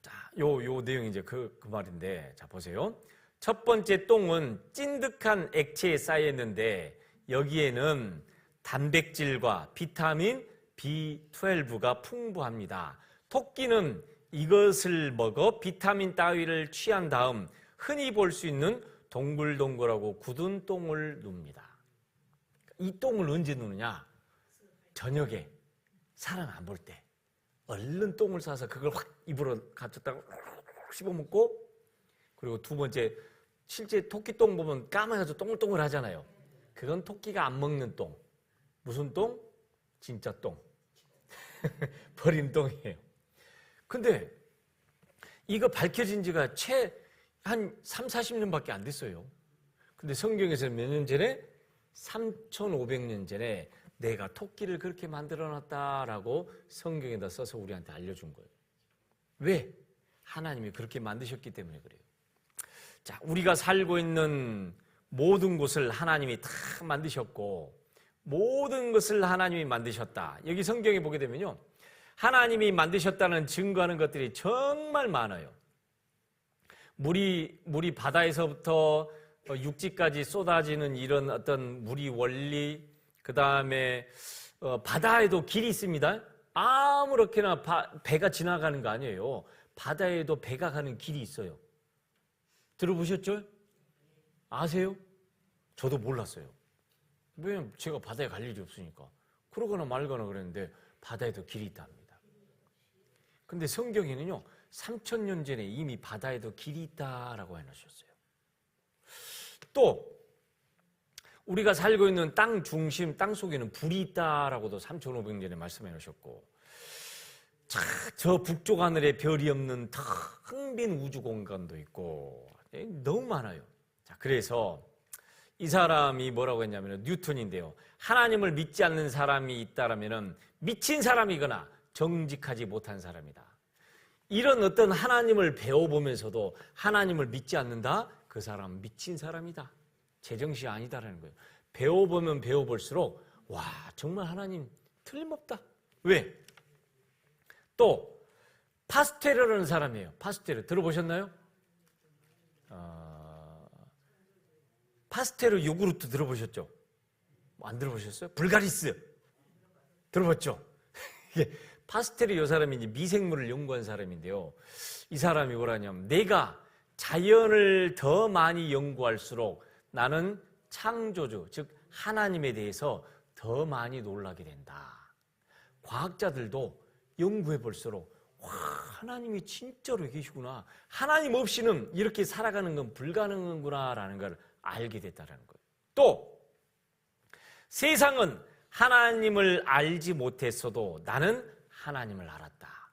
자, 요 내용이 이제 그 말인데, 자, 보세요. 첫 번째 똥은 찐득한 액체에 쌓였는데 여기에는 단백질과 비타민 B12가 풍부합니다. 토끼는 이것을 먹어 비타민 따위를 취한 다음 흔히 볼 수 있는 동글동글하고 굳은 똥을 눕니다. 이 똥을 언제 누느냐? 저녁에 사람 안 볼 때 얼른 똥을 싸서 그걸 확 입으로 갖췄다가 씹어먹고, 그리고 두 번째, 실제 토끼 똥 보면 까매가지고 동글동글 하잖아요. 그건 토끼가 안 먹는 똥. 무슨 똥? 진짜 똥. 버린 똥이에요. 근데 이거 밝혀진 지가 한 3, 40년밖에 안 됐어요. 근데 성경에서는 몇 년 전에? 3,500년 전에 내가 토끼를 그렇게 만들어놨다라고 성경에다 써서 우리한테 알려준 거예요. 왜? 하나님이 그렇게 만드셨기 때문에 그래요. 자, 우리가 살고 있는 모든 곳을 하나님이 다 만드셨고 모든 것을 하나님이 만드셨다. 여기 성경에 보게 되면요, 하나님이 만드셨다는 증거하는 것들이 정말 많아요. 물이 바다에서부터 육지까지 쏟아지는 이런 어떤 물이 원리, 그 다음에 바다에도 길이 있습니다. 아무렇게나 배가 지나가는 거 아니에요. 바다에도 배가 가는 길이 있어요. 들어보셨죠? 아세요? 저도 몰랐어요. 왜냐면 제가 바다에 갈 일이 없으니까. 그러거나 말거나 그랬는데 바다에도 길이 있답니다. 근데 성경에는요, 3,000년 전에 이미 바다에도 길이 있다라고 해놓으셨어요. 또 우리가 살고 있는 땅 중심, 땅 속에는 불이 있다라고도 3,500년 전에 말씀해 놓으셨고, 저 북쪽 하늘에 별이 없는 텅 빈 우주 공간도 있고 너무 많아요. 자, 그래서 이 사람이 뭐라고 했냐면 뉴턴인데요. 하나님을 믿지 않는 사람이 있다라면 미친 사람이거나 정직하지 못한 사람이다. 이런 어떤 하나님을 배워보면서도 하나님을 믿지 않는다? 그 사람은 미친 사람이다. 제정신이 아니다라는 거예요. 배워보면 배워볼수록 와, 정말 하나님 틀림없다. 왜? 또 파스테르라는 사람이에요. 파스테르 들어보셨나요? 파스테르 요구르트 들어보셨죠? 안 들어보셨어요? 불가리스 들어봤죠? 이게 파스테르 요 사람이 이제 미생물을 연구한 사람인데요. 이 사람이 뭐라냐면 내가 자연을 더 많이 연구할수록 나는 창조주, 즉 하나님에 대해서 더 많이 놀라게 된다. 과학자들도 연구해 볼수록 와, 하나님이 진짜로 계시구나. 하나님 없이는 이렇게 살아가는 건 불가능하구나라는 걸 알게 됐다는 거예요. 또 세상은 하나님을 알지 못했어도 나는 하나님을 알았다.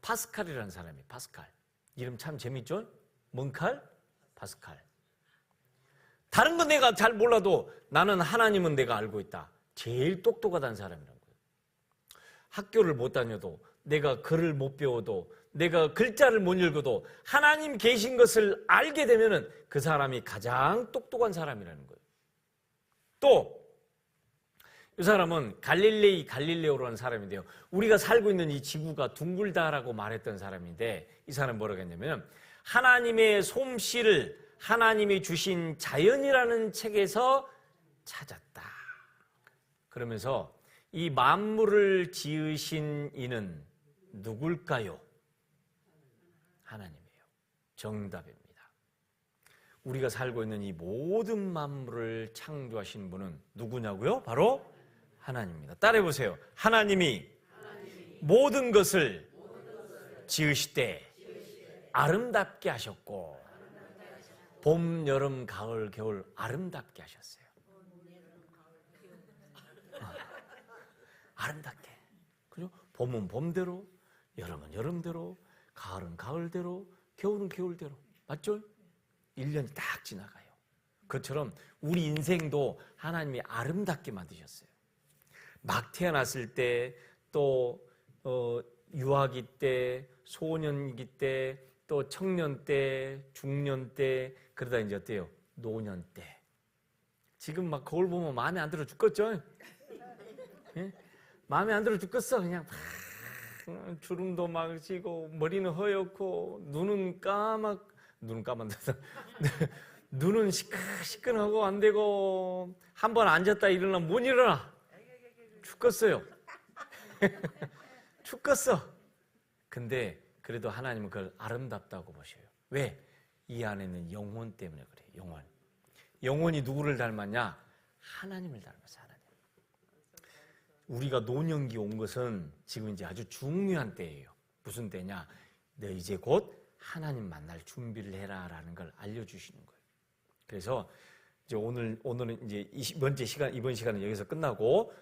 파스칼이라는 사람이 파스칼. 이름 참 재밌죠? 뭔 칼? 파스칼. 다른 건 내가 잘 몰라도 나는 하나님은 내가 알고 있다. 제일 똑똑하다는 사람이라는 거예요. 학교를 못 다녀도, 내가 글을 못 배워도, 내가 글자를 못 읽어도 하나님 계신 것을 알게 되면은 그 사람이 가장 똑똑한 사람이라는 거예요. 또 이 사람은 갈릴레오라는 사람인데요. 우리가 살고 있는 이 지구가 둥글다라고 말했던 사람인데, 이 사람은 뭐라고 했냐면 하나님의 솜씨를 하나님이 주신 자연이라는 책에서 찾았다. 그러면서 이 만물을 지으신 이는 누굴까요? 하나님이에요. 정답입니다. 우리가 살고 있는 이 모든 만물을 창조하신 분은 누구냐고요? 바로 하나님입니다. 따라해 보세요. 하나님이 모든 것을 지으시되 아름답게 하셨고, 봄, 여름, 가을, 겨울 아름답게 하셨어요. 아름답게. 그죠? 봄은 봄대로, 여름은 여름대로, 가을은 가을대로, 겨울은 겨울대로. 맞죠? 1년이 딱 지나가요. 그처럼 우리 인생도 하나님이 아름답게 만드셨어요. 막 태어났을 때, 또 유아기 때, 소년기 때, 또 청년 때, 중년 때, 그러다 이제 어때요? 노년 때. 지금 막 거울 보면 마음에 안 들어 죽겠죠? 예? 마음에 안 들어 죽겠어. 그냥 막 주름도 막 지고, 머리는 허옇고, 눈은 까만다. 눈은 시큰시큰하고 안 되고, 한 번 앉았다 일어나면 못 일어나. 죽겠어요. 죽겠어. 근데 그래도 하나님은 그걸 아름답다고 보셔요. 왜? 이 안에는 영혼 때문에 그래요. 영혼. 영혼이 누구를 닮았냐? 하나님을 닮았어요. 하나님. 우리가 노년기 온 것은 지금 이제 아주 중요한 때예요. 무슨 때냐? 너 이제 곧 하나님 만날 준비를 해라라는 걸 알려주시는 거예요. 그래서 이제 오늘은 이제 이번 시간은 여기서 끝나고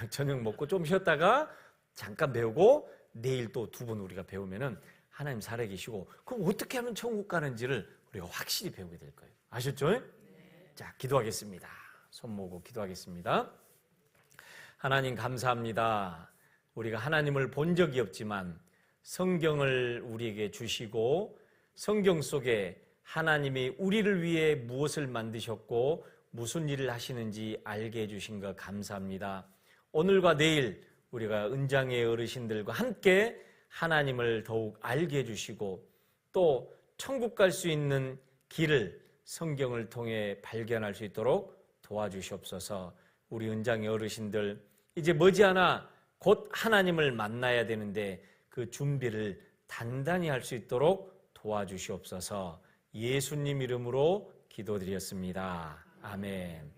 저녁 먹고 좀 쉬었다가 잠깐 배우고 내일 또 2번 우리가 배우면은 하나님 살아계시고, 그럼 어떻게 하면 천국 가는지를 우리가 확실히 배우게 될 거예요. 아셨죠? 네. 자, 기도하겠습니다. 손 모으고 기도하겠습니다. 하나님 감사합니다. 우리가 하나님을 본 적이 없지만 성경을 우리에게 주시고, 성경 속에 하나님이 우리를 위해 무엇을 만드셨고 무슨 일을 하시는지 알게 해주신 것 감사합니다. 오늘과 내일 우리가 은장의 어르신들과 함께 하나님을 더욱 알게 해주시고, 또 천국 갈 수 있는 길을 성경을 통해 발견할 수 있도록 도와주시옵소서. 우리 은장의 어르신들 이제 머지않아 곧 하나님을 만나야 되는데 그 준비를 단단히 할 수 있도록 도와주시옵소서. 예수님 이름으로 기도드렸습니다. 아멘.